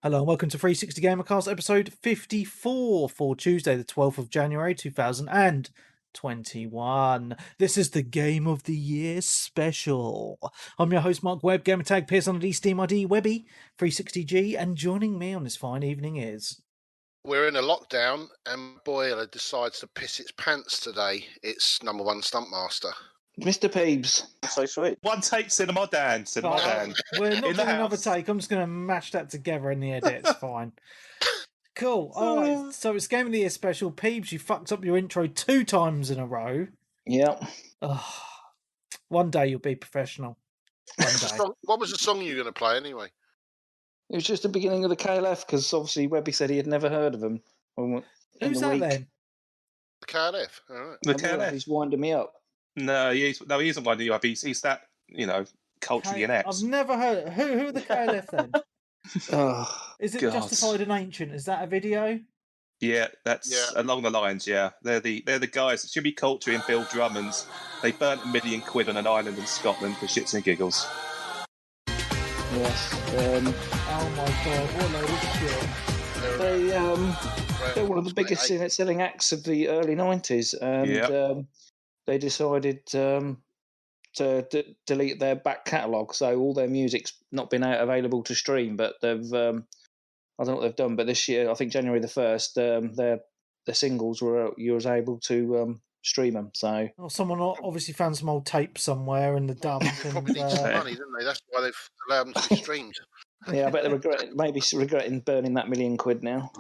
Hello and welcome to 360 Gamercast episode 54 for Tuesday the 12th of January 2021. This is the Game of the Year special. I'm your host Mark Webb, gamertag Pearson under Steam ID Webby 360G, and joining me on this fine evening is... We're in a lockdown and Boiler decides to piss its pants today. It's number one Stuntmaster. Mr. Peebs. So sweet. One take, Cinema Dan. We're not In the doing another house. take. I'm just going to mash that together in the edit. It's fine. Cool. All right. So it's Game of the Year special. Peebs, you fucked up your intro 2 times in a row. Yep. One day you'll be professional. One day. What was the song you were going to play anyway? It was just the beginning of the KLF because obviously Webby said he had never heard of them. Who's that then? The KLF. All right. The KLF. He's winding me up. No, he isn't winding you up. He's that, culturally inept. I've never heard. Who are the KLF then? Is it God. Justified and Ancient? Is that a video? Yeah, that's along the lines. Yeah, they're the guys that should be culturing Bill Drummonds. They burnt £1 million on an island in Scotland for shits and giggles. Yes. Oh my god! What a load of shit. They're one of the biggest selling acts of the early 90s, and they decided to delete their back catalogue, so all their music's not been available to stream. But they've, I don't know what they've done, but this year, I think January the 1st, their singles you was able to stream them. So someone obviously found some old tape somewhere in the dump. Probably need some money, didn't they? That's why they've allowed them to be streamed. Yeah, I bet they're regretting burning that £1 million now.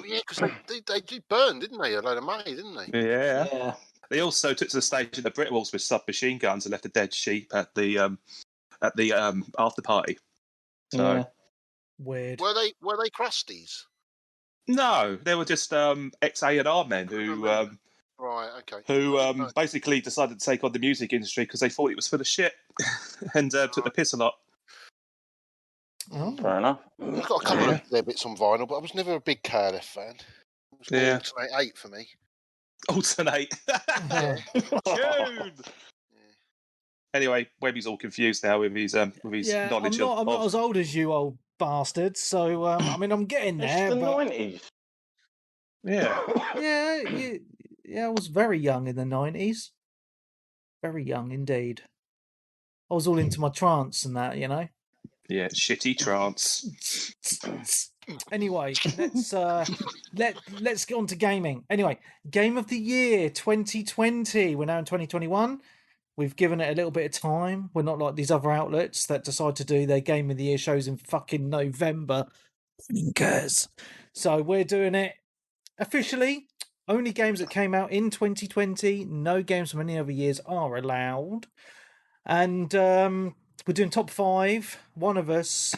Yeah, because they did burn, didn't they? A load of money, didn't they? Yeah. They also took to the stage in the Brit Walls with submachine guns and left a dead sheep at the after party. So Yeah. Weird. Were they crusties? no, they were just ex A&R men who Right. Okay. who basically decided to take on the music industry because they thought it was full of shit and took the piss a lot. Oh. Fair enough. I've got a couple of their bits on vinyl, but I was never a big KLF fan. It was more Alternate 8 for me. Alternate. Tune. Anyway, Webby's all confused now with his knowledge I'm not as old as you, old bastard. So I'm getting there. It's the 90s. Yeah. Yeah. I was very young in the 90s. Very young indeed. I was all into my trance and that, Yeah, shitty trance. Anyway, let's get on to gaming. Anyway, Game of the Year 2020. We're now in 2021. We've given it a little bit of time. We're not like these other outlets that decide to do their Game of the Year shows in fucking November. So we're doing it officially. Only games that came out in 2020. No games from any other years are allowed. And we're doing top 5. One of us,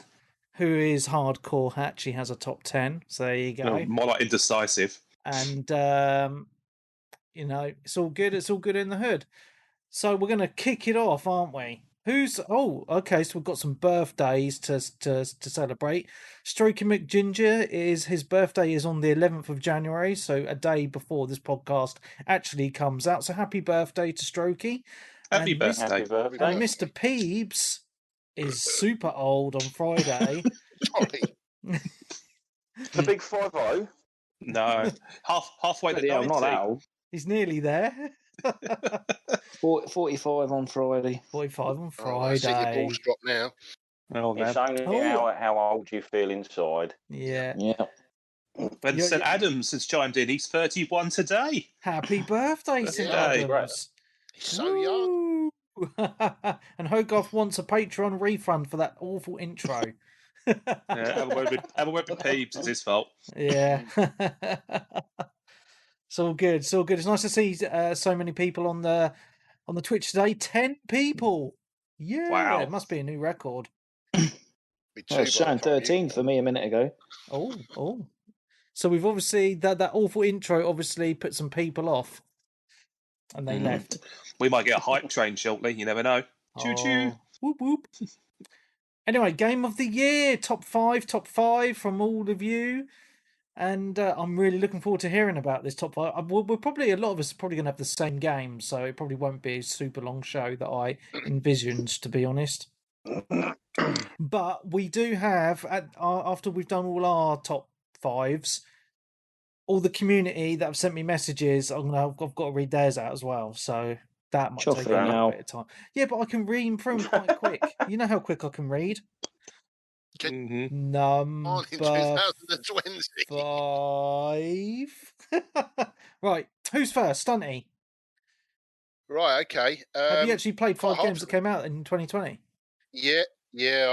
who is hardcore, actually has a top 10. So there you go. Oh, more like indecisive. And, it's all good. It's all good in the hood. So we're going to kick it off, aren't we? Okay, so we've got some birthdays to celebrate. Strokey McGinger, his birthday is on the 11th of January, so a day before this podcast actually comes out. So happy birthday to Strokey. Happy birthday. And Mr. Peebs is super old on Friday. Sorry. The big 5-0. No, halfway to 90. I'm not that old. He's nearly there. 45 on Friday. 45 on I Friday. see your balls drop now. Oh, man. It's only how old you feel inside. Yeah. And St. Adams has chimed in. He's 31 today. Happy birthday, St. Adams. He's so young. And Hogarth wants a Patreon refund for that awful intro. Have a word with Peebs. It's his fault. Yeah. It's all good. It's all good. It's nice to see so many people on the Twitch today. 10 people. Yeah. Wow. It must be a new record. It's showing 13 for me a minute ago. Oh. So we've obviously that awful intro obviously put some people off. And they left. We might get a hype train shortly. You never know. Choo-choo. Whoop, whoop. Anyway, Game of the Year. Top 5 from all of you. And I'm really looking forward to hearing about this top 5. A lot of us are probably going to have the same game, so it probably won't be a super long show that I envisioned, to be honest. But we do have, after we've done all our top fives, all the community that have sent me messages, I've got to read theirs out as well. So that might take a little bit of time. Yeah, but I can read through them quite quick. You know how quick I can read. Number 2020. 5. Right, who's first? Stunty. Right, okay. Have you actually played quite 5 games that came out in 2020? Yeah,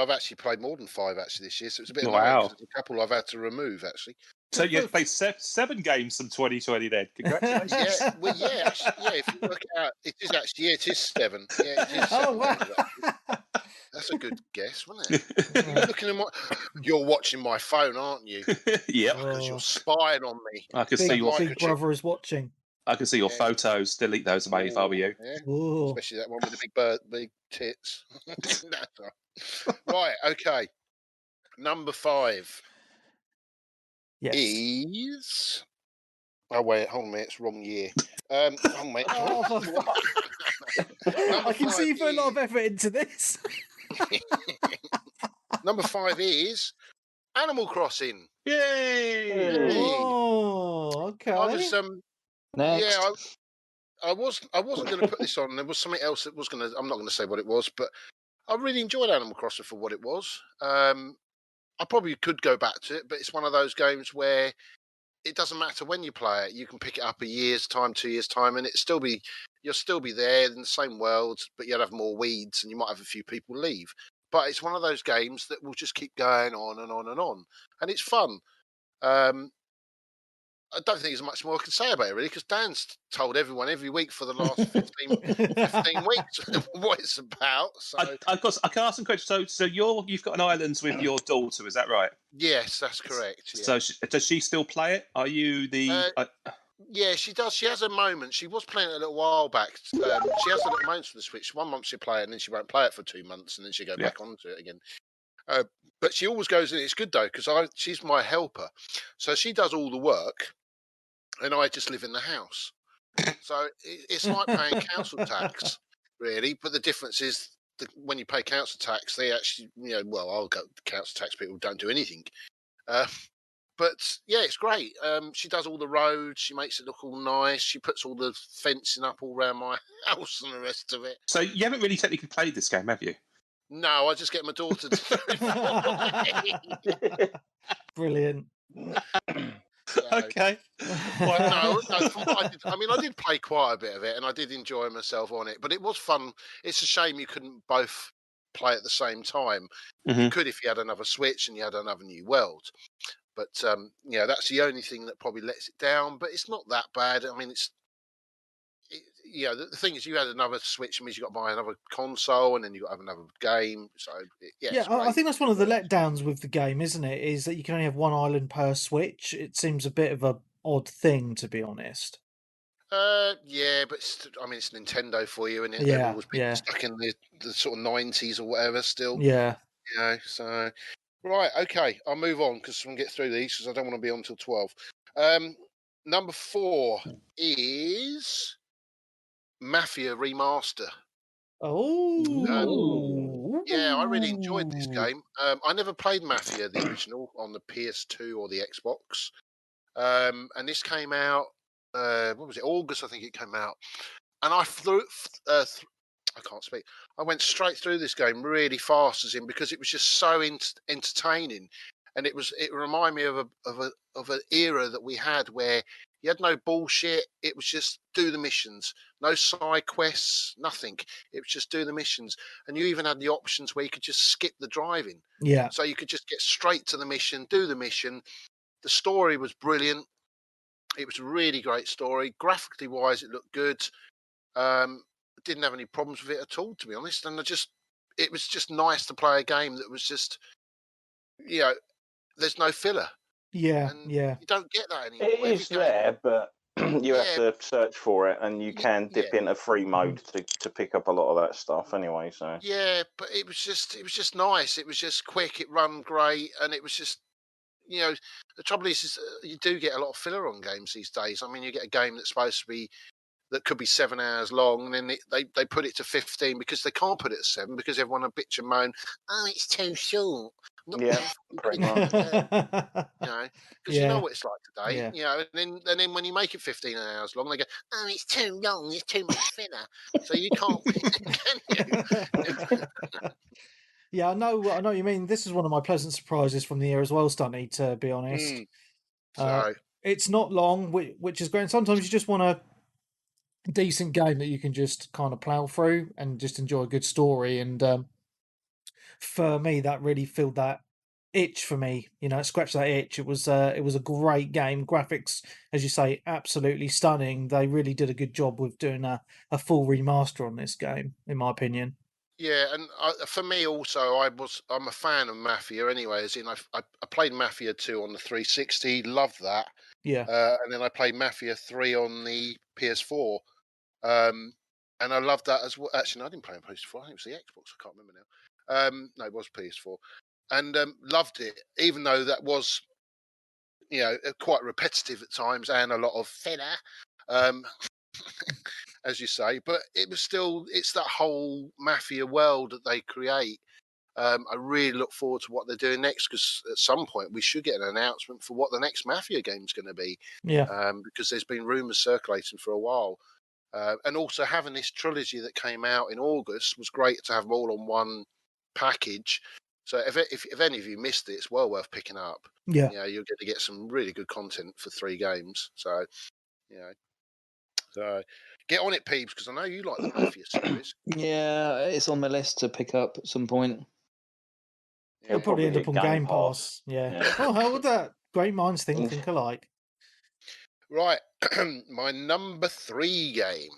I've actually played more than 5 actually this year, so it's a bit annoying Wow. because there's a couple I've had to remove actually. So you've played 7 games from 2020 then. Congratulations. Yeah, well, if you work it out, it is actually, it is 7. Yeah, it is 7 Oh, wow. games, actually. That's a good guess, wasn't it? You're looking at you're watching my phone, aren't you? Yep. Because you're spying on me. I can see your Big brother is watching. I can see your photos. Delete those, mate, if I were you. Yeah. Ooh. Especially that one with the big tits. Right, okay. Number 5 is. Oh wait, hold on a minute, it's wrong year. Hold on a minute. I can see you put a lot of effort into this. Number 5 is Animal Crossing. Yay! Oh, okay. I was Next. yeah, I wasn't going to put this on. There was something else that was going to. I'm not going to say what it was, but I really enjoyed Animal Crossing for what it was. I probably could go back to it, but it's one of those games where it doesn't matter when you play it. You can pick it up a year's time, 2 years' time, and you'll still be there in the same world, but you'll have more weeds, and you might have a few people leave. But it's one of those games that will just keep going on and on and on, and it's fun. I don't think there's much more I can say about it, really, because Dan's told everyone every week for the last 15 weeks what it's about. So I can ask some questions. So you've got an island with your daughter, is that right? Yes, that's correct. Yeah. So does she still play it? Are you the? Yeah, she does. She has a moment. She was playing it a little while back. She has a little moments for the Switch. 1 month she'll play it, and then she won't play it for 2 months, and then she'll go back onto it again. But she always goes in. It's good though, because she's my helper, so she does all the work, and I just live in the house. So it's like paying council tax, really. But the difference is when you pay council tax, they actually, I'll go. Council tax people don't do anything. But yeah, it's great. She does all the roads. She makes it look all nice. She puts all the fencing up all around my house and the rest of it. So you haven't really technically played this game, have you? No, I just get my daughter to do it. Brilliant. Okay. Well, no, from what I did, I did play quite a bit of it, and I did enjoy myself on it. But it was fun. It's a shame you couldn't both play at the same time. Mm-hmm. You could if you had another Switch and you had another new world. But that's the only thing that probably lets it down. But it's not that bad. I mean, the thing is, you had another Switch, means you got to buy another console, and then you got to have another game. So I think that's one of the letdowns with the game, isn't it? Is that you can only have one island per Switch. It seems a bit of a odd thing, to be honest. Yeah, but it's Nintendo for you, and they've always been stuck in the sort of 90s or whatever. Still, so. Right, okay, I'll move on because we'll get through these because I don't want to be on till 12. Number 4 is Mafia Remaster. Oh, yeah, I really enjoyed this game. I never played Mafia, the original, on the PS2 or the Xbox. And this came out, what was it, August, I think it came out. And I I can't speak. I went straight through this game really fast, because it was just so entertaining, and it reminded me of an era that we had where you had no bullshit. It was just do the missions, no side quests, nothing. It was just do the missions, and you even had the options where you could just skip the driving. Yeah. So you could just get straight to the mission, do the mission. The story was brilliant. It was a really great story. Graphically wise, it looked good. Didn't have any problems with it at all, to be honest. And it was just nice to play a game that was just, there's no filler. Yeah, and you don't get that anymore. It is there, but you have to search for it, and you can dip into free mode to pick up a lot of that stuff anyway. So yeah, but it was just nice. It was just quick. It run great, and it was just, the trouble is you do get a lot of filler on games these days. I mean, you get a game that's supposed to be that could be 7 hours long, and then they put it to 15 because they can't put it at 7 because everyone will bitch and moan, oh, it's too short. Yeah, pretty much. Because you know what it's like today, Yeah. and then when you make it 15 hours long, they go, oh, it's too long, there's too much filler, so you can't, can you? Yeah, I know what you mean. This is one of my pleasant surprises from the year as well, Stunty, to be honest. So it's not long, which is great. And sometimes you just want a decent game that you can just kind of plow through and just enjoy a good story. And for me, that really filled that itch for me. Scratch that itch. It was a great game. Graphics, as you say, absolutely stunning. They really did a good job with doing a full remaster on this game, in my opinion. Yeah, and for me also, I'm a fan of Mafia anyway. As in, I played Mafia 2 on the 360, loved that. Yeah. And then I played Mafia 3 on the PS4, and I loved that as well. Actually, no, I didn't play on PS4. I think it was the Xbox. I can't remember now. No, it was PS4, and loved it, even though that was, quite repetitive at times and a lot of filler. As you say, but it's that whole Mafia world that they create. I really look forward to what they're doing next, because at some point we should get an announcement for what the next Mafia game's going to be. Yeah. Because there's been rumours circulating for a while. And also having this trilogy that came out in August was great to have them all on one package. So if any of you missed it, it's well worth picking up. Yeah. You'll get to get some really good content for 3 games. So, So get on it, Peebs, because I know you like the Mafia series. Yeah, it's on my list to pick up at some point. It'll probably end up on Game Pass. Yeah. Oh, how would that? Great minds think alike. Right. My number 3 game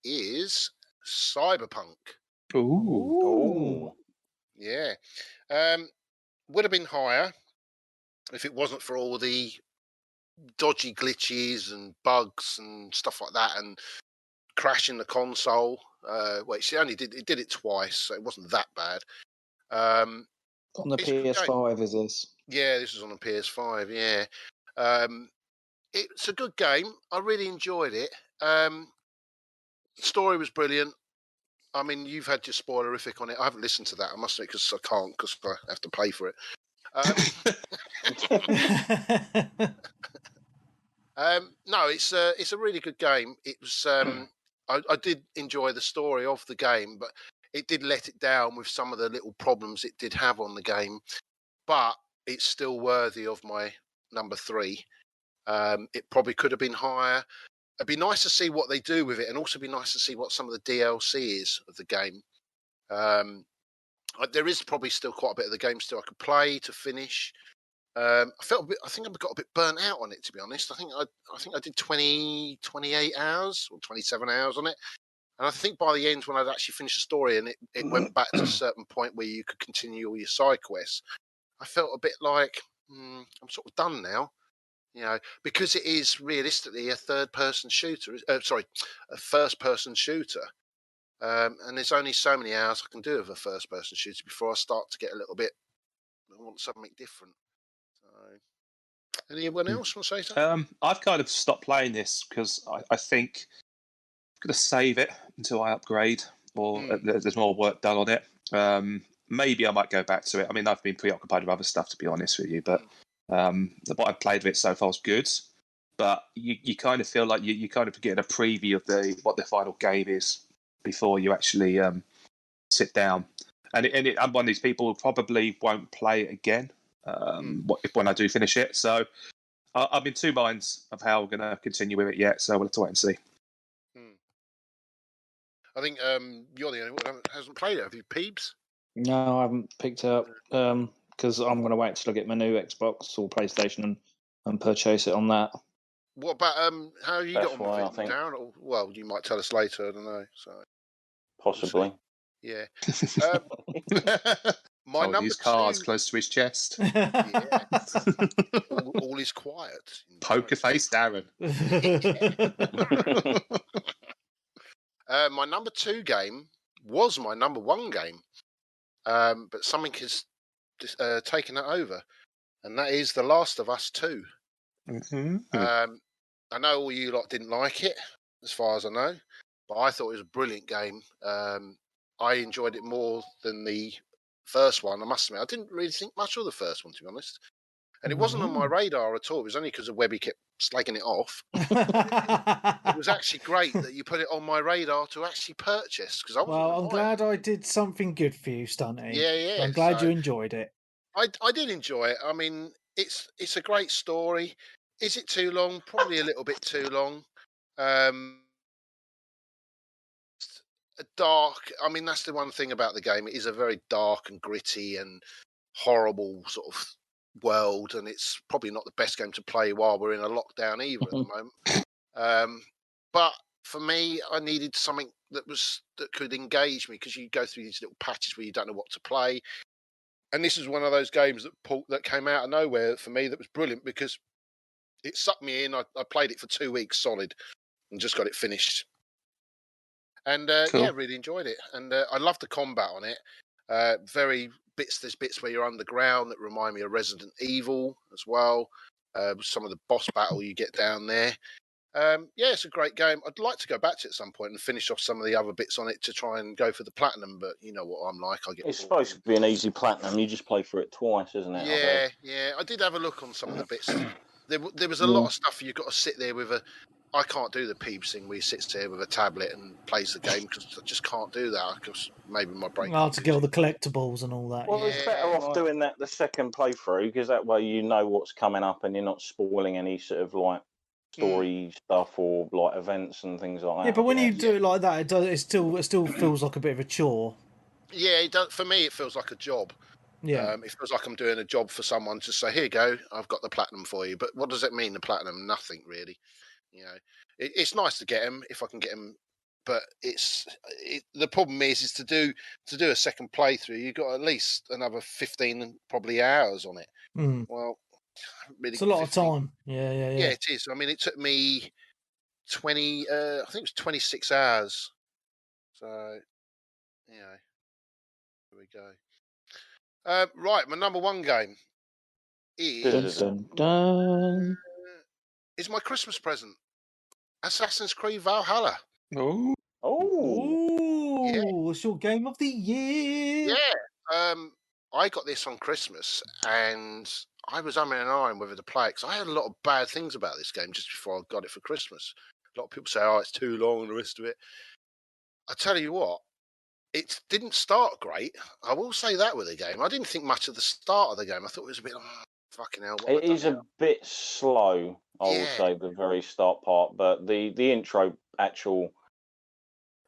is Cyberpunk. Ooh. Yeah. Would have been higher if it wasn't for all the dodgy glitches and bugs and stuff like that, and crashing the console. Which it did it twice, so it wasn't that bad. On the PS5, is this? Yeah, this was on the PS5. Yeah, it's a good game. I really enjoyed it. The story was brilliant. I mean, you've had your spoilerific on it. I haven't listened to that, I must admit, because I can't, because I have to pay for it. No, it's a really good game. It was. I did enjoy the story of the game, but it did let it down with some of the little problems it did have on the game. But it's still worthy of my number 3. It probably could have been higher. It'd be nice to see what they do with it, and also be nice to see what some of the DLC is of the game. There is probably still quite a bit of the game still I could play to finish. I think I got a bit burnt out on it, to be honest. I think I did 28 hours or 27 hours on it. And I think by the end, when I'd actually finished the story and it went back to a certain point where you could continue all your side quests, I felt a bit like, I'm sort of done now. Because it is realistically a third-person shooter. A first-person shooter. And there's only so many hours I can do of a first-person shooter before I start to get a little bit, I want something different. Anyone else want to say something? I've kind of stopped playing this because I think I'm going to save it until I upgrade or there's more work done on it. Maybe I might go back to it. I mean, I've been preoccupied with other stuff, to be honest with you, but what I've played with it so far is good. But you kind of feel like you kind of get a preview of what the final game is before you actually sit down. And I'm one of these people who probably won't play it again when I do finish it. So I'm in 2 minds of how I'm going to continue with it yet. So we'll have to wait and see. I think you're the only one who hasn't played it. Have you, Peebs? No, I haven't picked it up because I'm going to wait till I get my new Xbox or PlayStation and purchase it on that. What about how you got on with it, Darren? Well, you might tell us later. I don't know. So possibly. Yeah. My number his cards close to his chest. Yeah. all is quiet. Poker face, Darren. My number 2 game was my number 1 game, but something has taken it over, and that is The Last of Us 2. Mm-hmm. I know all you lot didn't like it. as far as I know. But I thought it was a brilliant game. I enjoyed it more than the first one. I must admit, I didn't really think much of the first one, to be honest. And it wasn't on my radar at all. It was only because of Webby kept slagging it off. It was actually great that you put it on my radar to actually purchase, because I wasn't. Well, I'm glad I did something good for you, Stunty. Yeah. I'm glad you enjoyed it. I did enjoy it. I mean, it's a great story. Is it too long? Probably a little bit too long. Dark. I mean, that's the one thing about the game. It is a very dark and gritty and horrible sort of world, and it's probably not the best game to play while we're in a lockdown either at the moment. But for me, I needed something that could engage me, because you go through these little patches where you don't know what to play. And this is one of those games that came out of nowhere for me that was brilliant, because it sucked me in. I played it for 2 weeks solid and just got it finished. And Cool. yeah, really enjoyed it. And I love the combat on it. There's bits where you're underground that remind me of Resident Evil as well. Some of the boss battle you get down there. Yeah, it's a great game. I'd like to go back to it at some point and finish off some of the other bits on it to try and go for the platinum, but you know what I'm like. It's supposed to be an easy platinum. You just play through it twice, isn't it? Yeah. I did have a look on some of the bits. There was a lot of stuff you've got to sit there with I can't do the Peebs thing where he sits there with a tablet and plays the game, because I just can't do that, because maybe my brain. To get all the collectibles and all that. Well, it's better off doing that the second playthrough, because that way you know what's coming up and you're not spoiling any sort of like story stuff or like events and things like that. Yeah, but when you do it like that, it still feels like a bit of a chore. Yeah, it does. For me, it feels like a job. Yeah, it feels like I'm doing a job for someone to say, "Here you go, I've got the platinum for you." But what does it mean, the platinum? Nothing really. You know, it's nice to get them if I can get them, but the problem is to do a second playthrough. You've got at least another 15 probably hours on it. Well, really, it's a lot of time. Yeah, it is. I mean, it took me 20. I think it was 26 hours. So, you know, here we go. Right, my number one game is my Christmas present, Assassin's Creed Valhalla. Oh, it's your game of the year. Yeah. I got this on Christmas, and I was umming and ahhing whether to play it, because I had a lot of bad things about this game just before I got it for Christmas. A lot of people say, "Oh, it's too long," and the rest of it. I tell you what, it didn't start great. I will say that with the game. I didn't think much of the start of the game. I thought it was a bit, fucking hell. It is a bit slow, I will say, the very start part, but the intro, actual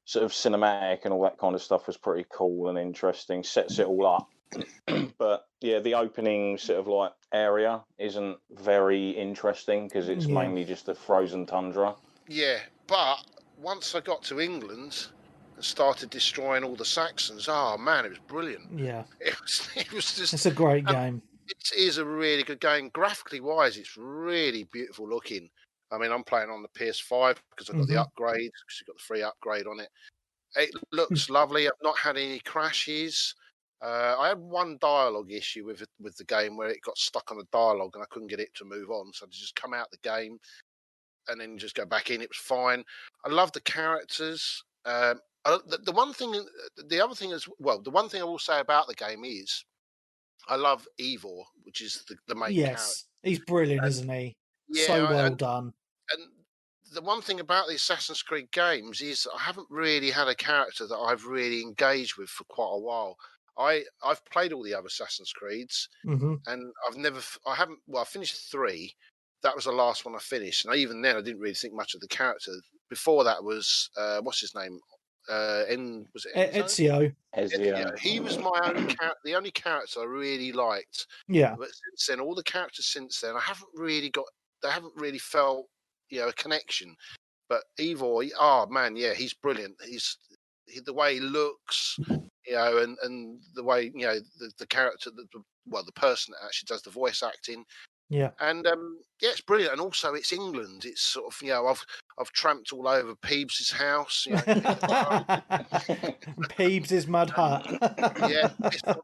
sort of cinematic and all that kind of stuff was pretty cool and interesting. Sets it all up. But yeah, the opening sort of like area isn't very interesting, because it's mainly just a frozen tundra. Yeah, but once I got to England and started destroying all the Saxons, oh man, it was brilliant. Yeah, it was just. It's a great game. It is a really good game. Graphically wise, it's really beautiful looking. I mean, I'm playing on the PS5 because I've got the upgrade, because you've got the free upgrade on it. It looks lovely. I've not had any crashes. I had one dialogue issue with the game where it got stuck on a dialogue and I couldn't get it to move on. So I just come out the game and then just go back in. It was fine. I love the characters. The one thing I will say about the game is I love Ivor, which is the main character. Yes, he's brilliant, isn't he? Yeah, so well done. And the one thing about the Assassin's Creed games is I haven't really had a character that I've really engaged with for quite a while. I've played all the other Assassin's Creeds, and I finished 3. That was the last one I finished, and even then I didn't really think much of the character. Before that was what's his name? Was it Ezio? Ezio. He was the only character I really liked. Yeah. But since then, all the characters since then, they haven't really felt a connection. But Ivor, oh man, yeah, he's brilliant. The way he looks, and the way the character, the person that actually does the voice acting. Yeah. And it's brilliant. And also, it's England. It's sort of I've tramped all over Peebs' house. Peebs' mud hut. Yeah,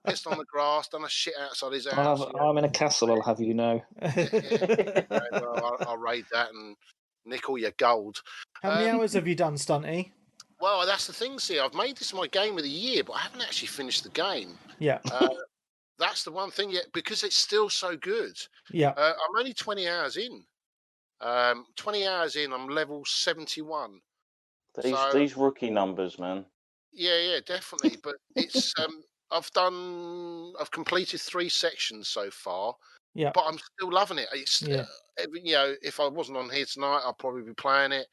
pissed on the grass, done a shit outside his house. I'm in a castle, I'll have you know. Well, I'll raid that and nick all your gold. How many hours have you done, Stunty? Well, that's the thing. See, I've made this my game of the year, but I haven't actually finished the game. Yeah. That's the one thing yet, because it's still so good. Yeah. I'm only 20 hours in. 20 hours in, I'm level 71. These rookie numbers, man. Yeah, definitely. But it's I've completed 3 sections so far. Yeah. But I'm still loving it. It's if I wasn't on here tonight, I'd probably be playing it.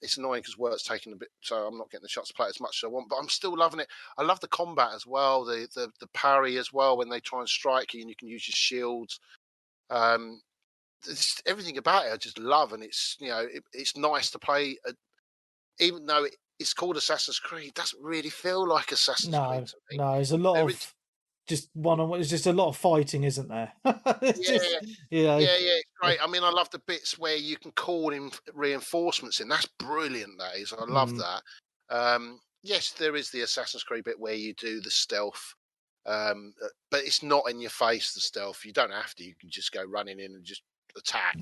It's annoying because work's taking a bit, so I'm not getting the chance to play it as much as I want. But I'm still loving it. I love the combat as well, the parry as well when they try and strike you, and you can use your shields. Everything about it I just love, and it's it's nice to play. Even though it's called Assassin's Creed, it doesn't really feel like Assassin's Creed to me. No, there's a lot of just one-on-one. It's just a lot of fighting, isn't there? It's great. I mean, I love the bits where you can call in reinforcements in. That's brilliant. That is, I love that. Yes, there is the Assassin's Creed bit where you do the stealth, but it's not in your face. The stealth, you don't have to. You can just go running in and just attack.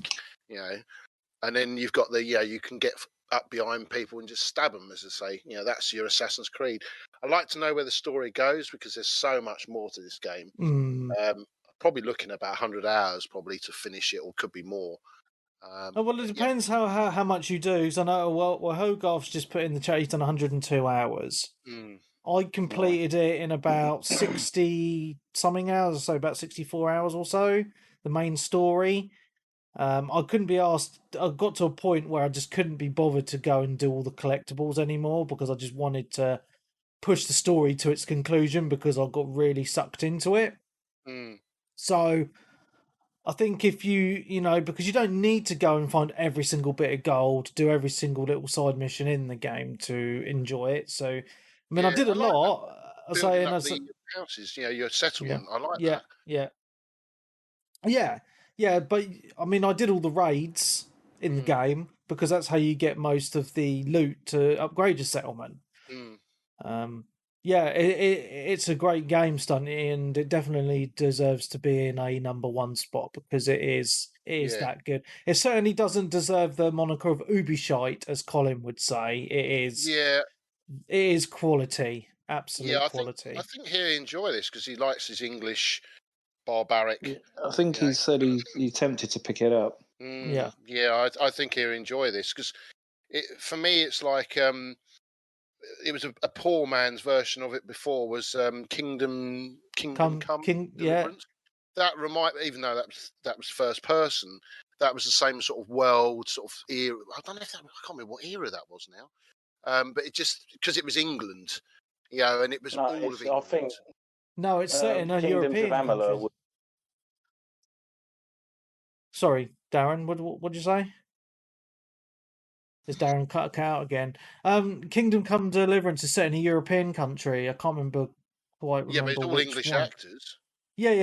And then you've got you can get up behind people and just stab them, as I say. That's your Assassin's Creed. I like to know where the story goes because there's so much more to this game. Probably looking at about 100 hours probably to finish it, or could be more. Well, it depends how much you do. Because I know Hogarth's just put in the chat he's done 102 hours. I completed it in about 60 something hours, so about 64 hours or so. The main story. I couldn't be asked. I got to a point where I just couldn't be bothered to go and do all the collectibles anymore because I just wanted to push the story to its conclusion because I got really sucked into it. So I think if because you don't need to go and find every single bit of gold, do every single little side mission in the game to enjoy it. So, I mean, I did a lot. Building up the houses, your settlement. I like that. Yeah, but I mean, I did all the raids in the game because that's how you get most of the loot to upgrade your settlement. It's a great game, Stunty, and it definitely deserves to be in a #1 spot because it is that good. It certainly doesn't deserve the moniker of Ubi-shite, as Colin would say. It is quality, absolute quality. I think he'll enjoy this because he likes his English barbaric. Yeah, I think he said he tempted to pick it up. I think he'll enjoy this because for me it's like it was a poor man's version of it before was Kingdom Come Deliverance. That even though that was first person, that was the same sort of world, sort of era. I don't know if I can't remember what era that was now. But it just because it was England, and it was all of England. I think no, it's set in a European country. Sorry, Darren. What did you say? Is Darren cut out again? Kingdom Come Deliverance is set in a European country. I can't remember quite. But it's all English actors. Yeah.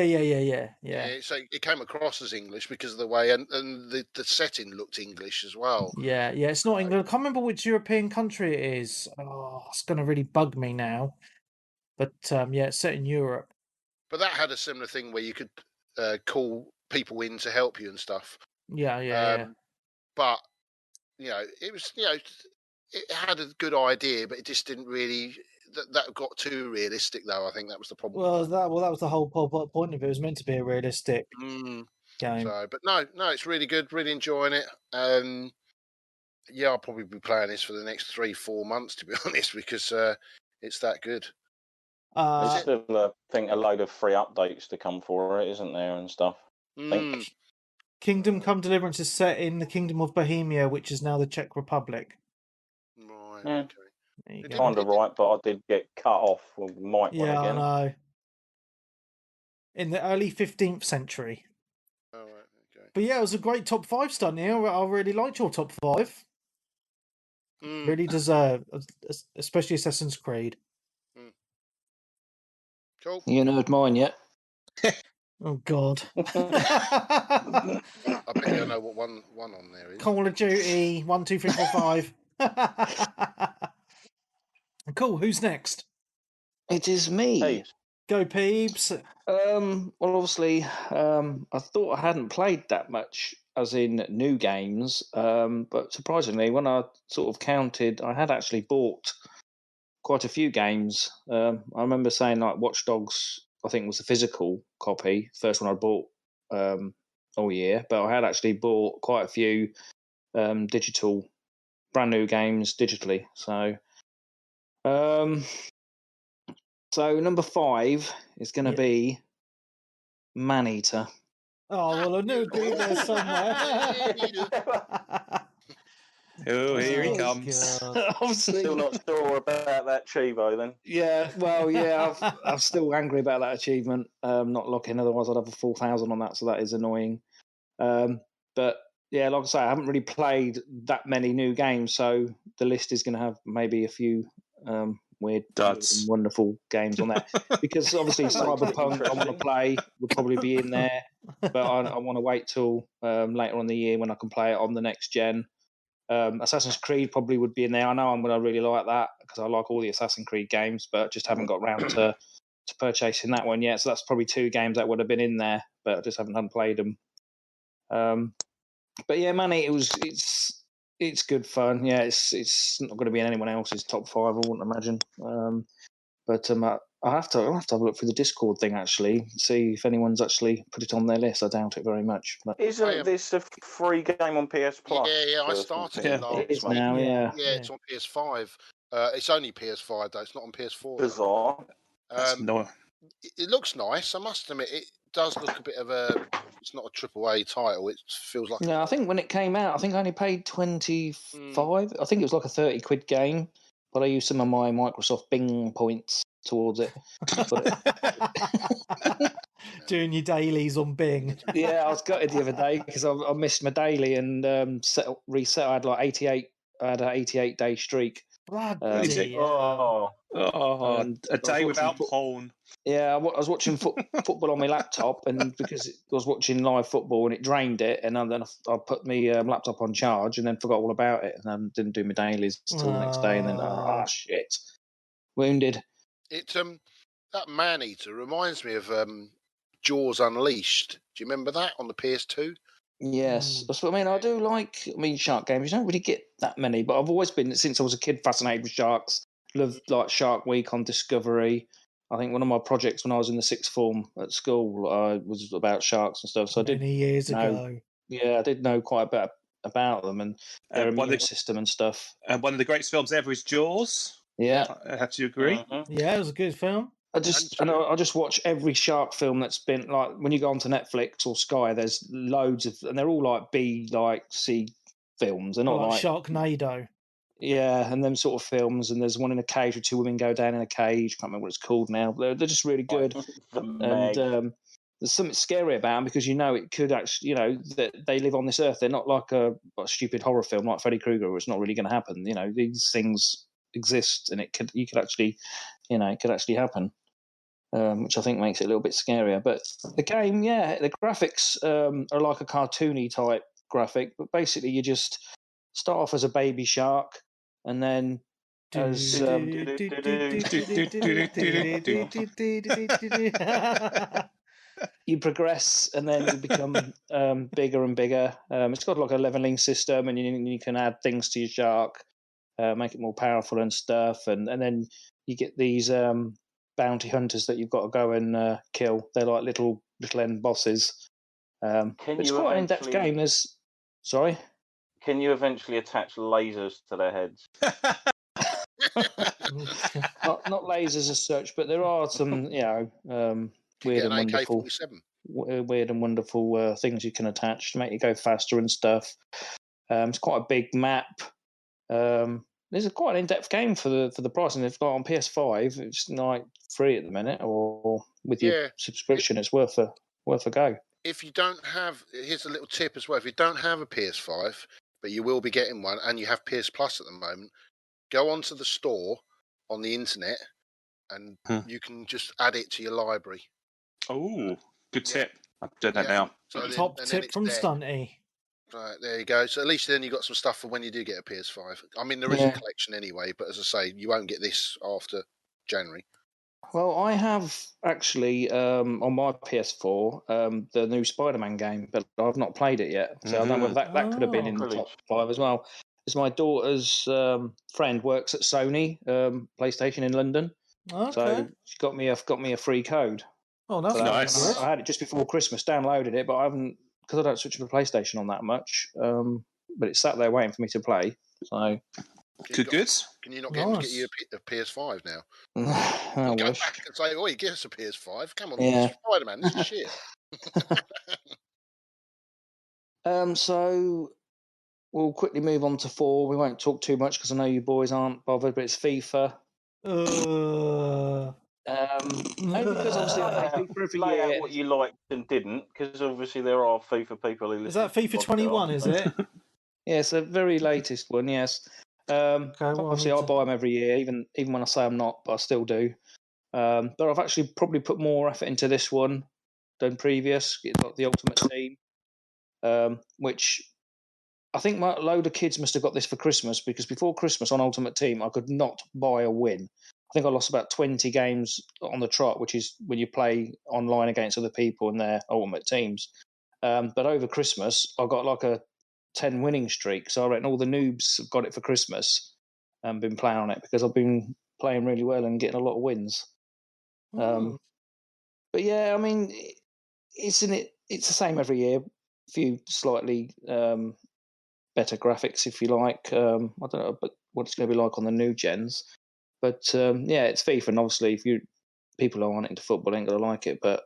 So it came across as English because of the way, and the setting looked English as well. Yeah. It's not England. I can't remember which European country it is. Oh, it's going to really bug me now. But it's set in Europe. But that had a similar thing where you could call people in to help you and stuff. Yeah. But it was it had a good idea, but it just didn't really. That got too realistic, though. I think that was the problem. Well, that was the whole point of it. It was meant to be a realistic game. So, but no, it's really good. Really enjoying it. I'll probably be playing this for the next 3-4 months, to be honest, because it's that good. There's still, I think, a load of free updates to come for it, isn't there, and stuff. Kingdom Come Deliverance is set in the Kingdom of Bohemia, which is now the Czech Republic. Right. Yeah. Okay. Kind of right, but I did get cut off with the mic one again. I know. In the early 15th century. Oh, right. Okay. But yeah, it was a great top 5 stunt here. I really liked your top 5. Really deserve, especially Assassin's Creed. Cool. You heard mine yet? Oh God. I bet you know what one on there is. Call of Duty 1, 2, 3, 4, 5. Cool. Who's next? It is me. Peebs. Go Peebs. Well, obviously, I thought I hadn't played that much as in new games. But surprisingly, when I sort of counted, I had actually bought quite a few games. I remember saying like Watch Dogs, I think was the physical copy, first one I bought all year. But I had actually bought quite a few digital, brand new games digitally. So, number 5 is going to be Maneater. Oh, well, I knew it'd be there somewhere. Oh, here he Oh, comes. God. Obviously, Still not sure about that Chivo then. yeah. Well, yeah. I'm still angry about that achievement. Not looking. Otherwise, I'd have a 4,000 on that. So that is annoying. But yeah, like I say, I haven't really played that many new games, so the list is going to have maybe a few weird Duds. and wonderful games on there. Because obviously, Makes it Cyberpunk, I want to interesting. play, would probably be in there, but I want to wait till later on in the year when I can play it on the next gen. Assassin's Creed probably would be in there. I know I'm going to really like that because I like all the Assassin's Creed games, but just haven't got round to purchasing that one yet. So that's probably 2 games that would have been in there, but I just haven't played them. But yeah, Manny, it's good fun. Yeah, it's not going to be in anyone else's top 5, I wouldn't imagine. But I'll have to have a look through the Discord thing actually, see if anyone's actually put it on their list. I doubt it very much. But Isn't this a free game on PS Plus? Yeah, I started Yeah. it last it is week. now. Yeah. Yeah, it's on PS5. It's only PS5 though. It's not on PS4. Bizarre. That's no. It looks nice. I must admit, it does look a bit of a. It's not a AAA title. It feels like. Yeah, I think when it came out, I think I only paid 25. I think it was like a 30 quid game, but I used some of my Microsoft Bing points towards it. Doing your dailies on Bing. Yeah, I was gutted the other day because I missed my daily and reset. I had like 88. I had an 88-day streak. Bloody hell. And A I was day watching without porn. Yeah, I was watching football on my laptop, and because I was watching live football and it drained it, and then I put my laptop on charge and then forgot all about it, and then didn't do my dailies till the next day, and then shit, wounded. It that Maneater reminds me of Jaws Unleashed. Do you remember that on the PS2? Yes, that's what I mean. I do like. I mean, shark games. You don't really get that many, but I've always been since I was a kid fascinated with sharks. Loved like Shark Week on Discovery. I think one of my projects when I was in the 6th form at school was about sharks and stuff. So Many years ago. Yeah, I did know quite a bit about them and their immune system and stuff. And one of the greatest films ever is Jaws. Yeah, I have to agree. Yeah, it was a good film. I just watch every shark film that's been like when you go onto Netflix or Sky. There's loads of, and they're all like B, like C films. They're not like like Sharknado. Yeah, and them sort of films. And there's one in a cage where 2 women go down in a cage. Can't remember what it's called now. They're just really good. And there's something scary about them because it could actually, that they live on this earth. They're not like a stupid horror film like Freddy Krueger, where it's not really going to happen. These things exist, and it could actually happen, which I think makes it a little bit scarier. But the game, the graphics are like a cartoony type graphic, but basically you just start off as a baby shark, and then as you progress, and then you become bigger and bigger. It's got like a leveling system, and you can add things to your shark, make it more powerful and stuff. And then you get these bounty hunters that you've got to go and kill. They're like little end bosses. It's quite an in-depth game. Sorry? Can you eventually attach lasers to their heads? not lasers as such, but there are some, weird and wonderful things you can attach to make it go faster and stuff. It's quite a big map. There's quite an in-depth game for the price, and if not on PS5, it's like free at the minute, or with your subscription, it's worth a go. If you don't have, here's a little tip as well. If you don't have a PS5, but you will be getting one, and you have PS Plus at the moment, go onto the store on the internet, and you can just add it to your library. Oh, good tip. I'm doing that now. So top tip from Stunty. Right, there you go. So at least then you've got some stuff for when you do get a PS5. I mean, there is a collection anyway, but as I say, you won't get this after January. Well, I have actually on my PS4 the new Spider-Man game, but I've not played it yet. So I don't know whether that could have been in the top 5 as well. Because my daughter's friend works at Sony PlayStation in London, so she got me a free code. Oh, that's nice. I had it just before Christmas, downloaded it, but I haven't, because I don't switch to the PlayStation on that much. But it's sat there waiting for me to play. So good. Can you not get him to get you a PS5 now? I go wish. back and say, "Oh, give us a PS5. Come on, Yeah. Spider-Man, this is shit." So we'll quickly move on to 4. We won't talk too much because I know you boys aren't bothered, but it's FIFA. Only because obviously I play FIFA every lay year. out what you liked and didn't, because obviously there are FIFA people who listen. Is that FIFA 21? Is it? Yeah, it's the very latest one. Yes. Obviously, I buy them every year, even when I say I'm not, but I still do. But I've actually probably put more effort into this one than previous. It's got the Ultimate Team, which I think a load of kids must have got this for Christmas, because before Christmas on Ultimate Team, I could not buy a win. I think I lost about 20 games on the trot, which is when you play online against other people in their Ultimate Teams. But over Christmas, I got like a 10 winning streak. So I reckon all the noobs have got it for Christmas and been playing on it, because I've been playing really well and getting a lot of wins. But yeah, I mean, it's the same every year. A few slightly better graphics, if you like. I don't know what it's going to be like on the new gens. But yeah, it's FIFA, and obviously, if people who aren't into football ain't going to like it. But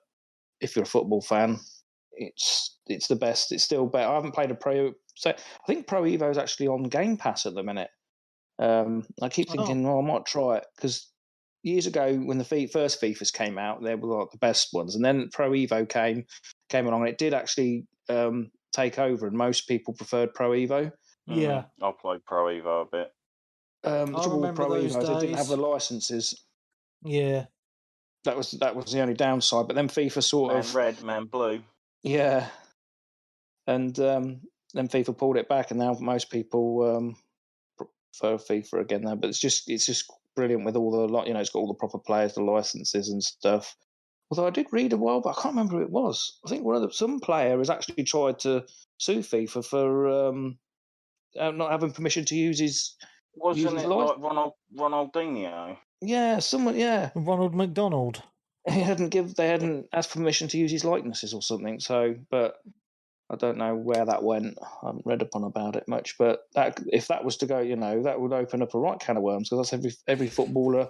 if you're a football fan, it's the best. It's still better. I haven't played a Pro. So I think Pro Evo is actually on Game Pass at the minute. I keep thinking, I might try it, because years ago when the first FIFAs came out, they were like the best ones, and then Pro Evo came along, and it did actually take over, and most people preferred Pro Evo. Yeah, I played Pro Evo a bit. I remember Pro those Evos, days. they didn't have the licenses. Yeah, that was the only downside. But then FIFA sort of red, man blue. Yeah, and then FIFA pulled it back, and now most people prefer FIFA again. Though, but it's just brilliant with all the it's got all the proper players, the licenses and stuff. Although I did read a while, but I can't remember who it was. I think some player has actually tried to sue FIFA for not having permission to use his. Wasn't it like Ronaldinho? Yeah, someone. Yeah, Ronald McDonald. They hadn't asked permission to use his likenesses or something. So, but I don't know where that went. I haven't read upon about it much. But if that was to go, that would open up a right can of worms, because that's every footballer,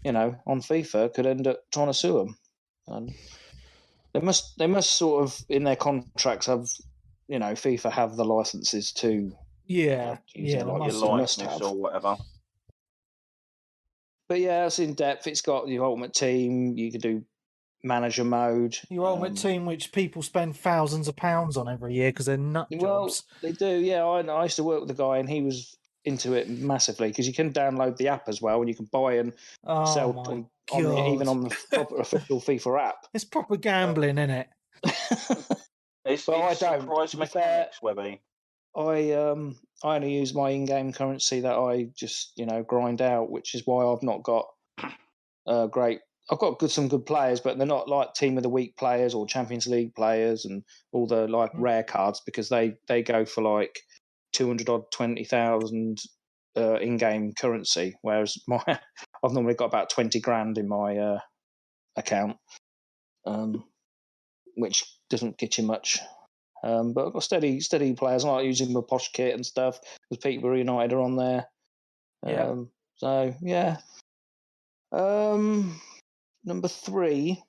on FIFA could end up trying to sue them. And they must sort of in their contracts have, FIFA have the licenses to your likeness or whatever. But yeah, it's in depth. It's got your Ultimate Team. You can do manager mode. Your Ultimate Team, which people spend thousands of pounds on every year because they're nut jobs. They do. Yeah, I used to work with a guy, and he was into it massively, because you can download the app as well, and you can buy and sell even on the proper official FIFA app. It's proper gambling, isn't it? It's I don't. Surprise mechanics, Webby. I only use my in-game currency that I just grind out, which is why I've not got great. I've got some good players, but they're not like Team of the Week players or Champions League players and all the rare cards, because they go for like 220,000 in-game currency, whereas I've normally got about 20 grand in my account, which doesn't get you much. But I've got steady players. I like using my posh kit and stuff, because Peterborough United are on there. So yeah. Number 3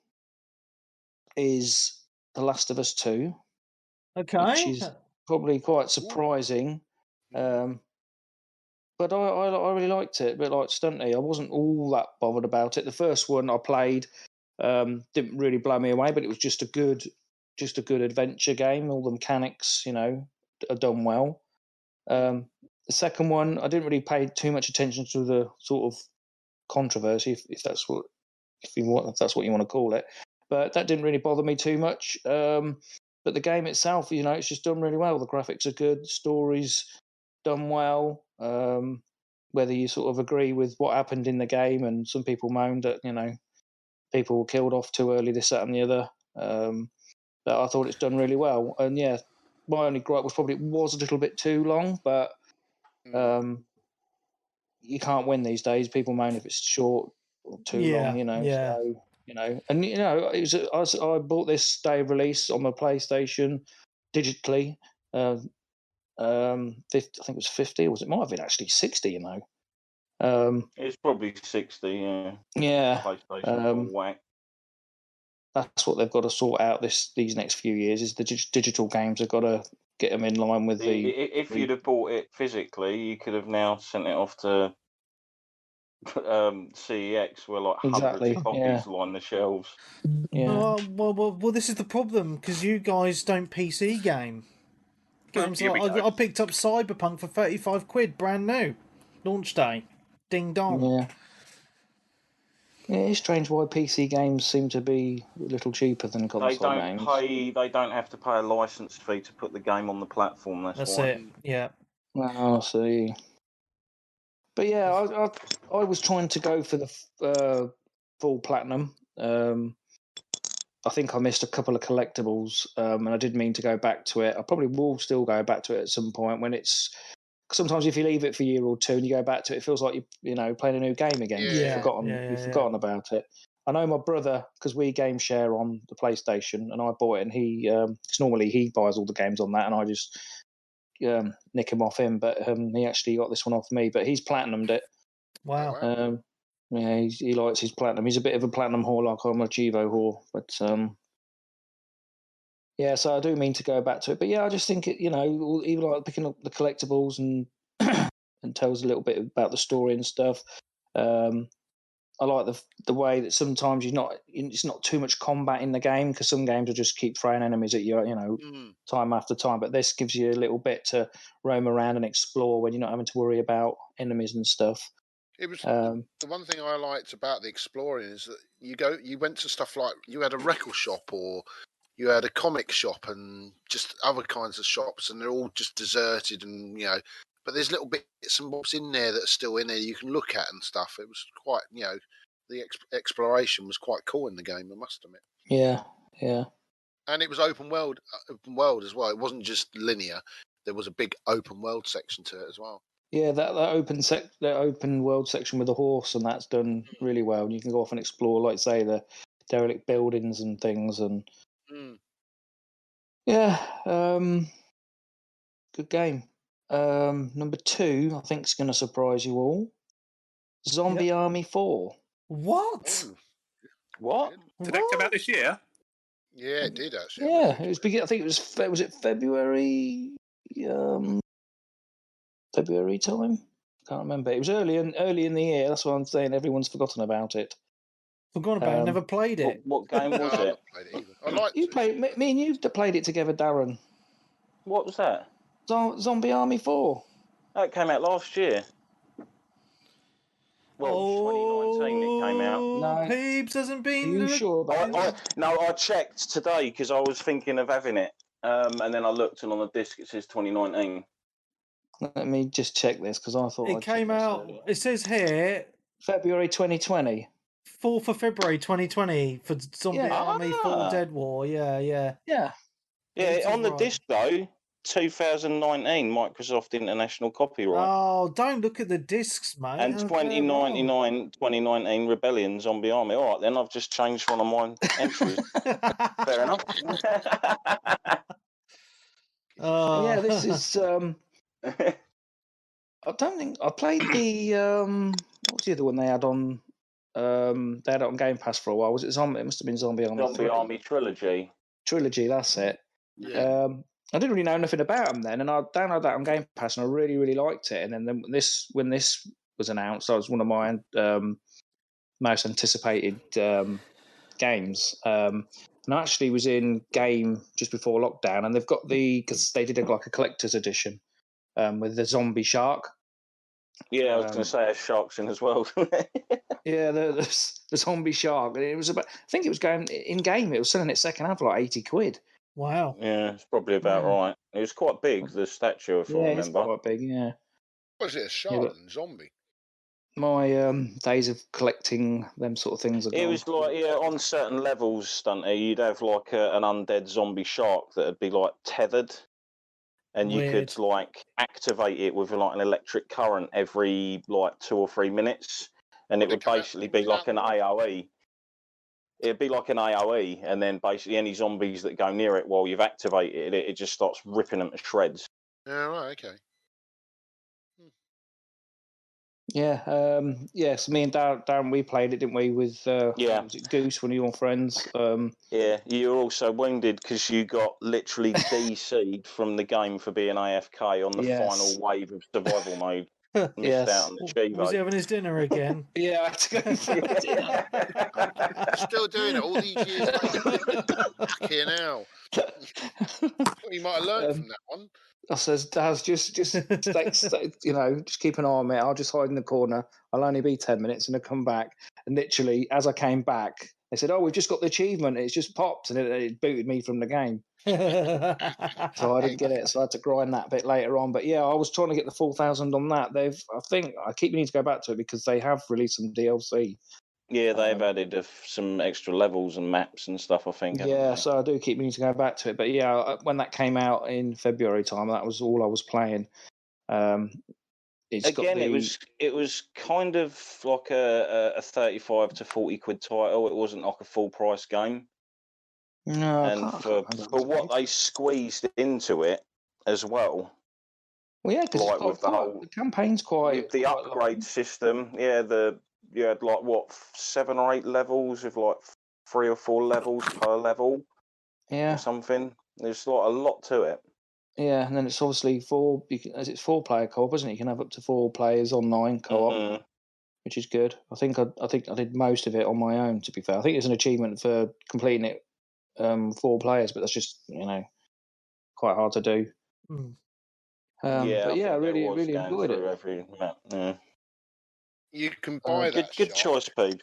is The Last of Us 2. Okay. Which is probably quite surprising. But I really liked it, a bit like Stunty. I wasn't all that bothered about it. The first one I played didn't really blow me away, but it was just a good adventure game. All the mechanics, are done well. The second one, I didn't really pay too much attention to the sort of controversy, if that's what you want to call it. But that didn't really bother me too much. But the game itself, it's just done really well. The graphics are good, the story's done well. Whether you sort of agree with what happened in the game, and some people moaned that people were killed off too early, this, that, and the other. But I thought it's done really well. And yeah, my only gripe was probably it was a little bit too long, but you can't win these days. People moan if it's short or too long, you know. Yeah. So, you know, and you know, I bought this day of release on my PlayStation digitally. 50, I think it was 50, or it might have been actually 60. You know, it's probably 60. Yeah. Yeah. PlayStation's all whack. That's what they've got to sort out these next few years. Is the digital games have got to get them in line with the. If you'd have bought it physically, you could have now sent it off to CEX, where like hundreds of copies line the shelves. Yeah. Well, this is the problem because you guys don't PC game. Games like I picked up Cyberpunk for £35, brand new, launch day, ding dong. Yeah. Yeah, it's strange why PC games seem to be a little cheaper than console games. They don't have to pay a license fee to put the game on the platform. That's why. It. Yeah. Oh, I see. But yeah, I was trying to go for the full platinum. I think I missed a couple of collectibles, and I did mean to go back to it. I probably will still go back to it at some point when it's. Sometimes if you leave it for a year or two and you go back to it, it feels like you know playing a new game again. Yeah. You've forgotten about it. I know my brother, because we game share on the PlayStation, and I bought it, and he because normally he buys all the games on that, and I just nick him off him. But he actually got this one off me. But he's platinumed it. Wow. Yeah, he likes his platinum. He's a bit of a platinum whore, like I'm a Chivo whore. But yeah, so I do mean to go back to it. But yeah, I just think it, you know, even like picking up the collectibles and and tells a little bit about the story and stuff. I like the way that sometimes it's not too much combat in the game, because some games will just keep throwing enemies at you, you know, time after time. But this gives you a little bit to roam around and explore when you're not having to worry about enemies and stuff. It was the one thing I liked about the exploring is that you went to stuff like you had a record shop or you had a comic shop and just other kinds of shops, and they're all just deserted, and you know, but there's little bits and bobs in there that are still in there you can look at and stuff. It was quite, you know, the exploration was quite cool in the game, I must admit. Yeah. And it was open world as well. It wasn't just linear. There was a big open world section to it as well. Yeah, that open world section with the horse, and that's done really well. And you can go off and explore, like say, the derelict buildings and things, and yeah, good game. Number 2, I think, is going to surprise you all. Zombie Army 4. What? What? Did that come out this year? Yeah, it did actually. Yeah, it was. I think it was it February. February time. Can't remember. It was early in the year. That's what I'm saying. Everyone's forgotten about it. Forgotten about it. Never played it. What game was it? Played it either. I liked it. Played me and you played it together, Darren. What was that? Zombie Army 4. That came out last year. Well, 2019 it came out. No, Peebs hasn't been. Are you sure about it? No, I checked today because I was thinking of having it, and then I looked, and on the disc it says 2019. Let me just check this, because I thought it came out. It says here February 2020. 4th of February 2020 for Zombie Army 4 Dead War. Yeah. On the disc though, 2019 Microsoft International Copyright. Oh, don't look at the discs, mate. And 2019 Rebellion Zombie Army. All right, then I've just changed one of my entries. Fair enough. Yeah, this is. I don't think I played the. What was the other one they had on? They had it on Game Pass for a while. Was it Zombie? It must have been Zombie Army. Zombie Army Trilogy. That's it. Yeah. I didn't really know nothing about them then, and I downloaded that on Game Pass, and I really, really liked it. And then when this was announced, that was one of my most anticipated games. And I actually was in game just before lockdown, and they've got because they did like a collector's edition with the zombie shark. Yeah, I was going to say sharks in as well. Yeah, the zombie shark. It was about. I think it was going in game. It was selling it second hand for like £80. Wow. Yeah, it's probably about right. It was quite big, the statue, if I remember. It's quite big, yeah. Was it a shark and zombie? my days of collecting them sort of things are gone. It was like, on certain levels, Stunty, you'd have like an undead zombie shark that'd be like tethered, and you could like activate it with like an electric current every like 2 or 3 minutes, and it would basically be like an AOE. It'd be like an AOE, and then basically any zombies that go near it while you've activated it, it just starts ripping them to shreds. Yeah, right, okay. Yeah, so me and Darren, we played it, didn't we? With was it Goose, one of your friends? Yeah, you were also wounded because you got literally DC'd from the game for being AFK on the final wave of survival mode. Missed out on the Chivo. Was he having his dinner again? Yeah, I had to go for dinner. Still doing it all these years later. Fucking hell. You might have learned from that one. I says, Daz, just stay, you know, just keep an eye on me. I'll just hide in the corner. I'll only be 10 minutes and I'll come back. And literally, as I came back, they said, "Oh, we've just got the achievement. It's just popped," and it booted me from the game. So I didn't get it. So I had to grind that bit later on. But yeah, I was trying to get the 4,000 on that. I keep needing to go back to it because they have released some DLC. Yeah, they've added some extra levels and maps and stuff, I think. Yeah, so I do keep meaning to go back to it. But yeah, when that came out in February time, that was all I was playing. It was kind of like a 35 to 40 quid title. It wasn't like a full price game. No, and for what they squeezed into it as well. Well, yeah, because like the campaign's quite with the upgrade system. Yeah, you had like what 7 or 8 levels with like 3 or 4 levels per level. Yeah, or something. There's like a lot to it. Yeah, and then it's obviously 4-player co-op, isn't it? You can have up to 4 players online co-op, which is good. I think I did most of it on my own. To be fair, I think it's an achievement for completing it 4 players, but that's just quite hard to do. But yeah, I really enjoyed it. Every map. Yeah. You can buy that. Good choice, Peebs.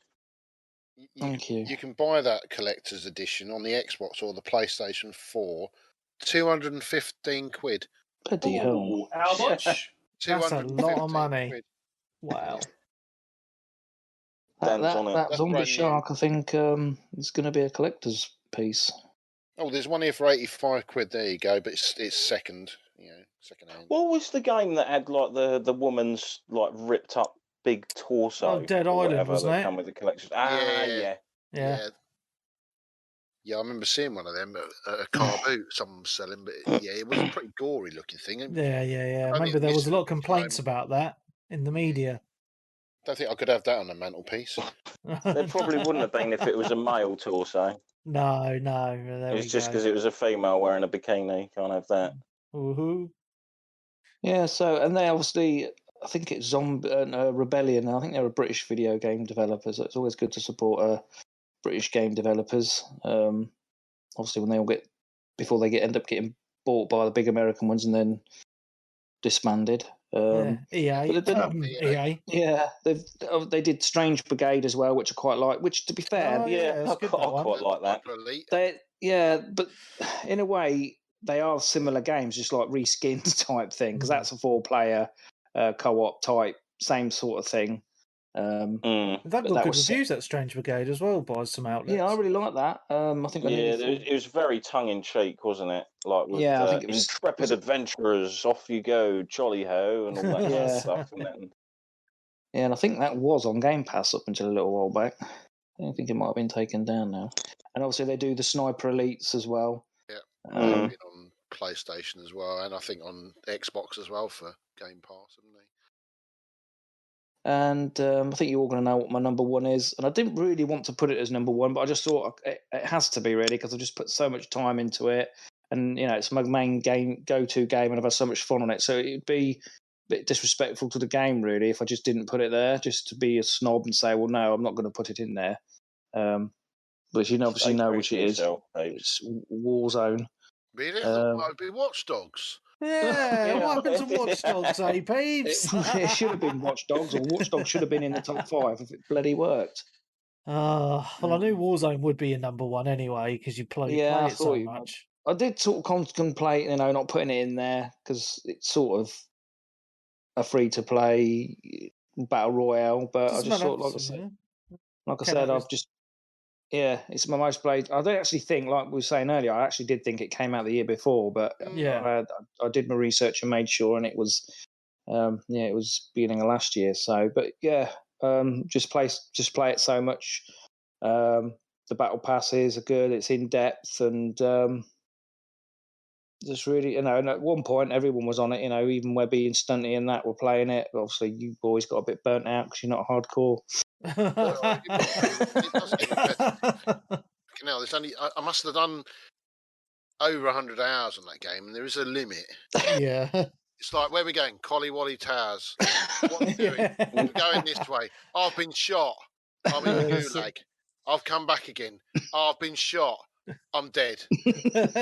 Thank you. You can buy that collector's edition on the Xbox or the PlayStation 4, 215 quid. Bloody hell! How much? That's a lot of money. Quid. Wow. That zombie shark, I think, is going to be a collector's piece. Oh, there's one here for 85 quid. There you go, but it's second hand. What was the game that had like the woman's like ripped up big torso? Oh, Dead Island, wasn't it? Come with the collection. Yeah, I remember seeing one of them at a car boot someone was selling, but yeah, it was a pretty gory looking thing. Yeah. I remember there was a lot of complaints about that in the media. Don't think I could have that on a mantelpiece. There probably wouldn't have been if it was a male torso. No. It's just because it was a female wearing a bikini. Can't have that. Woohoo! Yeah. So, and they obviously, I think it's Rebellion. I think they're a British video game developer. So it's always good to support British game developers. Obviously, when they all before they end up getting bought by the big American ones and then disbanded. EA. Yeah, they did Strange Brigade as well, which I quite like. Which, to be fair, I quite like that. But in a way, they are similar games, just like reskinned type thing, because that's a 4-player co-op type, same sort of thing. They've got good reviews at Strange Brigade as well by some outlets. Yeah, I really like that. I think it was very tongue in cheek, wasn't it? Like with, I think it was intrepid adventurers, off you go, jolly ho, and all that kind of stuff. Yeah, and I think that was on Game Pass up until a little while back. I don't think it might have been taken down now. And obviously they do the Sniper Elites as well. Yeah, on PlayStation as well, and I think on Xbox as well for Game Pass, haven't they? And I think you're all going to know what my number 1 is. And I didn't really want to put it as number 1, but I just thought it has to be really, because I've just put so much time into it. And, it's my main go-to game, and I've had so much fun on it. So it'd be a bit disrespectful to the game, really, if I just didn't put it there, just to be a snob and say, well, no, I'm not going to put it in there. But you obviously know which it is. It's Warzone. Really? It would be Watch Dogs. Yeah, what happened to Watch Dogs, eh, Peebs? It should have been Watch Dogs, or Watch Dogs should have been in the top 5 if it bloody worked. Well, I knew Warzone would be your number 1 anyway, because you play it so much. I did sort of contemplate, not putting it in there, because it's sort of a free-to-play battle royale, but Doesn't I just matter. thought, like I Ten said, hours. I've just it's my most played. I don't actually think, like we were saying earlier, I actually did think it came out the year before, but Yeah. I did my research and made sure, and it was it was beginning of last year. So, but just play it so much. The battle passes are good. It's in depth and just really, and at one point everyone was on it. Even Webby and Stunty and that were playing it. But obviously, you boys got a bit burnt out because you're not hardcore. Well, it does get repetitive. Now, there's only I must have done over 100 hours on that game, and there is a limit. Yeah. It's like, where are we going? Collie Wally Towers. What are we doing? We're going this way. I've been shot. I'm in the gulag. I've come back again. I've been shot. I'm dead.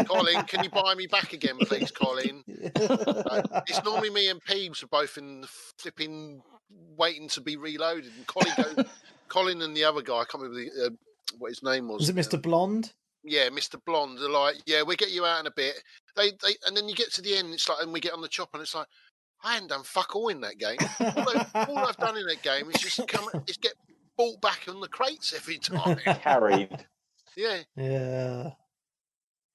Colin, can you buy me back again, please, Colin? It's normally me and Peebs are both in the flipping waiting to be reloaded. And Colin and the other guy, I can't remember what his name was. Was it Mr. Blonde? Yeah, Mr. Blonde. They're like, yeah, we'll get you out in a bit. They and then you get to the end, it's like, and we get on the chopper, and it's like, I hadn't done fuck all in that game. All I've done in that game is just get brought back on the crates every time. Carried. Yeah. Yeah.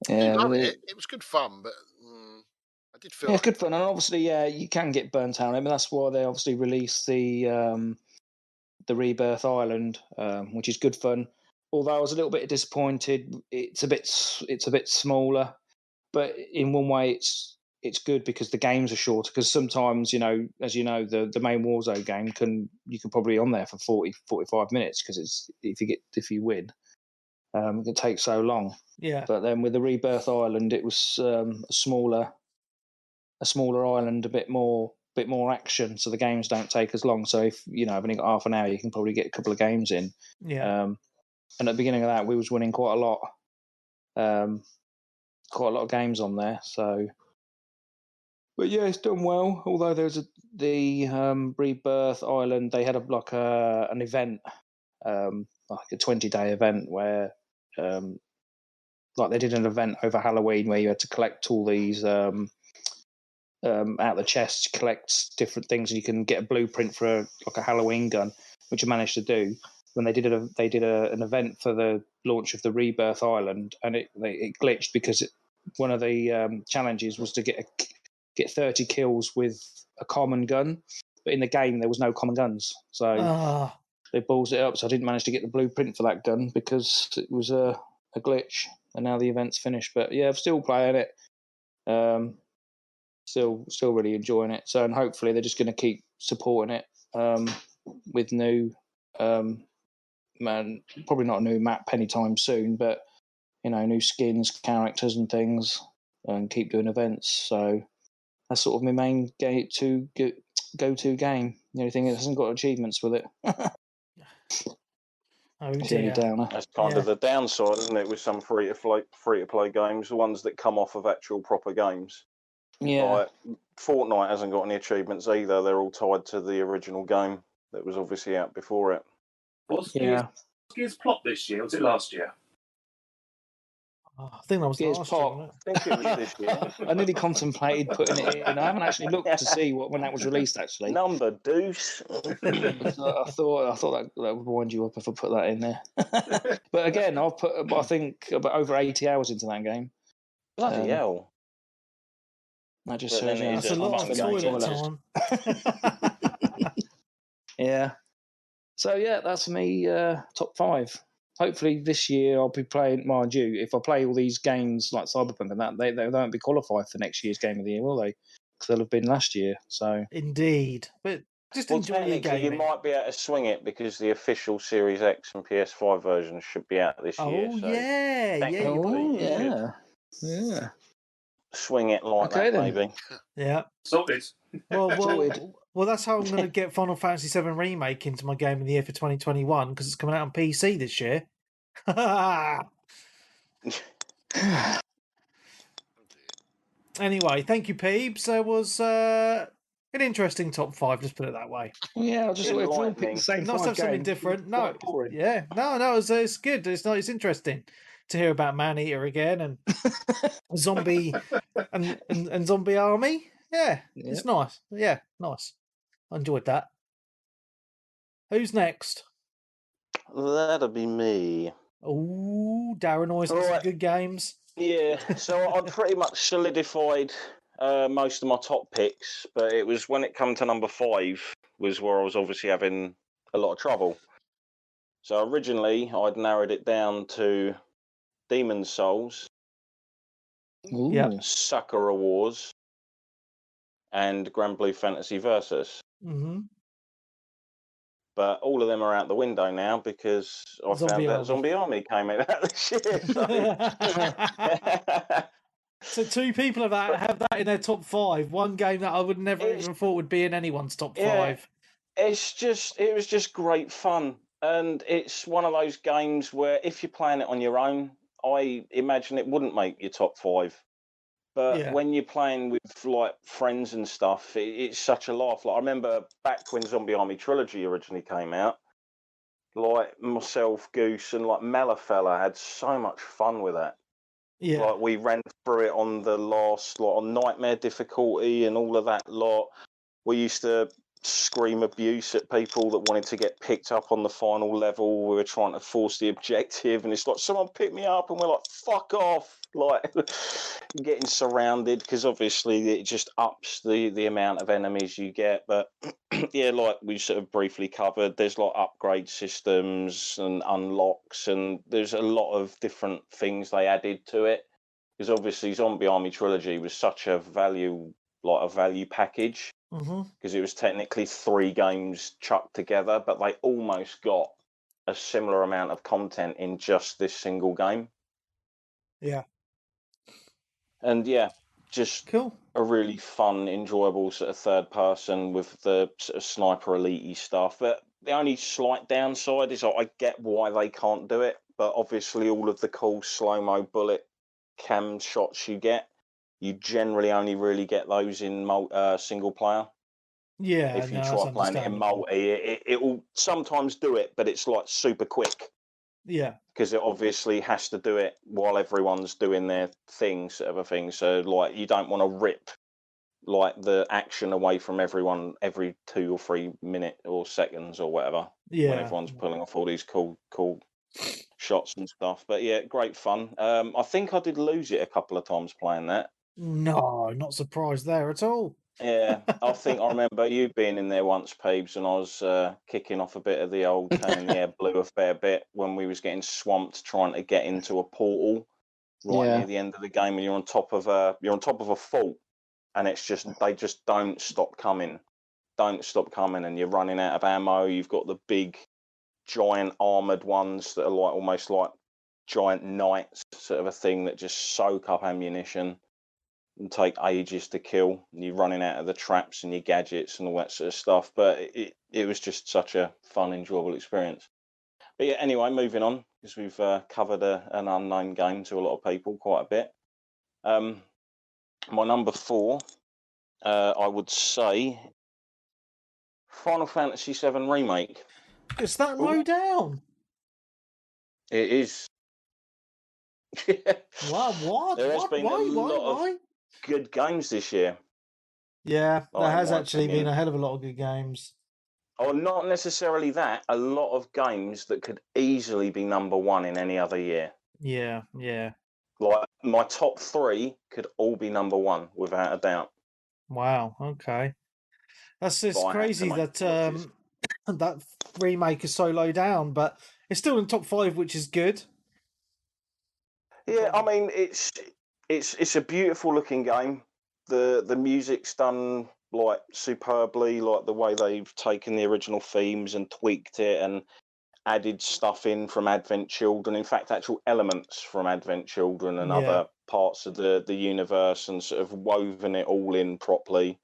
Yeah, love it. It was good fun, but I did feel it's good fun, and obviously, you can get burnt out. I mean, that's why they obviously released the Rebirth Island, which is good fun. Although I was a little bit disappointed, it's a bit smaller, but in one way, it's good because the games are shorter. Because sometimes, as you know, the main Warzone game you can probably on there for 40, 45 minutes because if you win, it can take so long. Yeah. But then with the Rebirth Island, it was a smaller island, a bit more action, so the games don't take as long. So if I've only got half an hour, you can probably get a couple of games in. Yeah. And at the beginning of that, we was winning quite a lot of games on there. So, but yeah, it's done well. Although there's the Rebirth Island, they had an event, like a 20-day event where, like they did an event over Halloween where you had to collect all these. Out of the chest, collect different things, and you can get a blueprint for a Halloween gun, which I managed to do. When they did an event for the launch of the Rebirth Island, and it glitched because one of the challenges was to get 30 kills with a common gun, but in the game there was no common guns, so they balls it up. So I didn't manage to get the blueprint for that gun because it was a glitch, and now the event's finished. But yeah, I'm still playing it. Still really enjoying it. So, and hopefully they're just going to keep supporting it with new, probably not a new map anytime soon, but new skins, characters, and things, and keep doing events. So that's sort of my main go-to game. The only thing is it hasn't got achievements with it. Oh dear. That's kind of the downside, isn't it? With some free to play games, the ones that come off of actual proper games. Yeah. Like, Fortnite hasn't got any achievements either. They're all tied to the original game that was obviously out before it. Was Gears Plot this year? Was it last year? I think that was Gears last Plot. year. I think it was this year. I nearly contemplated putting it in. I haven't actually looked to see when that was released. Actually, number deuce. I thought that would wind you up if I put that in there. But again, I've put I think about over 80 hours into that game. Bloody hell! That just shows you that's a lot of toilet time. Yeah. So yeah, that's me. Top 5. Hopefully this year I'll be playing. Mind you, if I play all these games like Cyberpunk and that, they won't be qualified for next year's Game of the Year, will they? Because they'll have been last year. So indeed, but just enjoy your game. You might be able to swing it because the official Series X and PS5 version should be out this year. Oh so yeah. Swing it like that, then. Maybe. Yeah. Sorted. Well, that's how I'm going to get Final Fantasy VII Remake into my Game of the Year for 2021 because it's coming out on PC this year. Anyway, thank you, Peebs. There was an interesting top 5. Just put it that way. Yeah, I just thought if we all pick the same. Nice to have something different. No, it's good. It's interesting to hear about Maneater again and zombie and zombie army. Yeah, it's nice. Yeah, nice. I enjoyed that. Who's next? That'll be me. Oh, Darren always has some good games. Yeah, so I'd pretty much solidified most of my top picks, but it was when it come to number 5 was where I was obviously having a lot of trouble. So originally I'd narrowed it down to Demon's Souls, Sakura Wars, and Grand Blue Fantasy Versus. Mm-hmm. But all of them are out the window now because I found that Zombie Army came out this year. So 2 people have that in their top 5. One game that I would never even thought would be in anyone's top 5. It was just great fun. And it's one of those games where if you're playing it on your own, I imagine it wouldn't make your top 5. But when you're playing with like friends and stuff, it's such a laugh. Like I remember back when Zombie Army Trilogy originally came out, like myself, Goose, and like Mellafella had so much fun with that. Yeah. Like we ran through it on the last, like on Nightmare difficulty and all of that lot. We used to scream abuse at people that wanted to get picked up on the final level. We were trying to force the objective, and it's like, someone pick me up, and we're like, fuck off. Like getting surrounded, because obviously it just ups the amount of enemies you get. But yeah, like we sort of briefly covered, there's like upgrade systems and unlocks, and there's a lot of different things they added to it, because obviously Zombie Army Trilogy was such a value package, because it was technically 3 games chucked together, but they almost got a similar amount of content in just this single game. Yeah. And yeah, just cool. A really fun, enjoyable sort of third person with the sort of sniper elite stuff. But the only slight downside is I get why they can't do it, but obviously all of the cool slow-mo bullet cam shots you generally only really get those in single player. Yeah, if you try playing it in multi, it will sometimes do it, but it's like super quick. Yeah, because it obviously has to do it while everyone's doing their thing, sort of a thing. So like you don't want to rip like the action away from everyone every 2 or 3 minutes or seconds or whatever. Yeah, when everyone's pulling off all these cool shots and stuff. But yeah, great fun. I think I did lose it a couple of times playing that. No, not surprised there at all. Yeah, I think I remember you being in there once, Peebs, and I was kicking off a bit of the old turn in the air blue a fair bit when we was getting swamped trying to get into a portal near the end of the game, and you're on top of a fault, and it's just they just don't stop coming, and you're running out of ammo. You've got the big, giant armored ones that are like almost like giant knights, sort of a thing that just soak up ammunition and take ages to kill. And you're running out of the traps and your gadgets and all that sort of stuff. But it was just such a fun, enjoyable experience. But yeah, anyway, moving on, because we've covered an unknown game to a lot of people quite a bit. My number 4, I would say, Final Fantasy VII Remake. Is that low down? It is. Wow, what? There has been a lot Why? of good games this year. Yeah, there has actually been a hell of a lot of good games. Oh, not necessarily that. A lot of games that could easily be number 1 in any other year. Yeah. Like my top 3 could all be number 1 without a doubt. Wow. Okay. That's just crazy that that remake is so low down, but it's still in top 5, which is good. Yeah, I mean it's a beautiful looking game. The music's done like superbly, like the way they've taken the original themes and tweaked it and added stuff in from Advent Children. In fact, actual elements from Advent Children and other parts of the universe, and sort of woven it all in properly.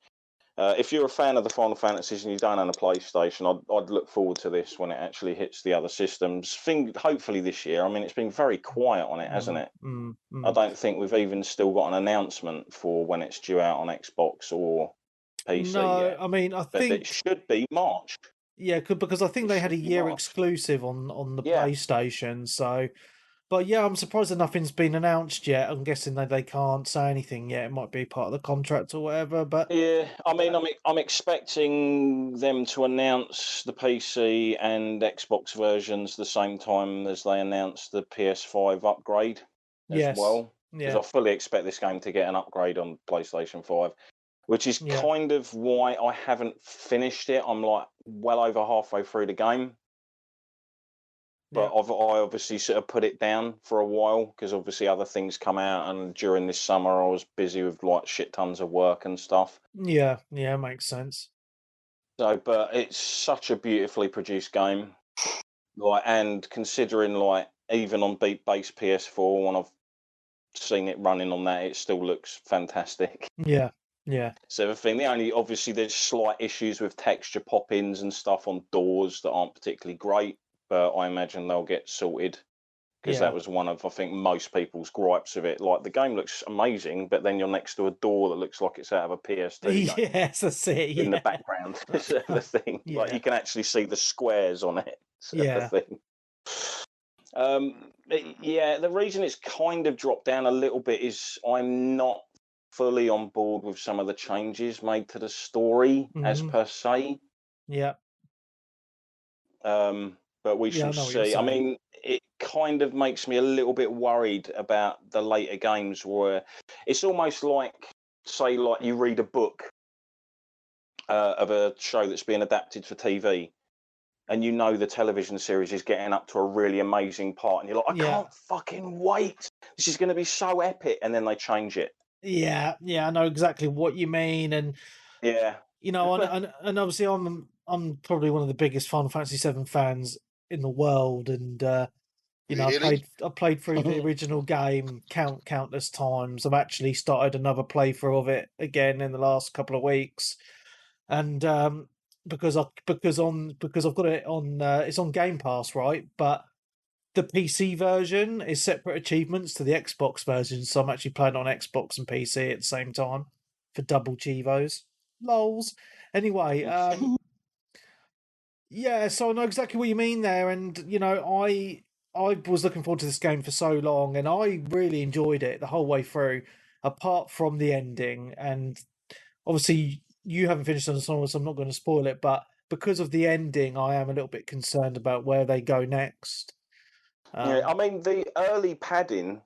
If you're a fan of the Final Fantasies and you don't own a PlayStation, I'd look forward to this when it actually hits the other systems. Hopefully this year. I mean, it's been very quiet on it, hasn't it? I don't think we've even still got an announcement for when it's due out on Xbox or PC yet. I mean, I think it should be March. Yeah, because I think they had a year exclusive on the PlayStation, so But yeah, I'm surprised that nothing's been announced yet. I'm guessing that they can't say anything yet. It might be part of the contract or whatever. But yeah, I mean, I'm expecting them to announce the PC and Xbox versions the same time as they announce the PS5 upgrade as yes, well. Because yeah, I fully expect this game to get an upgrade on PlayStation 5, which is yeah, kind of why I haven't finished it. I'm like well over halfway through the game. yeah, But I obviously sort of put it down for a while because obviously other things come out, and during this summer I was busy with like shit tons of work and stuff. yeah, yeah. Makes sense. So, but it's such a beautifully produced game, like, and considering like even on base PS4 when I've seen it running on that, it still looks fantastic. Yeah, yeah, So the thing, the only obviously there's slight issues with texture pop-ins and stuff on doors that aren't particularly great, but I imagine they'll get sorted. Because yeah. that was one of, I think, most people's gripes of it. Like, the game looks amazing, but then you're next to a door that looks like it's out of a PS2 game Yes, that's it. in the Yeah, background. Sort of the thing. Like, yeah, you can actually see the squares on it. Sort of the yeah, thing. Yeah, the reason it's kind of dropped down a little bit is I'm not fully on board with some of the changes made to the story as hmm per se. yeah, But we yeah. I shall know what you're see. I saying. mean, it kind of makes me a little bit worried about the later games where it's almost like, say, like you read a book of a show that's being adapted for TV, and you know the television series is getting up to a really amazing part, and you're like, I Yeah, can't fucking wait. This is going to be so epic, and then they change it. yeah, yeah. I know exactly what you mean, and Yeah. you know, and obviously, I'm probably one of the biggest Final Fantasy VII fans in the world, and you know, Really? I played through the original game countless times. I've actually started another playthrough of it again in the last couple of weeks, and because I've got it on it's on Game Pass, right? But the PC version is separate achievements to the Xbox version, so I'm actually playing on Xbox and PC at the same time for double chivos. Lols. Anyway, yeah, so I know exactly what you mean there, and you know, I was looking forward to this game for so long, and I really enjoyed it the whole way through, apart from the ending. And obviously, you haven't finished on the song, so I'm not going to spoil it. But because of the ending, I am a little bit concerned about where they go next. Yeah, I Um, mean, the early padding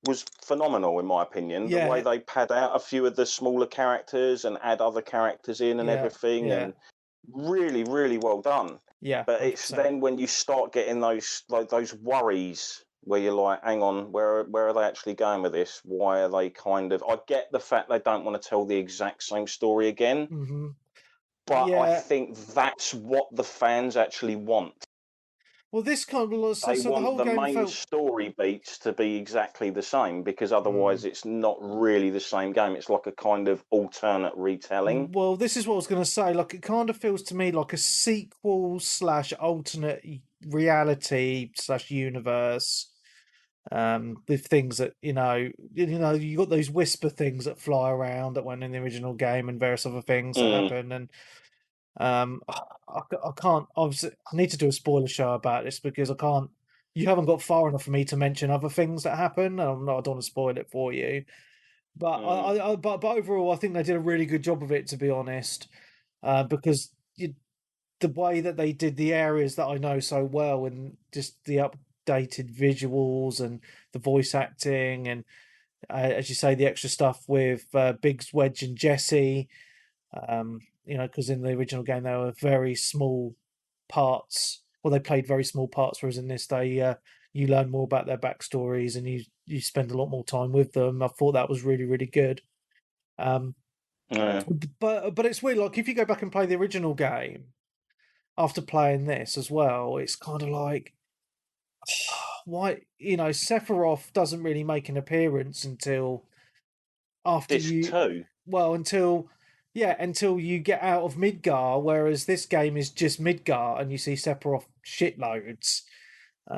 was phenomenal in my opinion. The way yeah, they pad out a few of the smaller characters and add other characters in and yeah, everything, yeah, and really, really well done. yeah, But it's 100%. then when you start getting those worries where you're like, hang on, where are they actually going with this? Why are they kind of? I get the fact they don't want to tell the exact same story again, Hmm. but I Yeah. think that's what the fans actually want. Well, this kind of They so the want whole the game main felt. story beats to be exactly the same because Mm. otherwise it's not really the same game. It's like a kind of alternate retelling. Well, this is what I was going to say. Like, it kind of feels to me like a sequel slash alternate reality slash universe. With things that you got those whisper things that fly around that weren't in the original game, and various other things that Mm, happen. And I can't. Obviously, I need to do a spoiler show about this because I can't. You haven't got far enough for me to mention other things that happen. And I don't want to spoil it for you. But mm, but overall, I think they did a really good job of it, to be honest. Because the way that they did the areas that I know so well, and just the updated visuals and the voice acting, and as you say, the extra stuff with Biggs, Wedge, and Jesse. You know, because in the original game they were very small parts. Well, they played very small parts, whereas in this, you learn more about their backstories and you spend a lot more time with them. I thought that was really really good. Um, yeah. but it's weird. Like if you go back and play the original game after playing this as well, it's kind of like why Sephiroth doesn't really make an appearance until after Disc you two. well until you get out of Midgar, whereas this game is just Midgar and you see Sephiroth shitloads.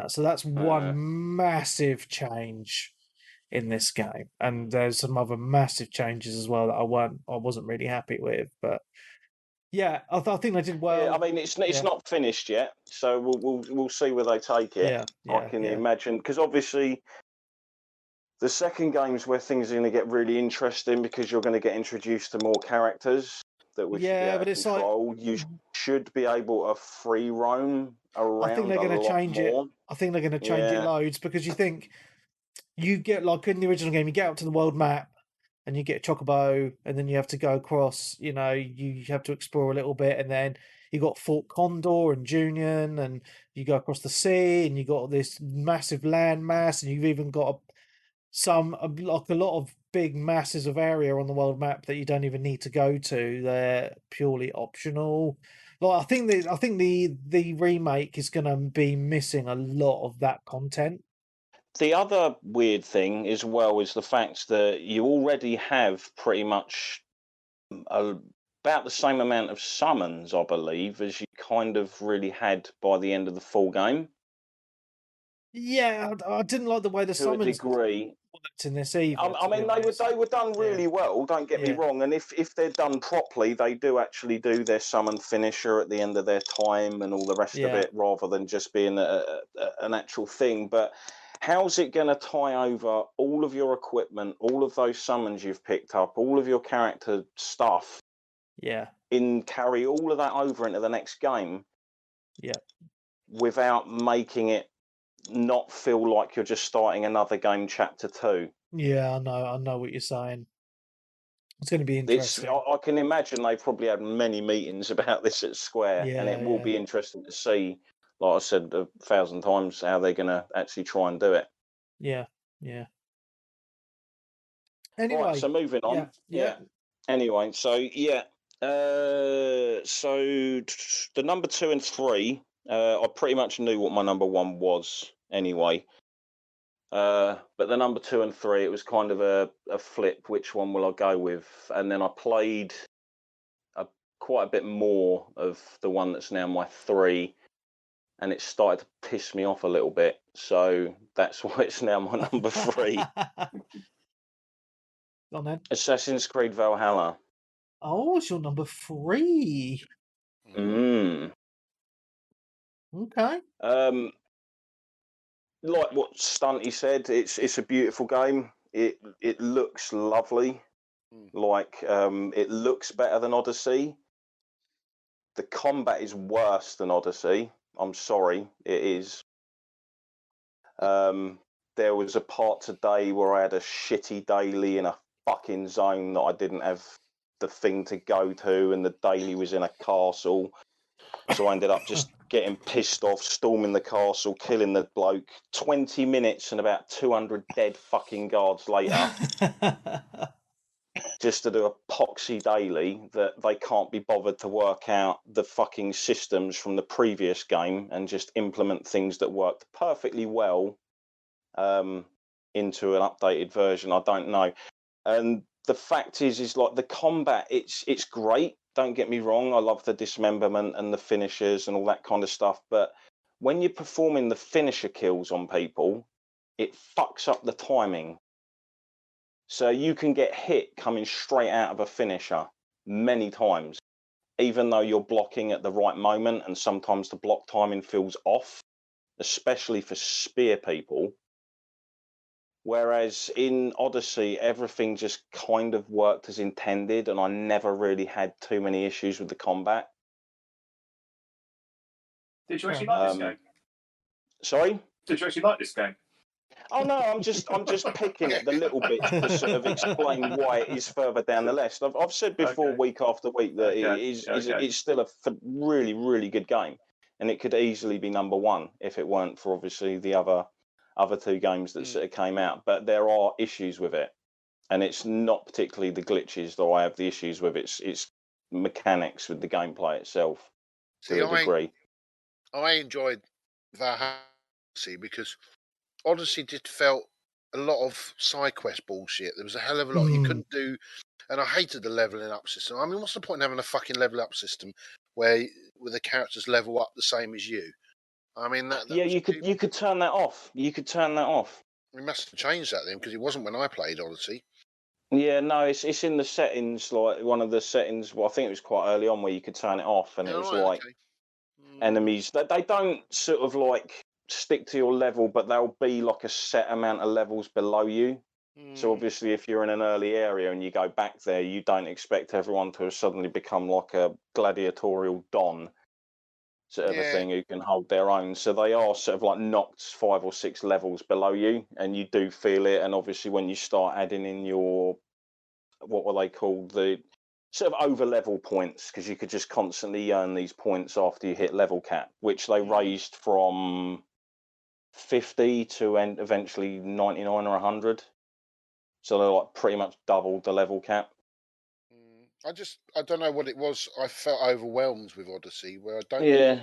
So that's one Uh, massive change in this game, and there's some other massive changes as well that I wasn't really happy with. But Yeah, I think they did well. Yeah, I mean it's not finished yet, so we'll see where they take it. Yeah, I can imagine, because obviously the second game's where things are going to get really interesting, because you're going to get introduced to more characters that we should be able to control. You should be able to free roam around. I think they're going to change it. I think they're going to change it loads, because you get, like in the original game, you get up to the world map and you get Chocobo, and then you have to go across. You know, you have to explore a little bit, and then you got Fort Condor and Junion, and you go across the sea, and you got this massive land mass, and you've even got like a lot of big masses of area on the world map that you don't even need to go to. They're purely optional. Like, I think the remake is going to be missing a lot of that content. The other weird thing as well is the fact that you already have pretty much about the same amount of summons, I believe, as you kind of really had by the end of the full game. Yeah, I didn't like the way the summons to a degree worked in this either. I mean, they were done really well. Don't get me wrong. And if they're done properly, they do actually do their summon finisher at the end of their time and all the rest of it, rather than just being an actual thing. But how's it going to tie over all of your equipment, all of those summons you've picked up, all of your character stuff? Yeah. Carry all of that over into the next game. Yeah. Without making it not feel like you're just starting another game, chapter 2. Yeah, I know what you're saying. It's going to be interesting. I can imagine they've probably had many meetings about this at Square, and it will be interesting to see, like I said 1,000 times, how they're going to actually try and do it. Yeah. Anyway, right, so moving on. Yeah. Anyway, so so the number 2 and 3, I pretty much knew what my number 1 was anyway. But the number 2 and 3, it was kind of a flip. Which one will I go with? And then I played quite a bit more of the one that's now my 3, and it started to piss me off a little bit. So that's why it's now my number 3. Go on then. Assassin's Creed Valhalla. Oh, it's your number 3. Okay. Like what Stunty said, it's a beautiful game. It looks lovely. Like it looks better than Odyssey. The combat is worse than Odyssey. I'm sorry, it is. There was a part today where I had a shitty daily in a fucking zone that I didn't have the thing to go to, and the daily was in a castle. So I ended up just getting pissed off, storming the castle, killing the bloke. 20 minutes and about 200 dead fucking guards later. Just to do a poxy daily that they can't be bothered to work out the fucking systems from the previous game and just implement things that worked perfectly well into an updated version. I don't know. And the fact is like the combat, it's great. Don't get me wrong. I love the dismemberment and the finishers and all that kind of stuff. But when you're performing the finisher kills on people, it fucks up the timing. So you can get hit coming straight out of a finisher many times, even though you're blocking at the right moment, and sometimes the block timing feels off, especially for spear people. Whereas in Odyssey, everything just kind of worked as intended, and I never really had too many issues with the combat. Did you actually like this game? Sorry? Did you actually like this game? Oh no, I'm just picking at the little bits to sort of explain why it is further down the list. I've said before, week after week, that it's still a really, really good game, and it could easily be number 1 if it weren't for obviously the other 2 games that sort of came out. But there are issues with it, and it's not particularly the glitches that I have the issues with. It's mechanics with the gameplay itself to a degree. I enjoyed Valhalla because Odyssey just felt a lot of side quest bullshit. There was a hell of a lot you couldn't do, and I hated the leveling up system. I mean, what's the point in having a fucking level up system where the characters level up the same as you? I mean, you could turn that off. You could turn that off. We must have changed that then, because it wasn't when I played Odyssey. Yeah, no, it's in the settings, like one of the settings. Well, I think it was quite early on where you could turn it off, and it was like enemies. They don't sort of like stick to your level, but they'll be like a set amount of levels below you. So obviously, if you're in an early area and you go back there, you don't expect everyone to have suddenly become like a gladiatorial don sort of a thing who can hold their own. So they are sort of like knocked 5 or 6 levels below you, and you do feel it. And obviously, when you start adding in your what were they called, the sort of over level points, because you could just constantly earn these points after you hit level cap, which they raised from 50 to eventually 99 or 100. So they're like pretty much doubled the level cap. I don't know what it was. I felt overwhelmed with Odyssey, where I don't. Yeah.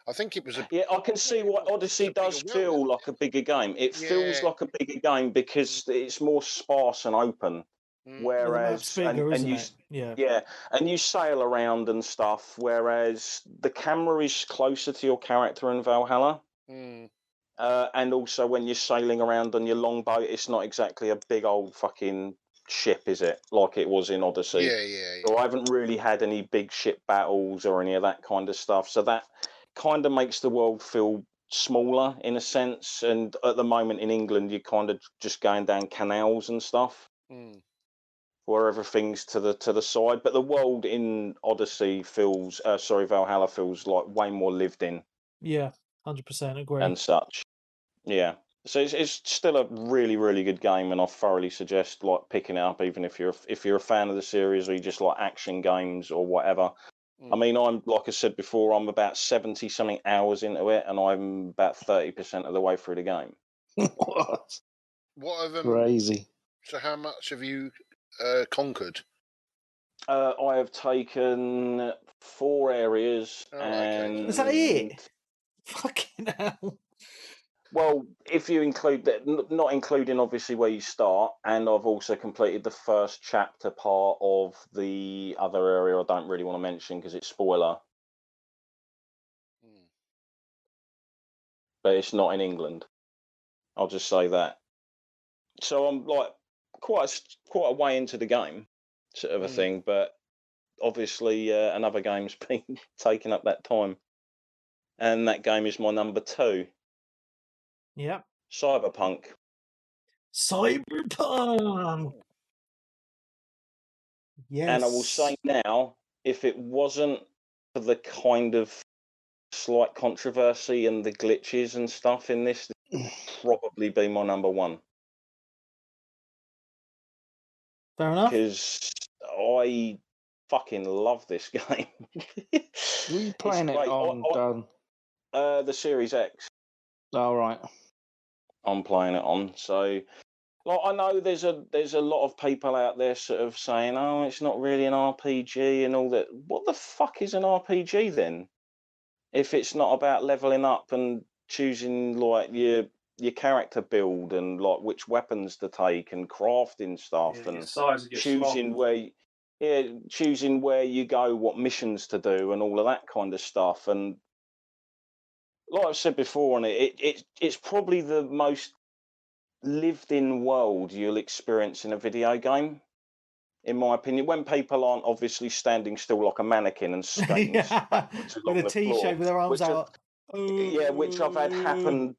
I think it was a. Yeah, I can see why Odyssey does feel like a bigger game. It feels like a bigger game because it's more sparse and open. Whereas the map's bigger, isn't it? Yeah, and you sail around and stuff. Whereas the camera is closer to your character in Valhalla. And also when you're sailing around on your longboat, it's not exactly a big old fucking ship, is it? Like it was in Odyssey. Yeah. So I haven't really had any big ship battles or any of that kind of stuff. So that kind of makes the world feel smaller in a sense. And at the moment in England, you're kind of just going down canals and stuff, where everything's to the side. But the world in Odyssey feels, Valhalla feels like way more lived in. Yeah, 100% agree. And such. Yeah. So it's still a really, really good game, and I thoroughly suggest like picking it up, even if you're a fan of the series or you just like action games or whatever. I mean, I'm like I said before, I'm about 70 something hours into it, and I'm about 30% of the way through the game. What? What have Crazy. So how much have you conquered? I have taken 4 areas, and is that it? Fucking hell. Well, if you include that, not including obviously where you start, and I've also completed the first chapter part of the other area I don't really want to mention because it's spoiler. But it's not in England. I'll just say that. So I'm like quite a way into the game, sort of a thing. But obviously another game's been taking up that time, and that game is my number 2. Yep. Cyberpunk. Yes. And I will say now, if it wasn't for the kind of slight controversy and the glitches and stuff in this, would probably be my number 1. Fair enough. Because I fucking love this game. Were you playing it on the Series X? Oh, right. I'm playing it on. So, like, I know there's a lot of people out there sort of saying, "Oh, it's not really an RPG" and all that. What the fuck is an RPG then? If it's not about leveling up and choosing like your character build and like which weapons to take and crafting stuff and choosing choosing where you go, what missions to do, and all of that kind of stuff. And like I've said before, and it's probably the most lived-in world you'll experience in a video game, in my opinion. When people aren't obviously standing still like a mannequin and skating backwards along with a T-shirt with their arms out. Yeah, which I've had happen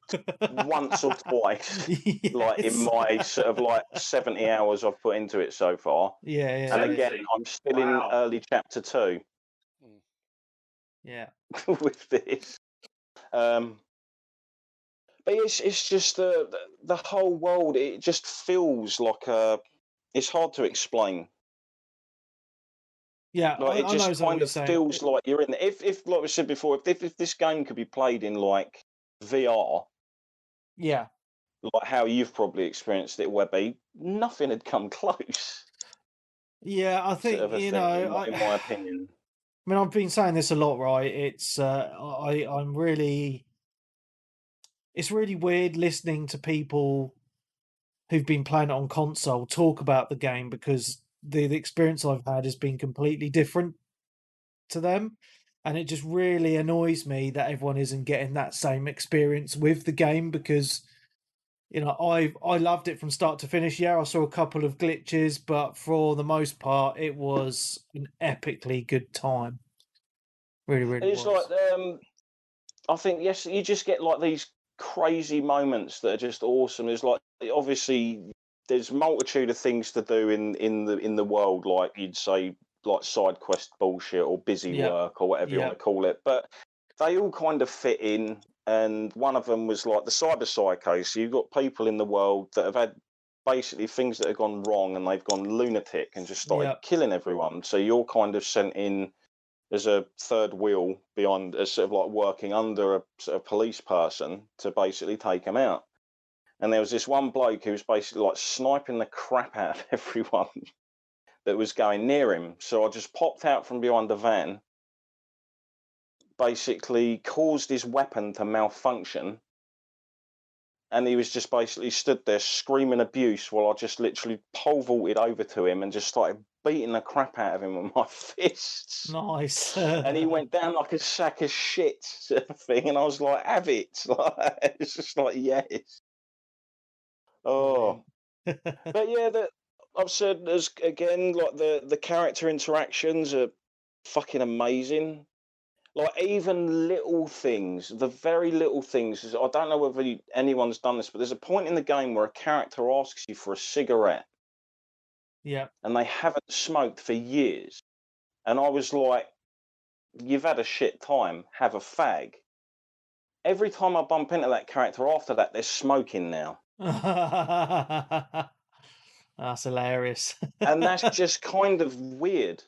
once or twice, like in my sort of like 70 hours I've put into it so far. Yeah. And again, I'm still in early chapter 2. Yeah. with this. But it's just the whole world. It just feels like it's hard to explain. Yeah, like, it just kind of feels like you're in. If like we said before, if this game could be played in like VR, yeah, like how you've probably experienced it, Webby, nothing had come close. Yeah, I think sort of you thing, know. in my opinion. I mean, I've been saying this a lot, right? It's I'm really. It's really weird listening to people who've been playing it on console talk about the game because the experience I've had has been completely different to them. And it just really annoys me that everyone isn't getting that same experience with the game because You know, I loved it from start to finish. Yeah, I saw a couple of glitches, but for the most part, it was an epically good time. Really, really It's was. like I think yes, you just get like these crazy moments that are just awesome. There's like obviously there's multitude of things to do in the world, like you'd say like side quest bullshit or busy Yep. work or whatever you want Yep. to call it, but they all kind of fit in. And one of them was like the cyber psycho. So you've got people in the world that have had basically things that have gone wrong and they've gone lunatic and just started Yep. killing everyone. So you're kind of sent in as a third wheel beyond, as sort of like working under a sort of police person to basically take them out. And there was this one bloke who was basically like sniping the crap out of everyone that was going near him. So I just popped out from behind the van, basically caused his weapon to malfunction, and he was just basically stood there screaming abuse while I just literally pole vaulted over to him and just started beating the crap out of him with my fists. Nice. And he went down like a sack of shit, sort of thing. And I was like, have it. Like, it's just like, yes. Oh. But yeah, I've said, as again, like the character interactions are fucking amazing. Like even little things, the very little things. I don't know whether anyone's done this, but there's a point in the game where a character asks you for a cigarette. Yeah. And they haven't smoked for years. And I was like, you've had a shit time, have a fag. Every time I bump into that character after that, they're smoking now. That's hilarious. And that's just kind of weird.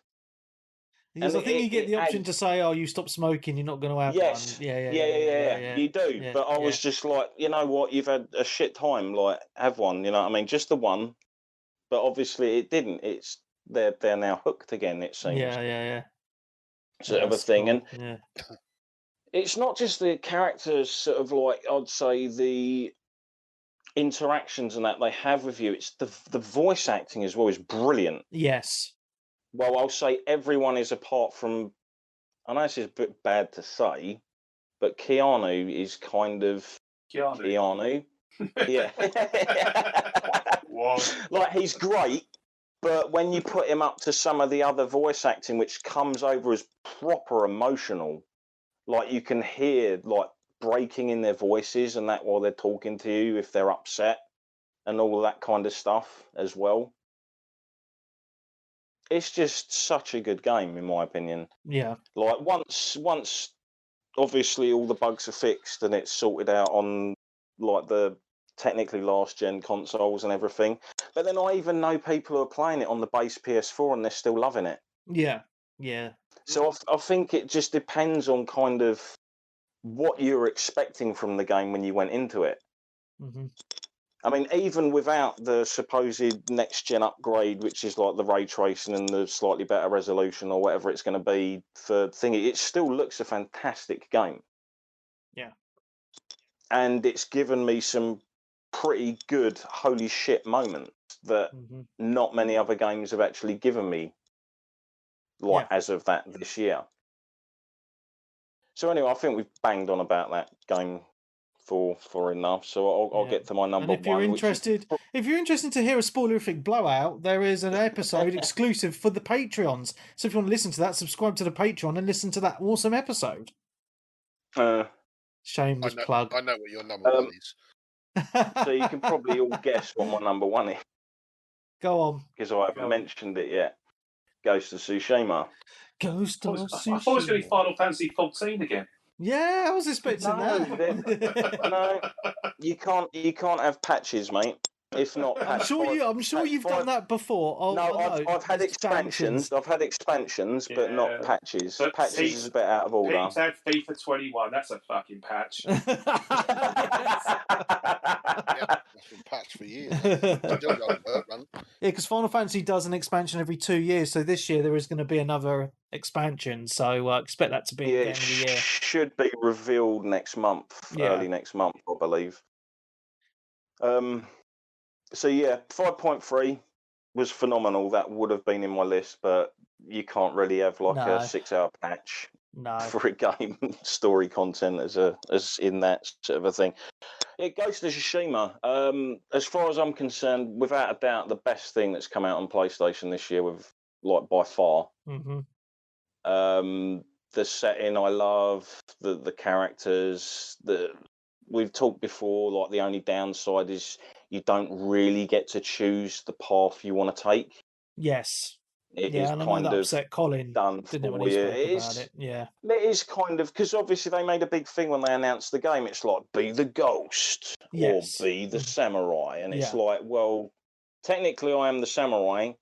Because And I think you get the option adds, to say, "Oh, you stop smoking, you're not going to have yes, one." Yeah. you do. Yeah, but I yeah. was just like, you know what, you've had a shit time, like, have one, you know what I mean? Just the one. But obviously it didn't. It's they're now hooked again, it seems. Yeah. Sort of a That's thing. cool. And yeah. It's not just the characters, sort of like, I'd say the interactions and that they have with you, it's the voice acting as well is brilliant. Yes. Well, I'll say everyone is, apart from, I know this is a bit bad to say, but Keanu is kind of Keanu. Yeah. Like, he's great, but when you put him up to some of the other voice acting, which comes over as proper emotional, like you can hear like breaking in their voices and that while they're talking to you if they're upset and all of that kind of stuff as well. It's just such a good game, in my opinion. Yeah. Like once obviously all the bugs are fixed and it's sorted out on like the technically last gen consoles and everything. But then I even know people who are playing it on the base PS4 and they're still loving it. Yeah. So I think it just depends on kind of what you were expecting from the game when you went into it. Mm-hmm. I mean, even without the supposed next gen upgrade, which is like the ray tracing and the slightly better resolution or whatever it's going to be for thingy, it still looks a fantastic game. Yeah. And it's given me some pretty good holy shit moments that not many other games have actually given me, like as of that this year. So anyway, I think we've banged on about that game for enough. So I'll get to my number and if you're one. interested, if you're interested to hear a spoilerific blowout, there is an episode exclusive for the Patreons. So if you want to listen to that, subscribe to the Patreon and listen to that awesome episode. Shameless plug. I know what your number one is. So you can probably all guess what my number one is. Go on. Because I haven't mentioned it yet. Ghost of Tsushima. Ghost of Tsushima. I thought it was going to be Final Fantasy 14 again. Yeah, I was expecting that. No, you can't have patches, mate. If not, I'm sure you've done that before. I've had expansions. I've had expansions, but not patches. But patches is a bit out of order. Peebs had FIFA 21. That's a fucking patch. That's been patched for years. Yeah, because Final Fantasy does an expansion every 2 years. So this year there is going to be another expansion. So expect that to be at the end of the year. Should be revealed next month, early next month, I believe. So yeah, 5.3 was phenomenal. That would have been in my list, but you can't really have like a 6-hour patch for a game story content as in that sort of a thing. It goes to Tsushima. As far as I'm concerned, without a doubt, the best thing that's come out on PlayStation this year, with by far. Mm-hmm. The setting I love, the characters. We've talked before. Like, the only downside is you don't really get to choose the path you want to take. Yes. It yeah, is and I know kind that of upset Colin, done didn't it, when for he you. spoke about it? Yeah. It is kind of, because obviously they made a big thing when they announced the game. It's like, be the ghost or Yes. be the samurai. And it's Yeah. like, well, technically I am the samurai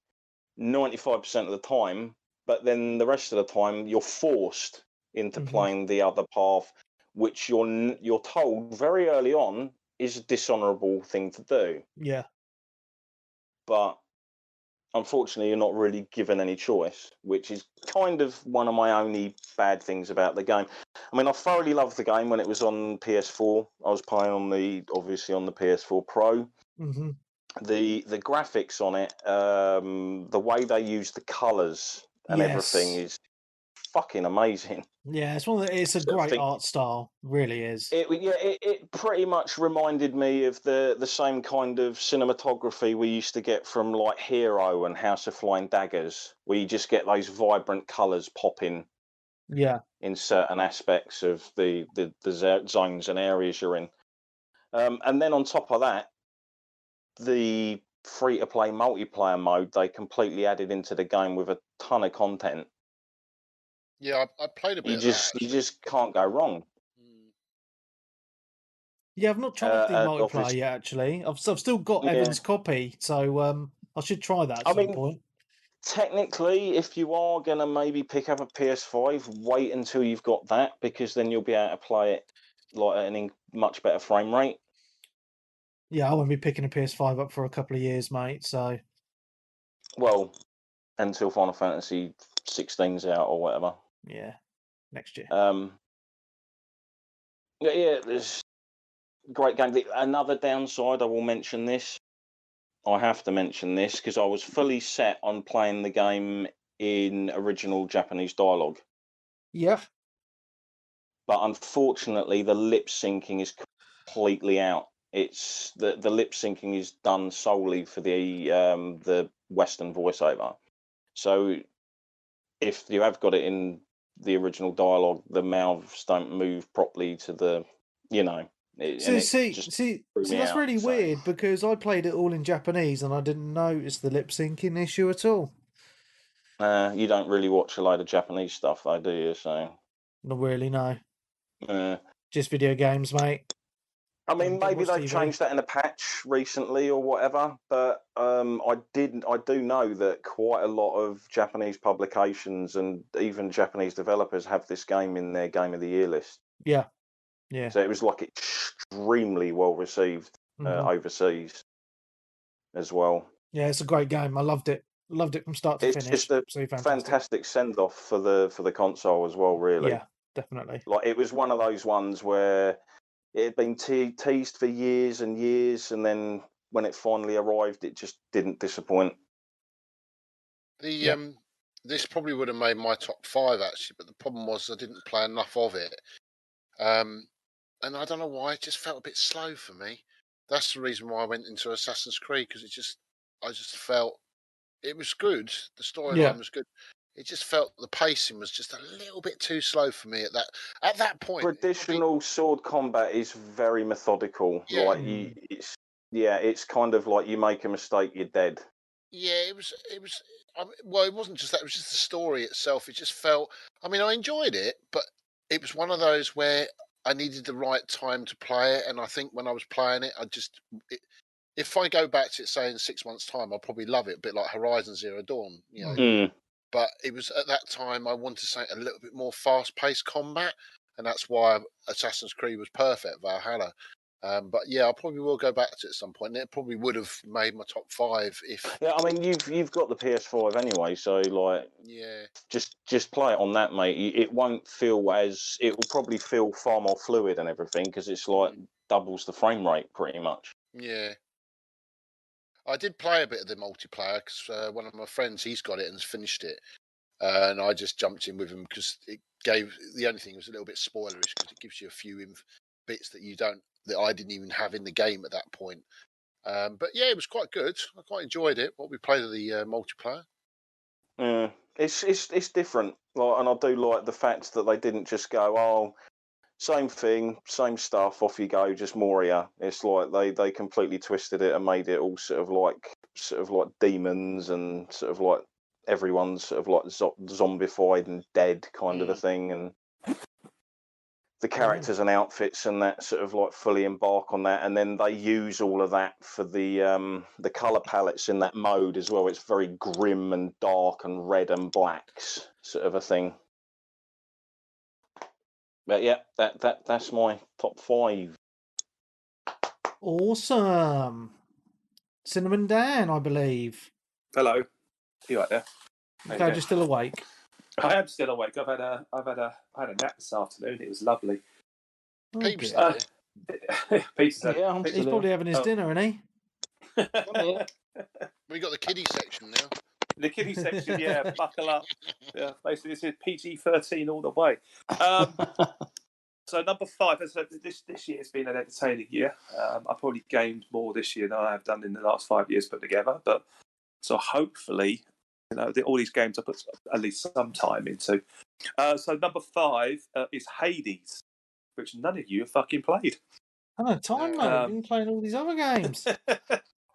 95% of the time, but then the rest of the time you're forced into playing the other path, which you're told very early on is a dishonourable thing to do. Yeah. But unfortunately, you're not really given any choice, which is kind of one of my only bad things about the game. I mean, I thoroughly loved the game when it was on PS4. I was playing obviously on the PS4 Pro. Mm-hmm. The graphics on it, the way they use the colours and everything is fucking amazing. Yeah, it's a great art style, really is. It pretty much reminded me of the same kind of cinematography we used to get from like Hero and House of Flying Daggers, where you just get those vibrant colours popping. Yeah. In certain aspects of the zones and areas you're in, and then on top of that, the free-to-play multiplayer mode they completely added into the game with a ton of content. Yeah, I played a bit. You just can't go wrong. Yeah, I've not tried the multiplayer yet. Actually, I've still got Evan's copy, so I should try that at some point. Technically, if you are gonna maybe pick up a PS5, wait until you've got that, because then you'll be able to play it like at a much better frame rate. Yeah, I won't be picking a PS5 up for a couple of years, mate. So, well, until Final Fantasy 16's out or whatever. Yeah, next year. Yeah, there's great game. Another downside, I will mention this. I have to mention this because I was fully set on playing the game in original Japanese dialogue. Yeah. But unfortunately, the lip syncing is completely out. It's the lip syncing is done solely for the Western voiceover. So if you have got it in the original dialogue, the mouths don't move properly to the, See, that's really weird because I played it all in Japanese and I didn't notice the lip syncing issue at all. You don't really watch a load of Japanese stuff, though, do you? So not really, no. Just video games, mate. I mean, maybe they've changed that in a patch recently or whatever, but I do know that quite a lot of Japanese publications and even Japanese developers have this game in their Game of the Year list. Yeah. So it was like extremely well received overseas as well. Yeah, it's a great game. I loved it. Loved it from start to finish. It's just a fantastic send off for the console as well. Really. Yeah, definitely. Like, it was one of those ones where it had been teased for years and years, and then when it finally arrived, it just didn't disappoint. This probably would have made my top 5 actually, but the problem was I didn't play enough of it, and I don't know why, it just felt a bit slow for me. That's the reason why I went into Assassin's Creed, because I just felt it was good. The storyline was good. It just felt the pacing was just a little bit too slow for me at that point. Traditional sword combat is very methodical. Yeah. Like it's kind of like you make a mistake, you're dead. Yeah, it was. Well, it wasn't just that. It was just the story itself. It just felt. I mean, I enjoyed it, but it was one of those where I needed the right time to play it, and I think when I was playing it, if I go back to it, say in 6 months' time, I'll probably love it a bit like Horizon Zero Dawn, But it was at that time I wanted something a little bit more fast-paced combat, and that's why Assassin's Creed was perfect, Valhalla. But yeah, I probably will go back to it at some point. And it probably would have made my top 5 if. Yeah, I mean, you've got the PS5 anyway, so like, just play it on that, mate. It won't feel it will probably feel far more fluid and everything because it's like doubles the frame rate pretty much. Yeah. I did play a bit of the multiplayer because one of my friends, he's got it and has finished it. and I just jumped in with them because it gave. The only thing was a little bit spoilerish because it gives you a few bits that I didn't even have in the game at that point. But yeah, it was quite good. I quite enjoyed it. What we played of the multiplayer. Yeah, it's different. Like, and I do like the fact that they didn't just go, oh, same thing, same stuff, off you go, just Moria. It's like they completely twisted it and made it all sort of like demons and sort of like everyone's sort of like zombified and dead kind of a thing, and the characters and outfits and that sort of like fully embark on that, and then they use all of that for the color palettes in that mode as well. It's very grim and dark and red and blacks sort of a thing. But yeah, that's my top 5. Awesome. Cinnamon Dan, I believe. Hello. You right there? Glad you're still awake. I am still awake. I had a nap this afternoon. It was lovely. Oh, Peebs, Peter's he's probably having his dinner, isn't he? We got the kiddie section now. The kiddie section, yeah, buckle up. Yeah, basically, this is PG-13 all the way. So number 5. So this year has been an entertaining year. I probably gamed more this year than I have done in the last 5 years put together. But so hopefully, all these games I put at least some time into. So number 5 is Hades, which none of you have fucking played. I know, time, mate. I've been playing all these other games.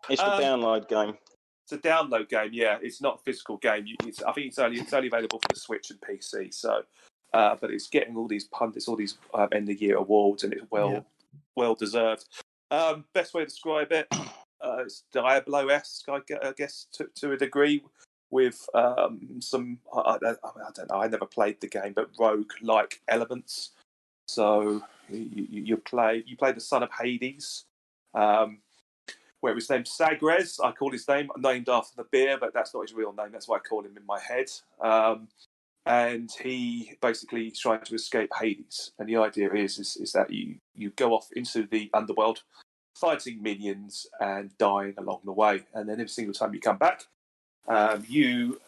It's a download game. It's a download game, yeah. It's not a physical game. I think it's only available for the Switch and PC. So, but it's getting all these pundits, all these end of year awards, and it's well deserved. Best way to describe it, it's Diablo-esque, I guess, to a degree, with some. I don't know. I never played the game, but rogue-like elements. So you play the son of Hades. Where his name's Sagres. I call his name named after the beer, but that's not his real name. That's why I call him in my head. And he basically is trying to escape Hades. And the idea is that you go off into the underworld, fighting minions and dying along the way. And then every single time you come back, you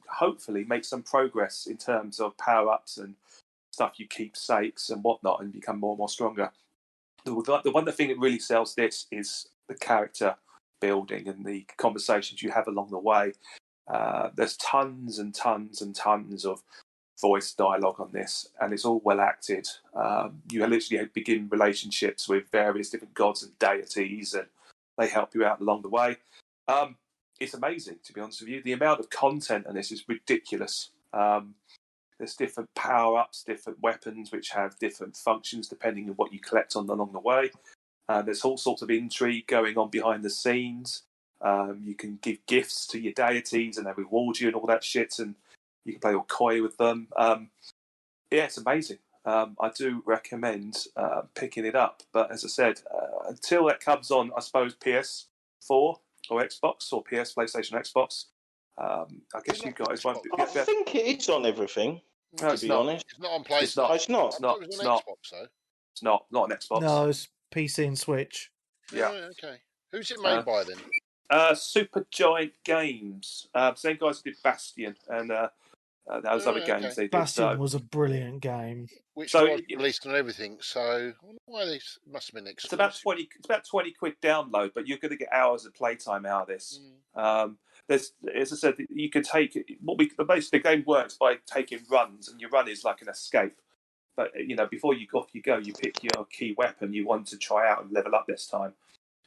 hopefully make some progress in terms of power-ups and stuff you keep sakes and whatnot, and become more and more stronger. The one thing that really sells this is the character building and the conversations you have along the way. There's tons and tons and tons of voice dialogue on this, and it's all well acted. You literally begin relationships with various different gods and deities, and they help you out along the way. It's amazing, to be honest with you. The amount of content on this is ridiculous. There's different power-ups, different weapons, which have different functions depending on what you collect on along the way. There's all sorts of intrigue going on behind the scenes. You can give gifts to your deities and they reward you and all that shit, and you can play all coy with them. Yeah, it's amazing. I do recommend picking it up. But as I said, until that comes on, I suppose, PS4 or Xbox or PlayStation, Xbox, I guess you guys won't be... I think it is on everything, no, to be honest. It's not on PlayStation. It's not. It's not. It's on Xbox, though. It's not on Xbox. No, it's PC and Switch. Yeah. Oh, okay. Who's it made by then? Supergiant Games. Same guys who did Bastion and those other games they did. Bastion was a brilliant game. Which was released on everything, so I wonder why this must have been exclusive. It's about 20 quid download, but you're going to get hours of playtime out of this. There's, as I said, you can take the game works by taking runs, and your run is like an escape. But before you go, you pick your key weapon you want to try out and level up this time,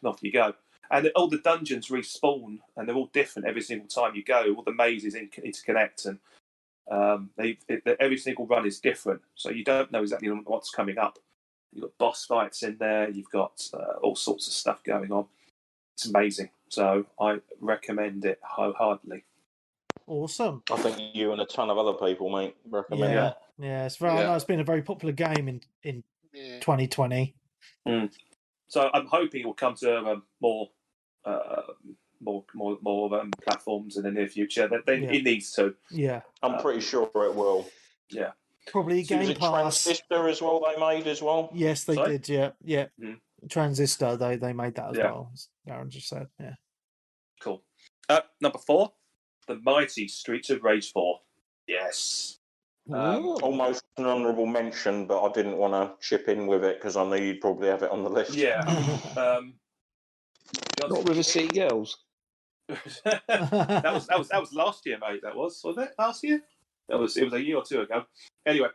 and off you go. And all the dungeons respawn, and they're all different every single time you go. All the mazes interconnect, and every single run is different, so you don't know exactly what's coming up. You've got boss fights in there. You've got all sorts of stuff going on. It's amazing. So I recommend it wholeheartedly. Awesome. I think you and a ton of other people, mate, recommend that. Yeah, it's very. I know it's been a very popular game in 2020. So I'm hoping it will come to more platforms in the near future. It needs to. Yeah, I'm pretty sure it will. Yeah, probably Game Pass. Transistor as well. They made as well. Yes, they did. Yeah. Transistor. They made that as well. As Darren just said. Yeah. Cool. Number 4, The Mighty Streets of Rage 4. Yes. Almost an honourable mention, but I didn't want to chip in with it because I knew you'd probably have it on the list. Yeah. Not River City Girls. that was last year, mate. That was it last year? It was a year or two ago. Anyway,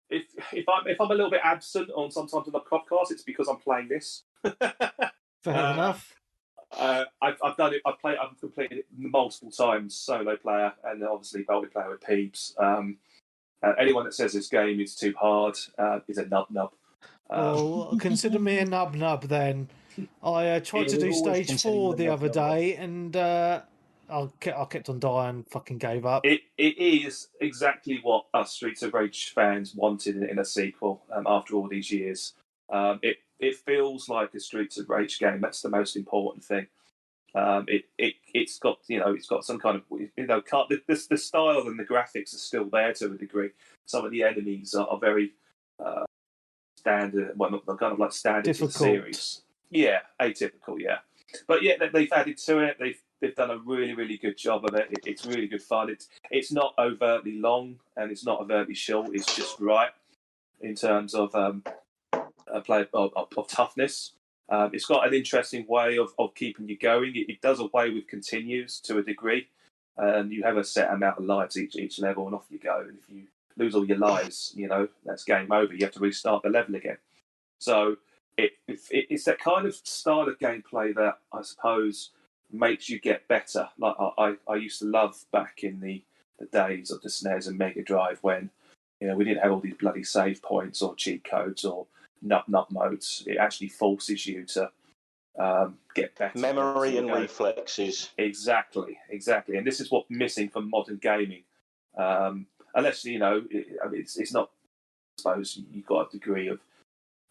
if I'm a little bit absent on sometimes on the podcast, it's because I'm playing this. Fair enough. I've done it. I've completed it multiple times, solo player, and obviously multiplayer with Peebs. Anyone that says this game is too hard is a nub. Well, consider me a nub then. I tried to do stage 4 the other day, and I kept on dying, fucking gave up. It is exactly what us Streets of Rage fans wanted in a sequel. After all these years, it feels like a Streets of Rage game. That's the most important thing. It's got it's got some kind of the style and the graphics are still there to a degree. Some of the enemies are very standard, well, not kind of like standard difficult. To the series. Yeah, atypical. Yeah, but yeah, they've added to it. They've done a really, really good job of it. It's really good fun. It's not overtly long and it's not overtly short. It's just right in terms of play of toughness. It's got an interesting way of keeping you going. It does away with continues to a degree, and you have a set amount of lives each level, and off you go. And if you lose all your lives, that's game over. You have to restart the level again. So it's that kind of style of gameplay that I suppose makes you get better. Like I used to love back in the days of the SNES and Mega Drive when we didn't have all these bloody save points or cheat codes or nut modes. It actually forces you to get better. Memory and reflexes. Exactly. And this is what's missing from modern gaming. Unless it's not. I suppose you've got a degree of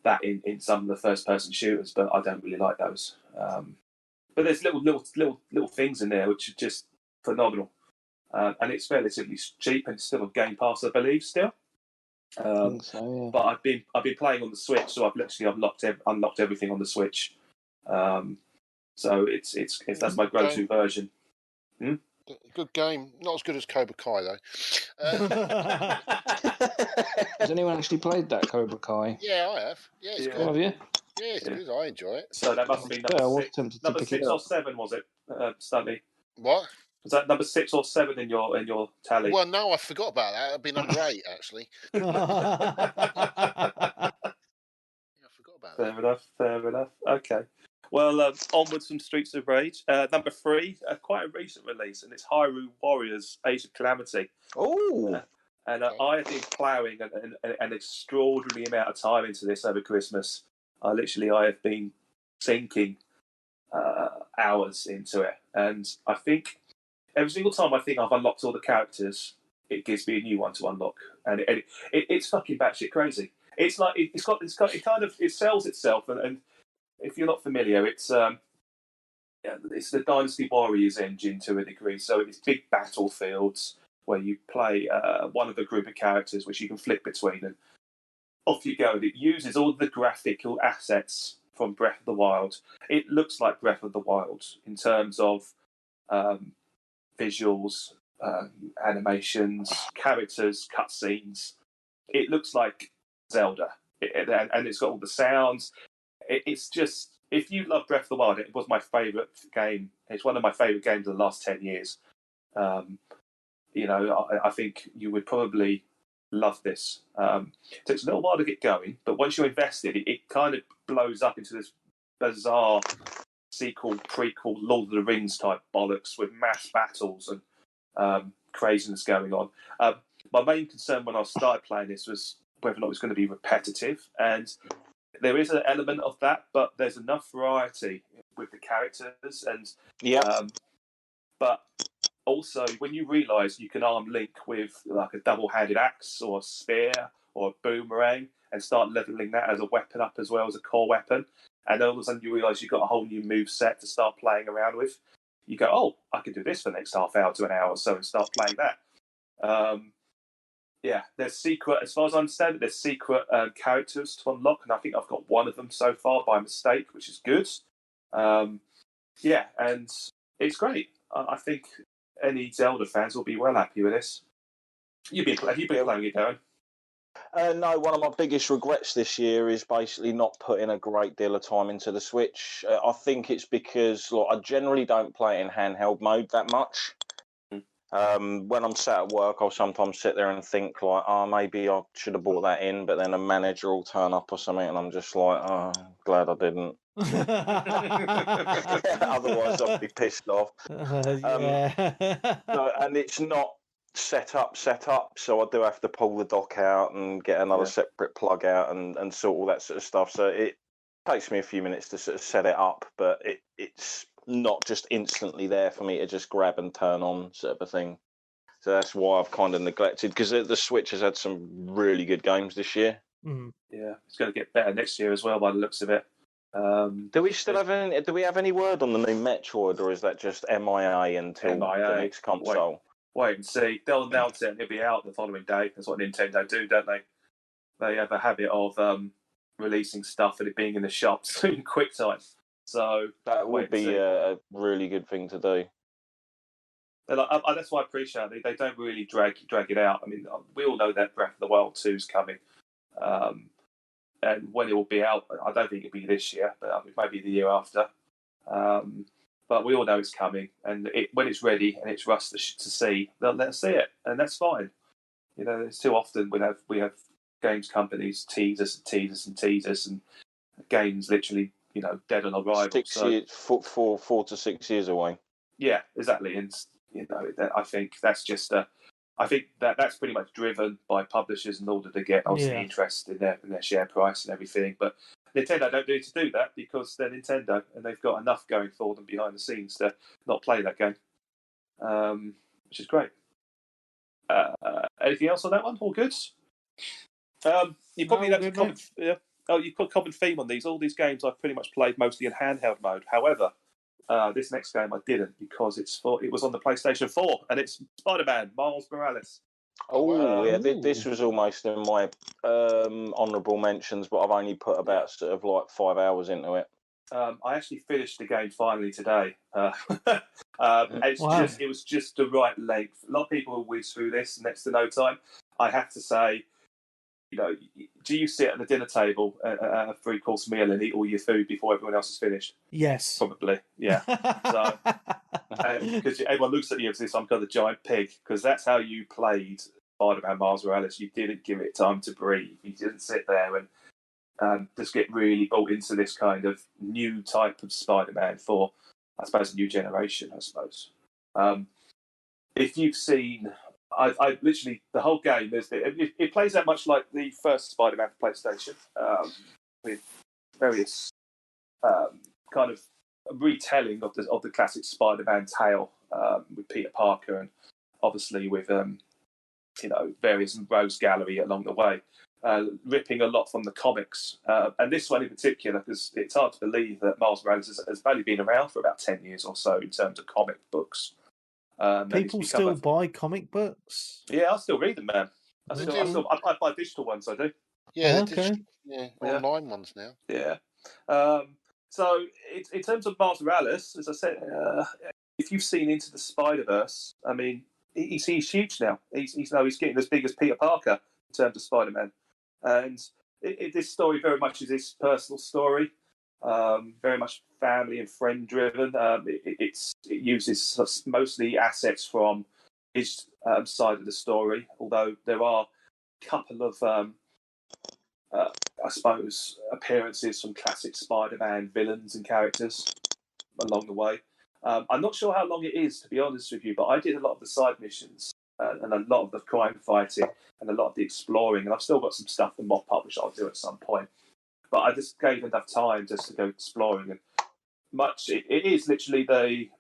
that in some of the first-person shooters, but I don't really like those. But there's little things in there which are just phenomenal, and it's relatively cheap and it's still on Game Pass, I believe, still. I think so, yeah. But I've been playing on the Switch, so I've literally unlocked everything on the Switch. So it's that's my go-to version. Good game, not as good as Cobra Kai though. Has anyone actually played that Cobra Kai? Yeah, I have. Yeah, it's good. Have you? Yeah, it's good. I enjoy it. So that must have been number 6 or 7, was it, Stunty? What? Was that number 6 or 7 in your tally? Well, no, I forgot about that. It'd be number 8 actually. I forgot about that. Fair enough. Okay. Well, onwards from Streets of Rage. Number 3, quite a recent release, and it's Hyrule Warriors: Age of Calamity. Oh. And I have been ploughing an extraordinary amount of time into this over Christmas. I have been sinking hours into it, and I think every single time I think I've unlocked all the characters, it gives me a new one to unlock, and it's fucking batshit crazy. It's like it sells itself, and if you're not familiar, it's the Dynasty Warriors engine to a degree. So it's big battlefields where you play one of a group of characters, which you can flip between, and off you go. It uses all the graphical assets from Breath of the Wild. It looks like Breath of the Wild in terms of visuals, animations, characters, cutscenes. It looks like Zelda, and it's got all the sounds. It's just, if you love Breath of the Wild, it was my favourite game. It's one of my favourite games of the last 10 years. I think you would probably love this. It takes a little while to get going, but once you're invested, it kind of blows up into this bizarre sequel, prequel, Lord of the Rings type bollocks with mass battles and craziness going on. My main concern when I started playing this was whether or not it was going to be repetitive, and there is an element of that, but there's enough variety with the characters, and but also when you realise you can arm Link with like a double-handed axe or a spear or a boomerang and start levelling that as a weapon up as well as a core weapon, and all of a sudden you realise you've got a whole new move set to start playing around with. You go, oh, I can do this for the next half hour to an hour or so and start playing that. There's secret, as far as I understand it, there's secret characters to unlock, and I think I've got one of them so far by mistake, which is good. And it's great. I think any Zelda fans will be well happy with this. Have you been playing it, Darren? No, one of my biggest regrets this year is basically not putting a great deal of time into the Switch. I think it's because I generally don't play it in handheld mode that much. When I'm sat at work, I'll sometimes sit there and think maybe I should have bought that in, but then a manager will turn up or something, and I'm just like, glad I didn't. Otherwise, I'd be pissed off. And it's not set up, so I do have to pull the dock out and get another separate plug out and sort all that sort of stuff. So it takes me a few minutes to sort of set it up, but it's not just instantly there for me to just grab and turn on sort of a thing. So that's why I've kind of neglected, because the Switch has had some really good games this year. Yeah, it's going to get better next year as well by the looks of it. Do we still have any? Do we have any word on the new Metroid, or is that just MIA until the next console? Wait and see. They'll announce it and it'll be out the following day. That's what Nintendo do, don't they? They have a habit of releasing stuff and it being in the shops in quick time. So that would be a really good thing to do. That's why I appreciate it. They don't really drag it out. I mean, we all know that Breath of the Wild 2 is coming. And when it will be out, I don't think it'll be this year, but it might be the year after. But we all know it's coming, and when it's ready and it's for us to see, they'll let us see it, and that's fine. You know, it's too often we have games companies tease us and tease us and tease us, and games literally, dead on arrival. 4 to 6 years away. Yeah, exactly, and I think that's just I think that's pretty much driven by publishers in order to get obviously interest in their share price and everything. But Nintendo don't need to do that because they're Nintendo and they've got enough going for them behind the scenes to not play that game, which is great. Anything else on that one? All good? You probably know you put common theme on these. All these games I've pretty much played mostly in handheld mode. However, this next game I didn't because it was on the PlayStation 4 and it's Spider-Man Miles Morales. This was almost in my honourable mentions, but I've only put about sort of 5 hours into it. I actually finished the game finally today. It was just the right length. A lot of people will whiz through this next to no time. I have to say, do you sit at the dinner table at a 3-course meal and eat all your food before everyone else is finished? Yes. Probably, yeah. So, because everyone looks at you as if I'm kind of a giant pig, because that's how you played Spider-Man Miles Morales. You didn't give it time to breathe. You didn't sit there and just get really bought into this kind of new type of Spider-Man for, I suppose, a new generation, I suppose. If you've seen... I literally, the whole game, it plays out much like the first Spider-Man for PlayStation, with various kind of retelling of the classic Spider-Man tale with Peter Parker and obviously with various rogues gallery along the way, ripping a lot from the comics. And this one in particular, because it's hard to believe that Miles Morales has only been around for about 10 years or so in terms of comic books. People still buy comic books? Yeah, I still read them, man. I buy digital ones, I do. Yeah, okay. Online ones now. Yeah. So in terms of Miles Morales, as I said, if you've seen Into the Spider-Verse, I mean, he's huge now. He's getting as big as Peter Parker in terms of Spider-Man. And this story very much is his personal story. Very much family and friend driven. It uses mostly assets from his side of the story, although there are a couple of I suppose appearances from classic Spider-Man villains and characters along the way. I'm not sure how long it is, to be honest with you, but I did a lot of the side missions and a lot of the crime fighting and a lot of the exploring, and I've still got some stuff to mop up which I'll do at some point. But I just gave enough time just to go exploring. And it is literally the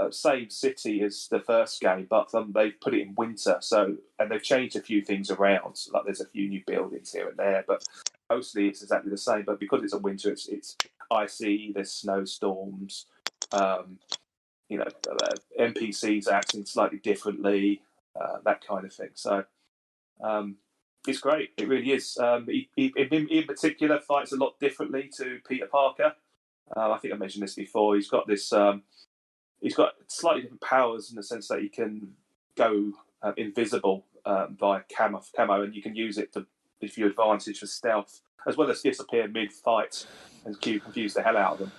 same city as the first game, but they've put it in winter. And they've changed a few things around. Like there's a few new buildings here and there, but mostly it's exactly the same. But because it's a winter, it's icy. There's snowstorms. NPCs acting slightly differently. That kind of thing. So. It's great. It really is. He in particular fights a lot differently to Peter Parker. I think I mentioned this before. He's got this. He's got slightly different powers in the sense that he can go invisible via camo, and you can use it to give you advantage for stealth, as well as disappear mid-fight and confuse the hell out of them.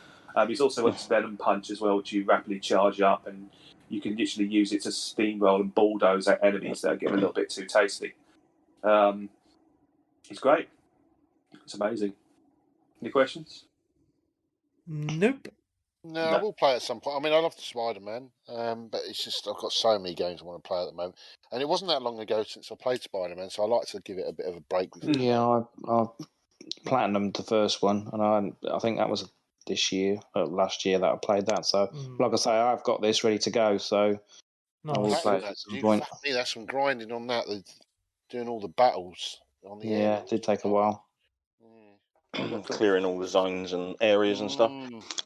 He's also got his Venom Punch as well, which you rapidly charge up, and you can literally use it to steamroll and bulldoze at enemies that are getting a little bit too tasty. He's great. It's amazing. Any questions? Nope. No, I will play at some point. I mean, I love the Spider-Man, but it's just I've got so many games I want to play at the moment, and it wasn't that long ago since I played Spider-Man, so I like to give it a bit of a break. Yeah, I platinumed the first one, and I think that was this year, last year that I played that. So, like I say, I've got this ready to go. So I will play it at some point. Fuck me, that's some grinding on that. Doing all the battles on the it did take a while. Clearing all the zones and areas and stuff.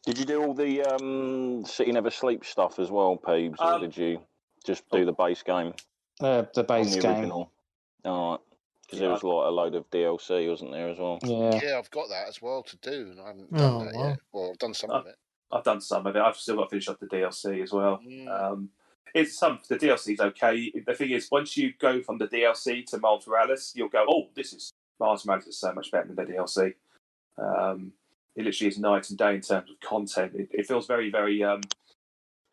Did you do all the City Never Sleeps stuff as well, Peebs, or did you just do the base game? The base game. Original. All right. Because there was like a load of DLC, wasn't there, as well? Yeah, I've got that as well to do, and I haven't done that yet. Well, I've done some of it. I've done some of it. I've still got to finish up the DLC as well. The DLC is okay. The thing is, once you go from the DLC to Miles Morales, you'll go, "Oh, Miles Morales is so much better than the DLC." It literally is night and day in terms of content. It feels very, very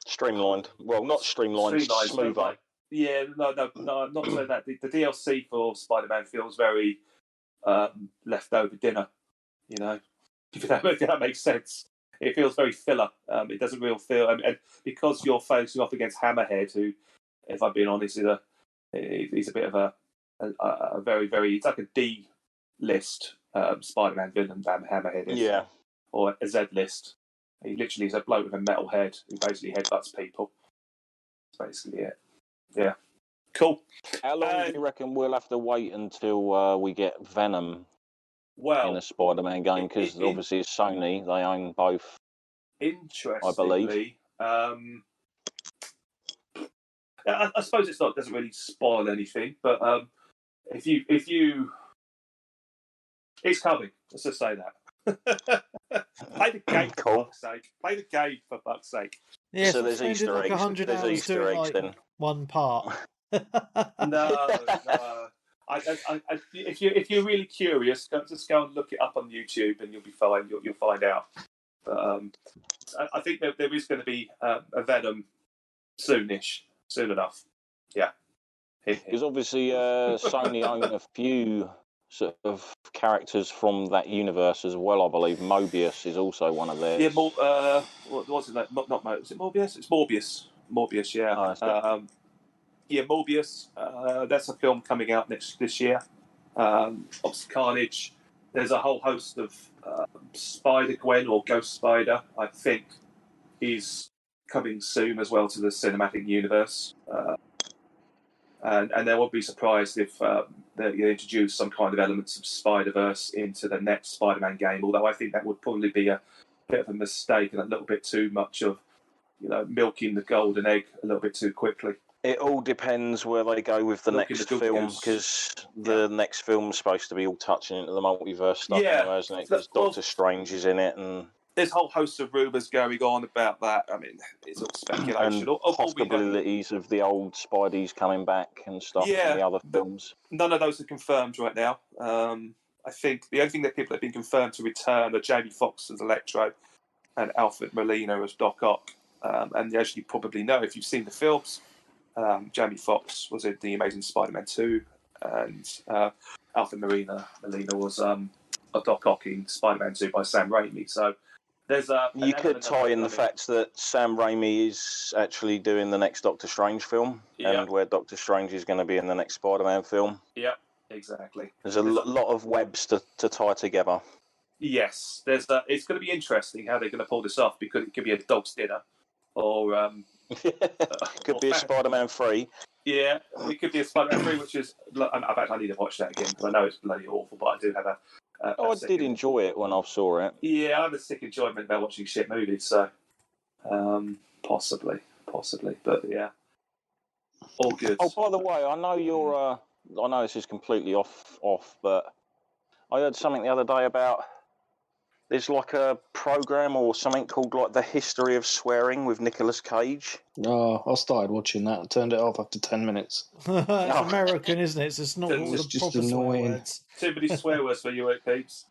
streamlined. Well, not streamlined, smoother. Yeah, no, not so that. The DLC for Spider-Man feels very leftover dinner, you know, if that makes sense. It feels very filler. It doesn't really feel, and because you're facing off against Hammerhead, who, if I'm being honest, he's a bit of a very, very, it's like a D list Spider-Man villain than Hammerhead is. Yeah. Or a Z list. He literally is a bloke with a metal head who basically headbutts people. That's basically it. Yeah. Cool. How long do you reckon we'll have to wait until we get Venom in a Spider-Man game? Because obviously it's Sony, they own both. Interestingly, I believe. I suppose doesn't really spoil anything, but if you, it's coming. Let's just say that. Play the game for fuck's sake. Play the game for fuck's sake. Yeah, so there's Easter eggs. 100 there's hours Easter doing eggs then. one part. No. If you're really curious, just go and look it up on YouTube, and you'll be fine. You'll find out. But I think there is going to be a Venom soon enough. Yeah. Because obviously Sony own a few sort of characters from that universe as well. I believe Mobius is also one of theirs. Yeah, what was it? Not Mobius. Is it Morbius? It's Morbius. Morbius, yeah. Oh, yeah, Morbius. That's a film coming out this year. Obviously, Carnage. There's a whole host of Spider-Gwen or Ghost Spider, I think, is coming soon as well to the cinematic universe. And they won't be surprised if they introduce some kind of elements of Spider-Verse into the next Spider-Man game, although I think that would probably be a bit of a mistake and a little bit too much of, milking the golden egg a little bit too quickly. It all depends where they go with the next film, because the next film's supposed to be all touching into the multiverse stuff anyway, isn't it? Because Doctor Strange is in it, and there's a whole host of rumours going on about that. I mean, it's all speculation. And possibilities of the old Spideys coming back and stuff in the other films. None of those are confirmed right now. I think the only thing that people have been confirmed to return are Jamie Foxx as Electro and Alfred Molina as Doc Ock. And as you probably know, if you've seen the films, Jamie Foxx was in The Amazing Spider-Man 2, and Alfred Molina was a Doc Ock in Spider-Man 2 by Sam Raimi. So there's you could tie in the fact that Sam Raimi is actually doing the next Doctor Strange film, and where Doctor Strange is going to be in the next Spider-Man film. Yeah, exactly. There's a lot of webs to tie together. Yes, it's going to be interesting how they're going to pull this off, because it could be a dog's dinner, or could be a Spider-Man 3. Yeah, it could be a Spider-Man 3, which is. I need to watch that again, because I know it's bloody awful, but I do have I did enjoy it when I saw it. Yeah, I have a sick enjoyment about watching shit movies, so possibly, but yeah, all good. Oh, by the way, I know you're. I know this is completely off, but I heard something the other day about There's like a program or something called like The History of Swearing with Nicolas Cage. Oh, I started watching that and turned it off after 10 minutes. It's American, isn't it? It's not all It's the just proper swear annoying. words. Too many swear words for you, Peebs.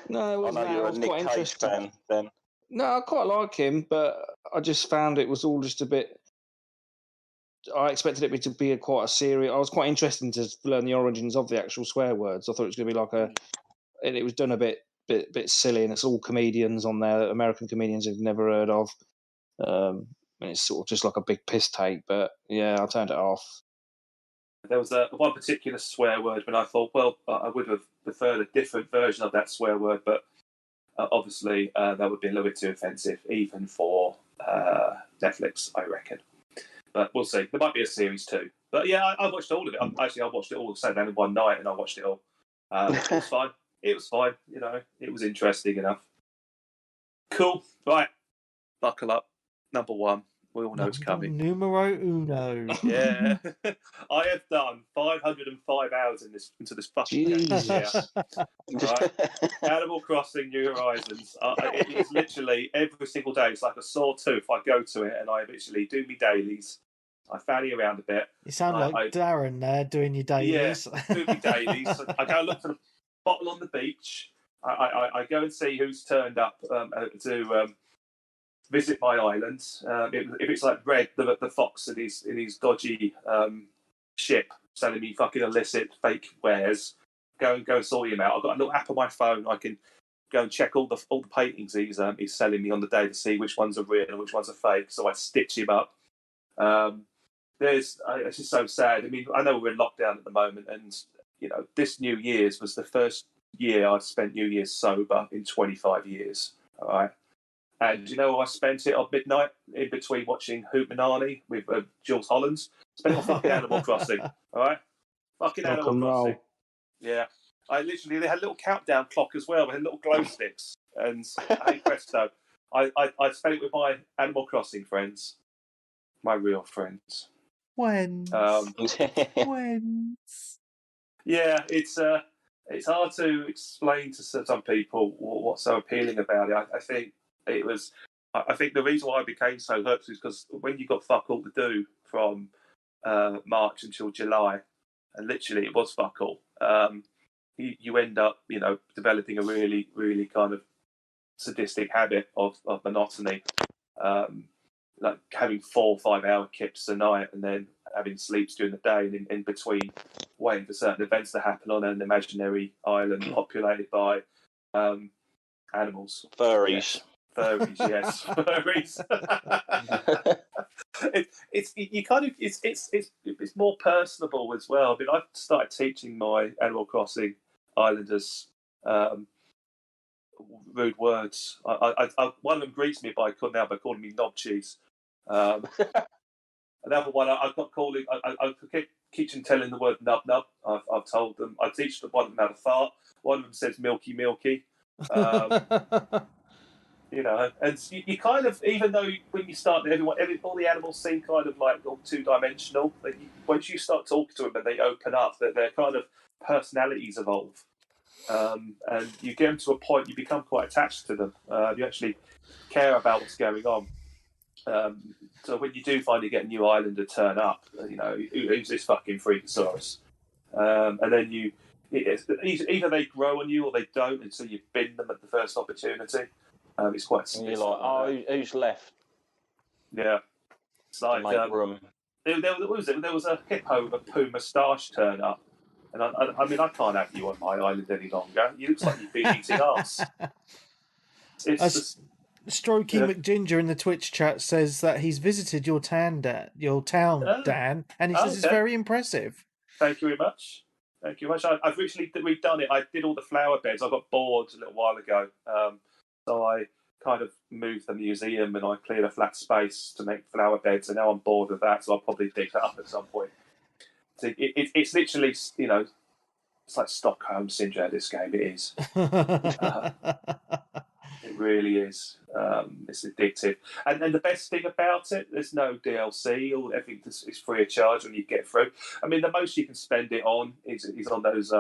No, it I wasn't know that. you're I a was Nick quite Cage interested. fan, then. No, I quite like him, but I just found it was all just a bit. I expected it to be quite a serious. I was quite interested to learn the origins of the actual swear words. I thought it was going to be like and it was done a bit silly, and it's all comedians on there, American comedians I've never heard of. And it's sort of just like a big piss take. But yeah, I turned it off. There was one particular swear word when I thought, well, I would have preferred a different version of that swear word, but obviously that would be a little bit too offensive, even for Netflix, I reckon. But we'll see. There might be a series too. But yeah, I watched all of it. I watched it all sat down in one night and I watched it all. It was fine. It was fine. You know, it was interesting enough. Cool. Right. Buckle up. Number one. We all know it's coming. Numero uno. Yeah. I have done 505 hours into this fucking game this year. Right. Animal Crossing New Horizons. It is literally every single day. It's like a sore tooth. I go to it and I literally do me dailies. I fanny around a bit. You sound like Darren there doing your dailies. Yeah, do me dailies. I go look for the bottle on the beach. I go and see who's turned up to visit my island. If it's like Red, the fox in his dodgy ship selling me fucking illicit fake wares, go and sort him out. I've got a little app on my phone. I can go and check all the paintings he's selling me on the day to see which ones are real and which ones are fake. So I stitch him up. It's just so sad. I mean, I know we're in lockdown at the moment, and you know, this New Year's was the first year I've spent New Year's sober in 25 years. All right. And you know, I spent it on midnight in between watching Hoot Manani with Jules Hollands. Spent it on fucking Animal Crossing. All right, fucking Animal Crossing. Yeah, they had a little countdown clock as well. We had little glow sticks, and hey presto, I spent it with my Animal Crossing friends, my real friends. When? Yeah, it's hard to explain to some people what's so appealing about it. I think it was. I think the reason why I became so hooked is because when you got fuck all to do from March until July, and literally it was fuck all. You end up, you know, developing a really, really kind of sadistic habit of monotony, like having 4 or 5 hour kips a night, and then having sleeps during the day, and in between waiting for certain events to happen on an imaginary island populated by animals. Furries. Yes. Furries, yes. Furries. It's more personable as well. I mean, I started teaching my Animal Crossing Islanders rude words. One of them greets me by calling me knob cheese. Another one, I've got calling. I keep them telling the word nub nub. I've told them. I teach one of them how to fart. One of them says milky milky. You know, and you kind of, even though when you start, all the animals seem kind of like all 2-dimensional. Once you start talking to them and they open up, that their kind of personalities evolve, and you get them to a point you become quite attached to them. You actually care about what's going on. So when you do finally get a new islander turn up, you know, who's this fucking freakosaurus? And then either they grow on you or they don't until you bin them at the first opportunity. It's quite. And you're like, oh, who's left? Yeah, it's like make room. There was a hippo with a poo moustache turn up, and I mean, I can't have you on my island any longer. You look like you've been eating arse. Strokey McGinger in the Twitch chat says that he's visited your town, Dan, and he says it's very impressive. Thank you very much. Thank you very much. I've recently redone it. I did all the flower beds. I got bored a little while ago, so I kind of moved the museum and I cleared a flat space to make flower beds, and now I'm bored with that, so I'll probably dig that up at some point. So it's literally, you know, it's like Stockholm Syndrome, this game. It is. It really is. It's addictive. And the best thing about it, there's no DLC, or everything is free of charge when you get through. I mean, the most you can spend it on is on those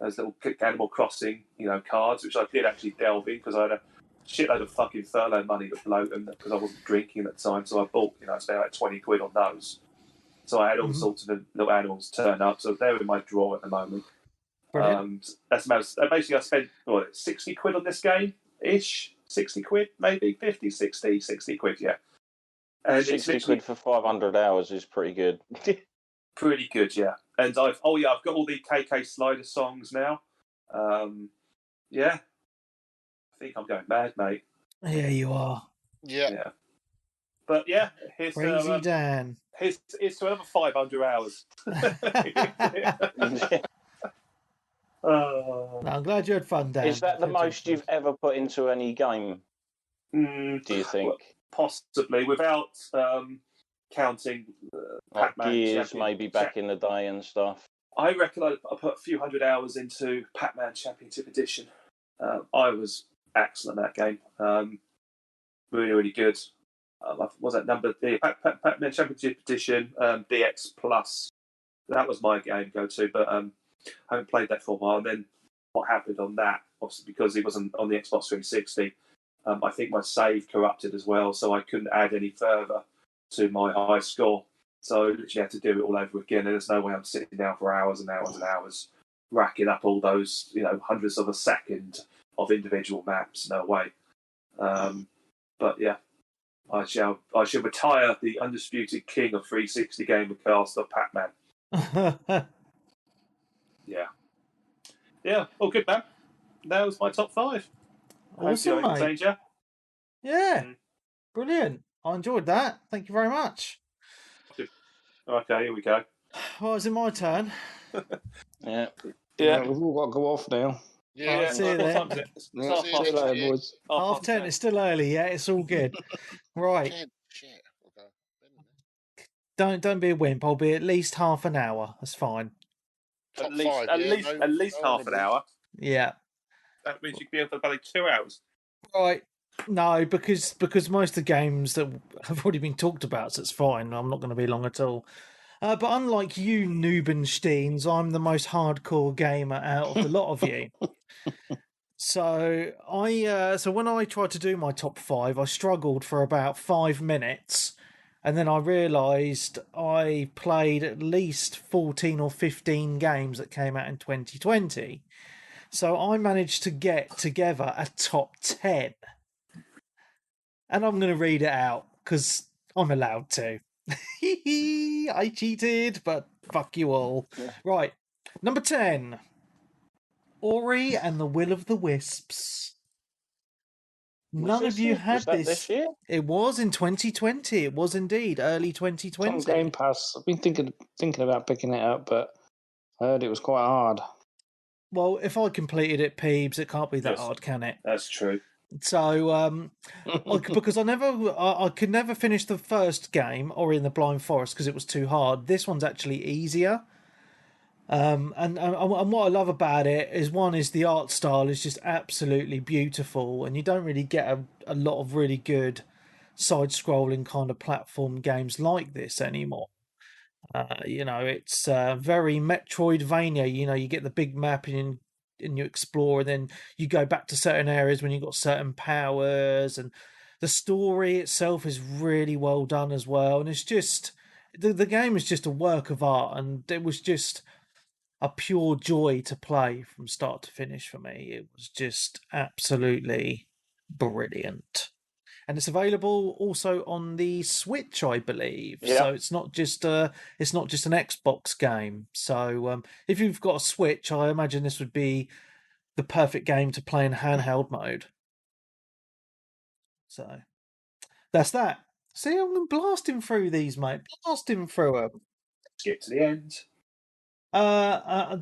those little Animal Crossing, cards, which I did actually delve in because I had a shitload of fucking furlough money to bloat, and because I wasn't drinking at the time, so I bought, I spent like 20 quid on those. So I had all sorts of little animals turn up, so they're in my drawer at the moment. That's basically I spent 60 quid on this game ish, 60 quid maybe 50, 60 quid, yeah. And 60 quid for 500 hours is pretty good. Pretty good, yeah. And I've got all the KK Slider songs now. Yeah, I think I'm going mad, mate. Yeah, you are. Yeah. But yeah, here's Crazy Dan. Here's to another 500 hours. No, I'm glad you had fun, Dan. Is that the most you've ever put into any game? Do you think? Well, possibly, without counting Pac-Man Gears, maybe back in the day and stuff. I reckon I put a few hundred hours into Pac-Man Championship Edition. I was excellent at that game. Really, really good. Was that number? Pac-Man Championship Edition, DX Plus. That was my game go-to, but I haven't played that for a while. And then what happened on that, obviously because it wasn't on the Xbox 360, I think my save corrupted as well, so I couldn't add any further to my high score. So I literally had to do it all over again, and there's no way I'm sitting down for hours and hours and hours racking up all those, hundreds of a second of individual maps. No way. But yeah, I shall retire the undisputed king of 360 gamer cast of Pac-Man. Yeah. Oh, good, man. That was my top 5. Awesome, mate. Yeah, brilliant. I enjoyed that. Thank you very much. Okay, here we go. Well, is it my turn? Yeah, we've all got to go off now. Yeah, see you then. Boys. 10:30. It's still early. Yeah, it's all good. Right. Shit. Okay. Don't be a wimp. I'll be at least half an hour. That's fine. At least half an hour. Yeah. That means you can be able for about 2 hours. Right. No, because most of the games that have already been talked about, so it's fine. I'm not going to be long at all. But unlike you, Noobensteins, I'm the most hardcore gamer out of the lot of you. So when I tried to do my top 5, I struggled for about 5 minutes, and then I realised I played at least 14 or 15 games that came out in 2020. So I managed to get together a top 10. And I'm going to read it out, because I'm allowed to. I cheated, but fuck you all. Right, number 10. Ori and the Will of the Wisps. None of you had this year? It was in 2020. It was indeed early 2020. It's on Game Pass. I've been thinking about picking it up, but I heard it was quite hard. Well, if I completed it, Peebs, it can't be that hard, can it? That's true. So, because I could never finish the first game, Ori and the Blind Forest, because it was too hard. This one's actually easier. And what I love about it is, one is the art style is just absolutely beautiful, and you don't really get a lot of really good side-scrolling kind of platform games like this anymore. It's very Metroidvania. You get the big map and you explore, and then you go back to certain areas when you've got certain powers, and the story itself is really well done as well. And it's just the game is just a work of art, and it was just a pure joy to play from start to finish for me. It was just absolutely brilliant. And it's available also on the Switch, I believe. Yeah. So it's not just an Xbox game. So if you've got a Switch, I imagine this would be the perfect game to play in handheld mode. So that's that. See, I'm blasting through these, mate. Blasting through them. Skip to the end.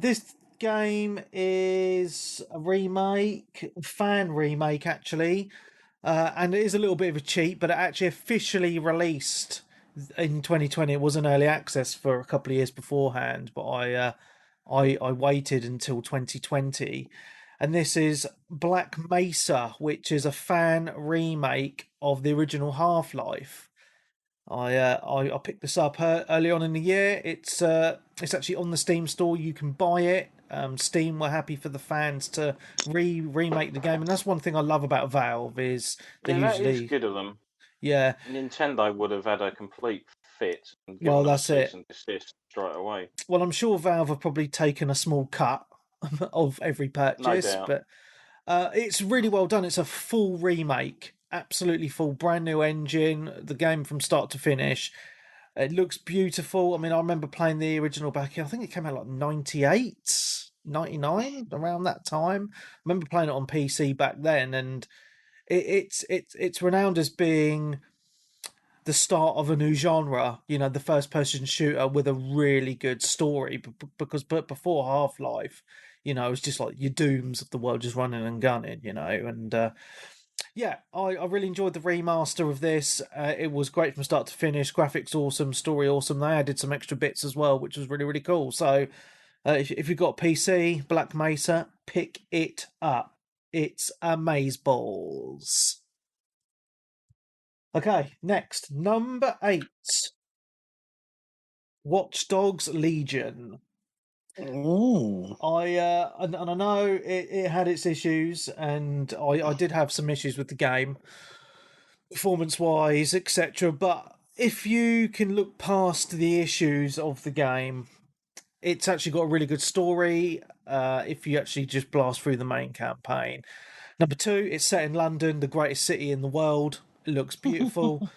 This game is a fan remake actually, and it is a little bit of a cheat, but it actually officially released in 2020. It was an early access for a couple of years beforehand, but I waited until 2020, and this is Black Mesa, which is a fan remake of the original Half-Life. I picked this up early on in the year. It's actually on the Steam store. You can buy it. Steam were happy for the fans to remake the game, and that's one thing I love about Valve is they that usually is good of them. Yeah. Nintendo would have had a complete fit and given Well, them a that's it. cease and desist straight away. Well, I'm sure Valve have probably taken a small cut of every purchase, doubt. but it's really well done. It's a full remake, absolutely full, brand new engine, the game from start to finish. It looks beautiful. I mean, I remember playing the original back in, I think it came out like 98, 99, around that time. I remember playing it on PC back then, and it's renowned as being the start of a new genre, you know, the first person shooter with a really good story. But before Half-Life, you know, it was just like your Dooms of the world just running and gunning, you know. And yeah, I really enjoyed the remaster of this. It was great from start to finish. Graphics awesome, story awesome. They added some extra bits as well, which was really, really cool. So if you've got a PC, Black Mesa, pick it up. It's amazeballs. Okay, next, number 8. Watch Dogs Legion. Ooh. And I know it had its issues, and I did have some issues with the game, performance wise, etc. But if you can look past the issues of the game, it's actually got a really good story. If you actually just blast through the main campaign. Number 2, it's set in London, the greatest city in the world. It looks beautiful.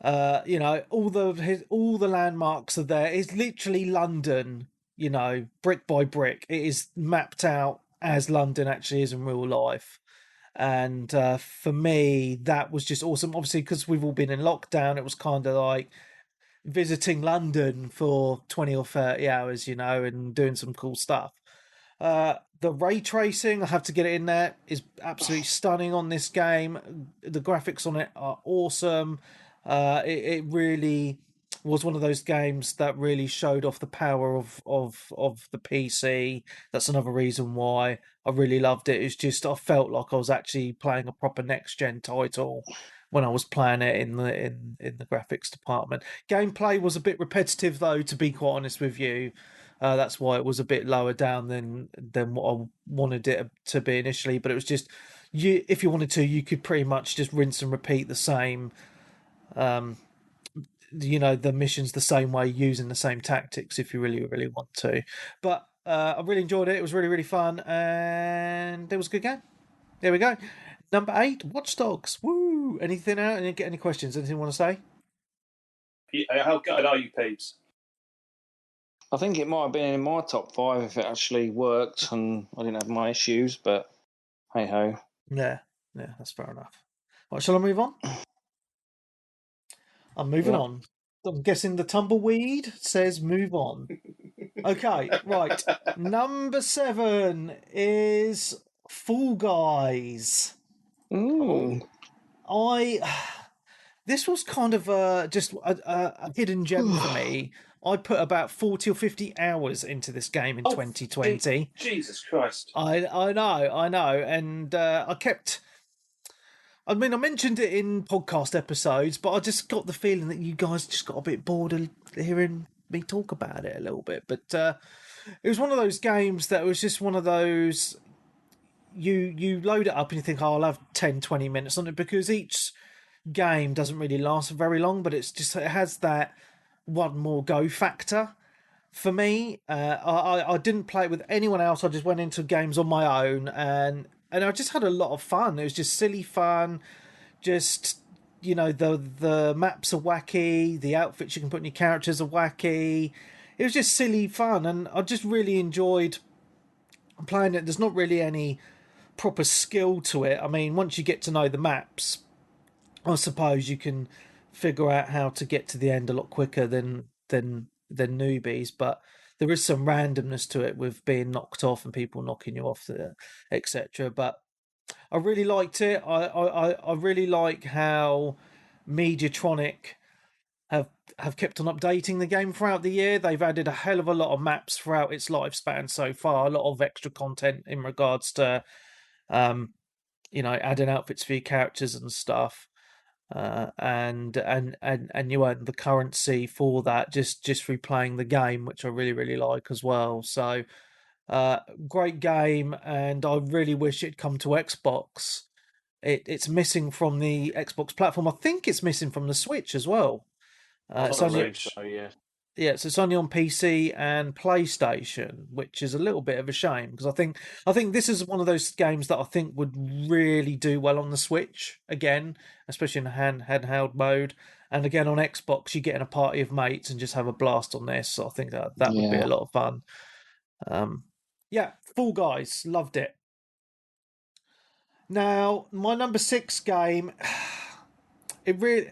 You know, all the landmarks are there. It's literally London, you know, brick by brick. It is mapped out as London actually is in real life. And for me, that was just awesome. Obviously, because we've all been in lockdown, it was kind of like visiting London for 20 or 30 hours, you know, and doing some cool stuff. The ray tracing, I have to get it in there, is absolutely stunning on this game. The graphics on it are awesome. It really was one of those games that really showed off the power of the PC. That's another reason why I really loved it. It's just I felt like I was actually playing a proper next gen title when I was playing it in the graphics department. Gameplay was a bit repetitive though, to be quite honest with you. That's why it was a bit lower down than what I wanted it to be initially. But it was just if you wanted to, you could pretty much just rinse and repeat the same. You know, the missions the same way, using the same tactics if you really, really want to. But I really enjoyed it. It was really, really fun, and it was a good game. There we go. Number 8, Watch Dogs. Woo! Anything out? Any questions? Anything you want to say? How gutted are you, Peebs? I think it might have been in my top 5 if it actually worked and I didn't have my issues, but hey ho. Yeah, that's fair enough. Right, shall I move on? I'm moving on. I'm guessing the tumbleweed says move on. Okay, right. Number 7 is Fall Guys. Ooh. This was kind of just a hidden gem for me. I put about 40 or 50 hours into this game in 2020. Jesus Christ. I know. And I mean, I mentioned it in podcast episodes, but I just got the feeling that you guys just got a bit bored of hearing me talk about it a little bit. But it was one of those games that was just one of those, you load it up and you think, oh, I'll have 10, 20 minutes on it, because each game doesn't really last very long, but it has that one more go factor. For me, I didn't play it with anyone else. I just went into games on my own, and I just had a lot of fun. It was just silly fun. Just, you know, the maps are wacky, the outfits you can put in your characters are wacky. It was just silly fun, and I just really enjoyed playing it. There's not really any proper skill to it. I mean, once you get to know the maps, I suppose you can figure out how to get to the end a lot quicker than newbies, but there is some randomness to it with being knocked off and people knocking you off, etc. But I really liked it. I really like how Mediatronic have kept on updating the game throughout the year. They've added a hell of a lot of maps throughout its lifespan so far. A lot of extra content in regards to, you know, adding outfits for your characters and stuff. And you earn the currency for that just through playing the game, which I really, really like as well. So Great game, and I really wish it'd come to Xbox. It's missing from the Xbox platform. I think it's missing from the Switch as well. I It's only believe so, yes. yeah, so it's only on PC and PlayStation, which is a little bit of a shame because I think this is one of those games that I think would really do well on the Switch again, especially in handheld mode. And again on Xbox, you get in a party of mates and just have a blast on this. So I think that would be a lot of fun. Yeah, Fall Guys, loved it. Now, my number 6 game, it really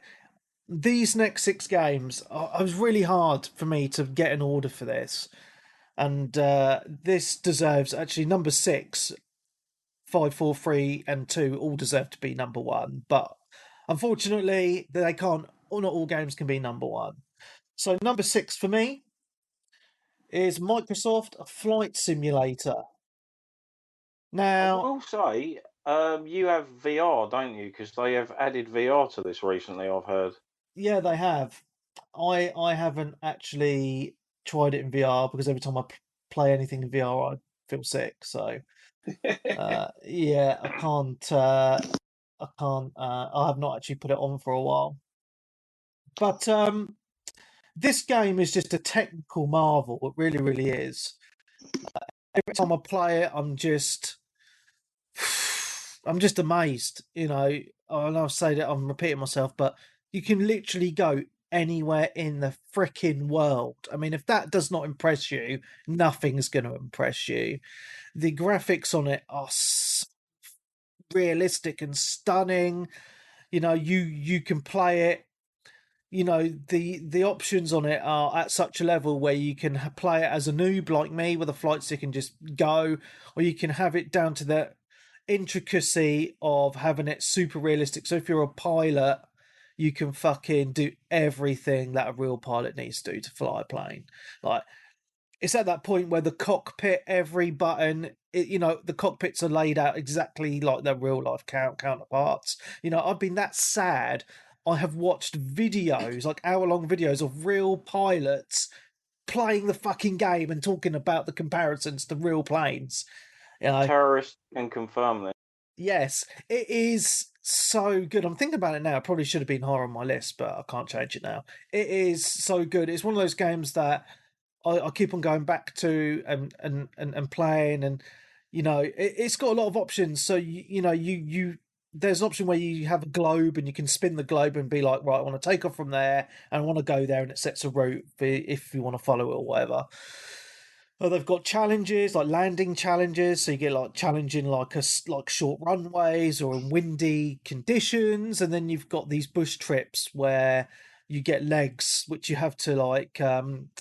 these next 6 games, it was really hard for me to get an order for this. And this deserves, actually, number 6, 5, 4, 3, and 2 all deserve to be number 1. But unfortunately, they can't, or not all games can be number 1. So number 6 for me is Microsoft Flight Simulator. Now, I will say, you have VR, don't you? Because they have added VR to this recently, I've heard. yeah, they have. I haven't actually tried it in VR because every time I play anything in VR, I feel sick. So yeah, I can't. I can't. I have not actually put it on for a while. But this game is just a technical marvel. It really, really is. Every time I play it, I'm just amazed. You know, and I'll say that I'm repeating myself, but you can literally go anywhere in the freaking world. I mean, if that does not impress you, nothing's going to impress you. The graphics on it are realistic and stunning. You know, you can play it. You know, the options on it are at such a level where you can play it as a noob like me with a flight stick and just go, or you can have it down to the intricacy of having it super realistic. So if you're a pilot, you can fucking do everything that a real pilot needs to do to fly a plane. Like, it's at that point where the cockpit, every button, you know, the cockpits are laid out exactly like their real life counterparts. You know, I've been that sad. I have watched videos, like hour-long videos of real pilots playing the fucking game and talking about the comparisons to real planes. You know, Terrorists can confirm this. yes, it is so good. I'm thinking about it now. It probably should have been higher on my list, but I can't change it now. It is so good. It's one of those games that I keep on going back to and playing, and you know it's got a lot of options. So you know you there's an option where you have a globe and you can spin the globe and be like, right, I want to take off from there and I want to go there, and it sets a route if you want to follow it or whatever. They've got challenges like landing challenges, so you get like challenging like short runways or in windy conditions, and then you've got these bush trips where you get legs which you have to like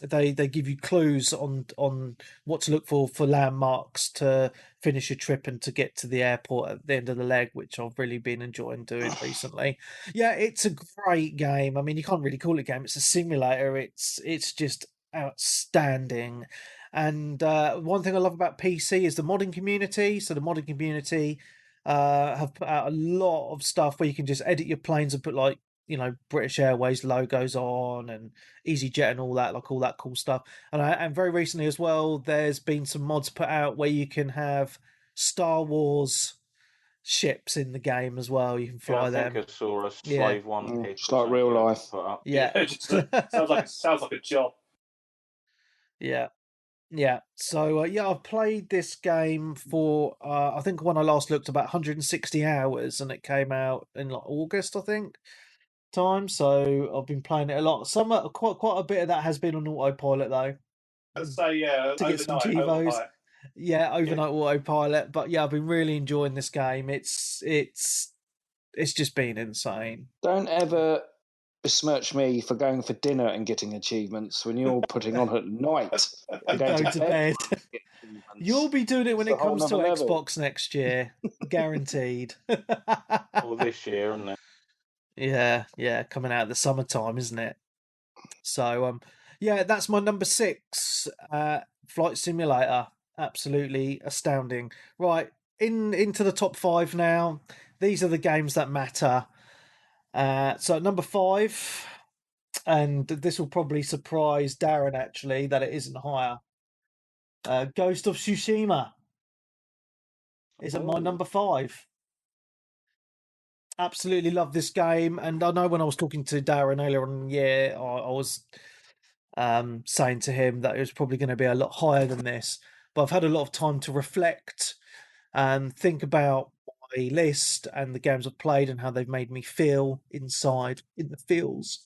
they give you clues on what to look for landmarks to finish your trip and to get to the airport at the end of the leg, which I've really been enjoying doing recently. Yeah, it's a great game. I mean, you can't really call it a game, it's a simulator. It's just outstanding. And one thing I love about PC is the modding community. So the modding community have put out a lot of stuff where you can just edit your planes and put like, you know, British Airways logos on and EasyJet and all that, like all that cool stuff. And very recently as well, there's been some mods put out where you can have Star Wars ships in the game as well. You can fly them. I think I saw a Yeah. Slave One kit. It's like real life. Put up. Yeah. sounds like a job. Yeah. Yeah. So yeah, I've played this game for I think when I last looked about 160 hours, and it came out in like August, I think, time. So I've been playing it a lot. Some quite a bit of that has been on autopilot though. I'd say yeah, To get some overnight, Chivos. overnight. Yeah, overnight autopilot. But yeah, I've been really enjoying this game. It's just been insane. Don't ever besmirch me for going for dinner and getting achievements when you're putting on at night. Go to bed. You'll be doing it when It's it a whole comes to nother level. Xbox next year, guaranteed. Or this year, isn't it? Yeah, coming out of the summertime, isn't it? So yeah, that's my number 6, Flight Simulator. Absolutely astounding. Right, into the top 5 now. These are the games that matter. So number 5, and this will probably surprise Darren actually that it isn't higher. Ghost of Tsushima is at my number 5. Absolutely love this game, and I know when I was talking to Darren earlier on in the year, I was saying to him that it was probably going to be a lot higher than this. But I've had a lot of time to reflect and think about my list and the games I've played and how they've made me feel inside in the feels.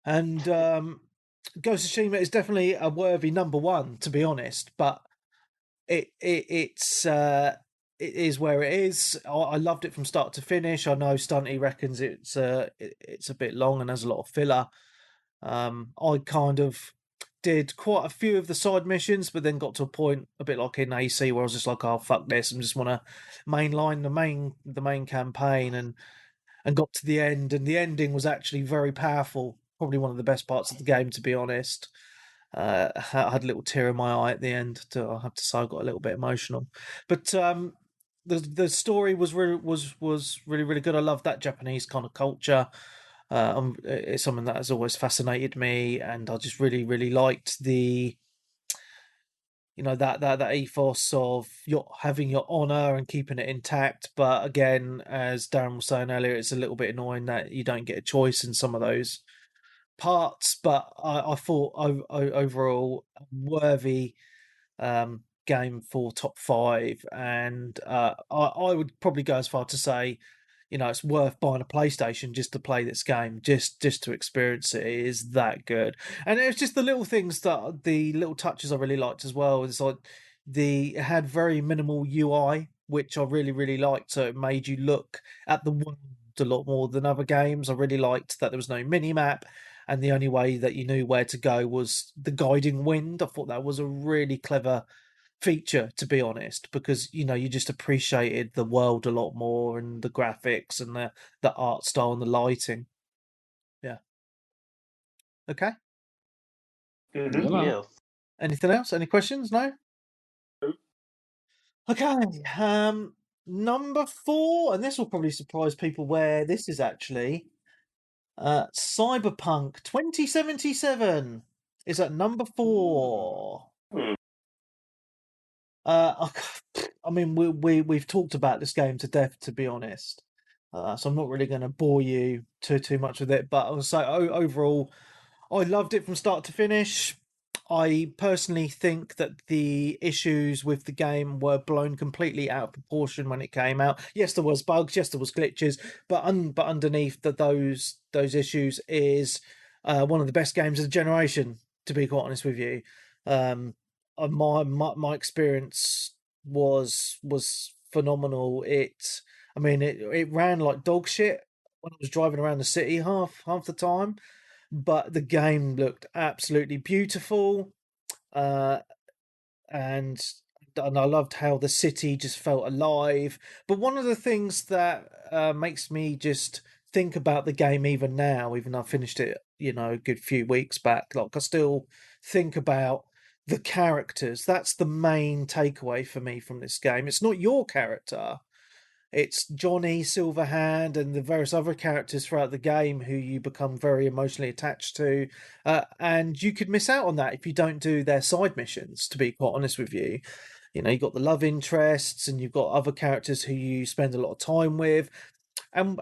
And Ghost of Tsushima is definitely a worthy number 1, to be honest. But it is where it is. I loved it from start to finish. I know Stunty reckons it's a bit long and has a lot of filler. I kind of did quite a few of the side missions, but then got to a point a bit like in AC where I was just like, "Oh fuck this!" and just want to mainline the main campaign, and got to the end, and the ending was actually very powerful. Probably one of the best parts of the game, to be honest. I had a little tear in my eye at the end. I have to say, I got a little bit emotional. But the story was really really good. I love that Japanese kind of culture. It's something that has always fascinated me, and I just really really liked the that ethos of having your honor and keeping it intact. But again, as Darren was saying earlier, it's a little bit annoying that you don't get a choice in some of those parts. But I thought overall worthy game for top 5, and I would probably go as far to say, it's worth buying a PlayStation just to play this game, just to experience it. It is that good. And it was just the little things, the little touches I really liked as well. It's like it had very minimal UI, which I really really liked. So it made you look at the world a lot more than other games. I really liked that there was no mini map, and the only way that you knew where to go was the guiding wind. I thought that was a really clever feature, to be honest, because you just appreciated the world a lot more, and the graphics and the art style and the lighting. Yeah. Okay. Yeah. Anything else? Any questions? No. Okay. Number 4, and this will probably surprise people where this is actually. Cyberpunk 2077 is at number 4. I mean, we've talked about this game to death, to be honest. So I'm not really going to bore you too much with it. But I'll say overall, I loved it from start to finish. I personally think that the issues with the game were blown completely out of proportion when it came out. Yes, there was bugs. Yes, there was glitches. But underneath those issues is one of the best games of the generation. To be quite honest with you, my experience was phenomenal. I mean, it ran like dog shit when I was driving around the city half the time, but the game looked absolutely beautiful, uh, and I loved how the city just felt alive. But one of the things that makes me just think about the game even now, even though I finished it, a good few weeks back, like I still think about the characters. That's the main takeaway for me from this game. It's not your character. It's Johnny Silverhand and the various other characters throughout the game who you become very emotionally attached to. And you could miss out on that if you don't do their side missions, to be quite honest with you. You've got the love interests, and you've got other characters who you spend a lot of time with. And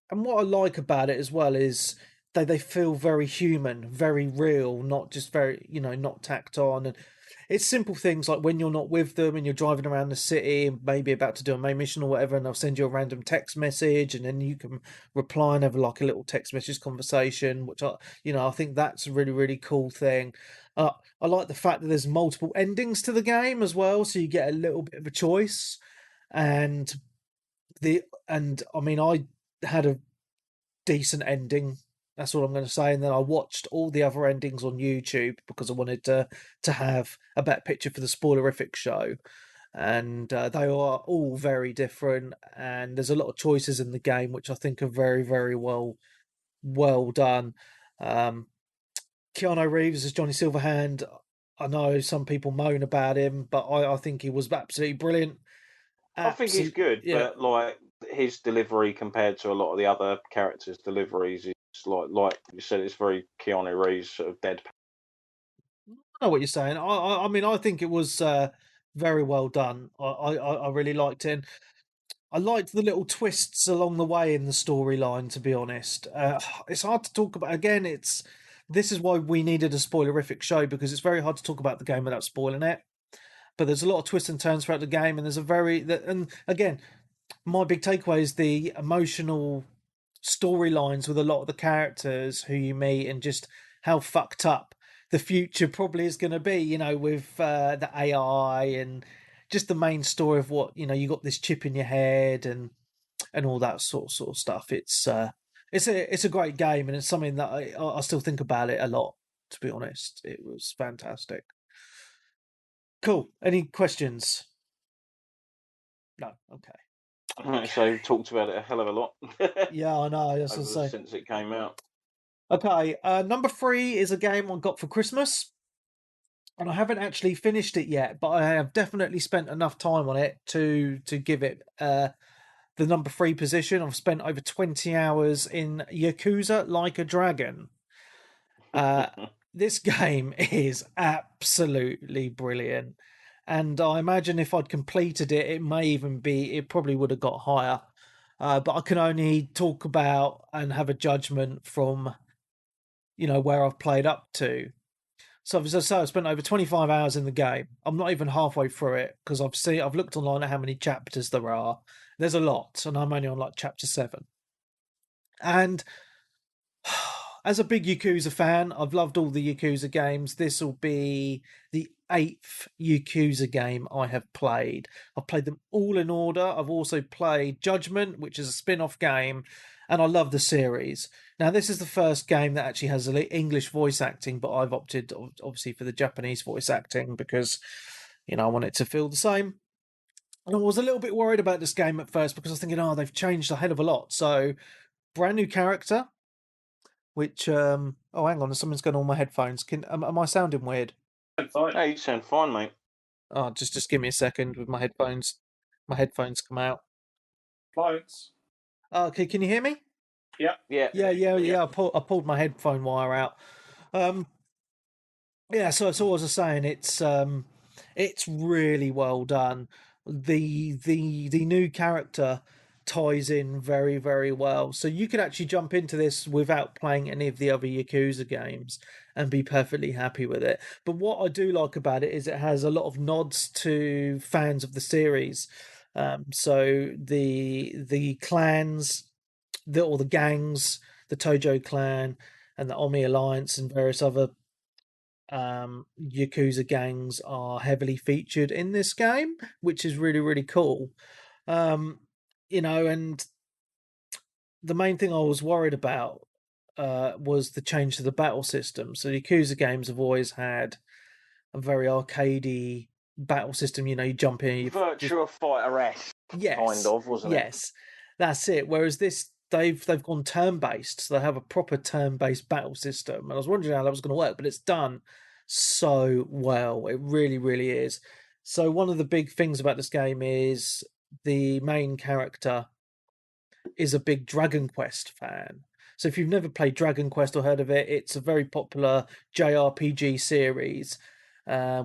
what I like about it as well is they feel very human, very real, not just very, not tacked on. And it's simple things like when you're not with them and you're driving around the city and maybe about to do a main mission or whatever, and they'll send you a random text message, and then you can reply and have like a little text message conversation, which I think that's a really really cool thing. I like the fact that there's multiple endings to the game as well, so you get a little bit of a choice. And I mean, I had a decent ending. That's all I'm going to say. And then I watched all the other endings on YouTube because I wanted to have a better picture for the spoilerific show. And they are all very different. And there's a lot of choices in the game which I think are very, very well done. Keanu Reeves as Johnny Silverhand. I know some people moan about him, but I think he was absolutely brilliant. I think he's good, yeah. but like his delivery compared to a lot of the other characters' deliveries is like you said, it's very Keanu Reeves sort of deadpan. I know what you're saying. I mean, I think it was very well done. I really liked it. And I liked the little twists along the way in the storyline. To be honest, it's hard to talk about. Again, this is why we needed a spoilerific show, because it's very hard to talk about the game without spoiling it. But there's a lot of twists and turns throughout the game, and and again, my big takeaway is the emotional storylines with a lot of the characters who you meet, and just how fucked up the future probably is going to be, with the AI, and just the main story of what, you got this chip in your head, and all that sort of stuff. It's a great game, and it's something that I still think about it a lot, to be honest. It was fantastic. Cool. Any questions? No. Okay. So talked about it a hell of a lot. Yeah, I know. That's what I say. Since it came out. Okay, number 3 is a game I got for Christmas, and I haven't actually finished it yet, but I have definitely spent enough time on it to give it the number 3 position. I've spent over 20 hours in Yakuza Like a Dragon. This game is absolutely brilliant, and I imagine if I'd completed it, it probably would have got higher. But I can only talk about and have a judgment from where I've played up to. So as I say, I spent over 25 hours in the game. I'm not even halfway through it, because I've looked online at how many chapters there are. There's a lot, and I'm only on like chapter 7. And as a big Yakuza fan, I've loved all the Yakuza games. This will be the 8th Yakuza game I have played. I've played them all in order. I've also played Judgment, which is a spin-off game, and I love the series. Now, this is the first game that actually has English voice acting, but I've opted, obviously, for the Japanese voice acting because, I want it to feel the same. And I was a little bit worried about this game at first, because I was thinking, they've changed a hell of a lot. So, brand new character, which, hang on, someone's going on my headphones. Am I sounding weird? Fine. Hey, you sound fine, mate. Oh, just give me a second with my headphones. My headphones come out. Clients. Okay, can you hear me? Yeah. I pulled my headphone wire out. So as I was saying, it's really well done. The new character ties in very, very well. So you could actually jump into this without playing any of the other Yakuza games and be perfectly happy with it. But what I do like about it is it has a lot of nods to fans of the series. So the clans, the gangs, the Tojo clan and the Omi Alliance and various other Yakuza gangs are heavily featured in this game, which is really, really cool. And the main thing I was worried about was the change to the battle system. So the Yakuza games have always had a very arcadey battle system. You jump in, Virtua Fighter-esque, kind of, wasn't it? Yes, that's it. Whereas this, they've gone turn-based, so they have a proper turn-based battle system. And I was wondering how that was going to work, but it's done so well. It really, really is. So one of the big things about this game is the main character is a big Dragon Quest fan. So if you've never played Dragon Quest or heard of it, it's a very popular JRPG series,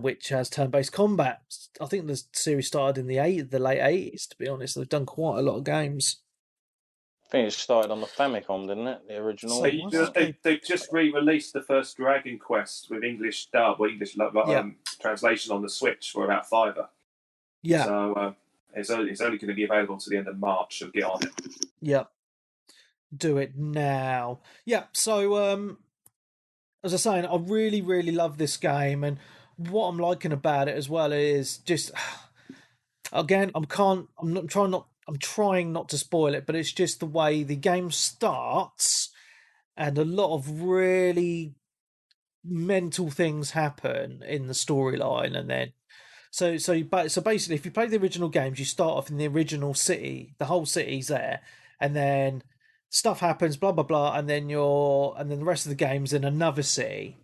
which has turn-based combat. I think the series started in the late 80s, to be honest. They've done quite a lot of games. I think it started on the Famicom, didn't it? The original. So they've just re-released the first Dragon Quest with English dub or English translation on the Switch for about $5. Yeah. So it's only going to be available to the end of March, so get on it. Yep. Do it now. Yeah. So as I was saying, I really, really love this game, and what I'm liking about it as well is just, again, I'm trying not to spoil it, but it's just the way the game starts, and a lot of really mental things happen in the storyline, and then so basically, if you play the original games, you start off in the original city, the whole city's there, and then stuff happens, blah blah blah, and then the rest of the game's in another city,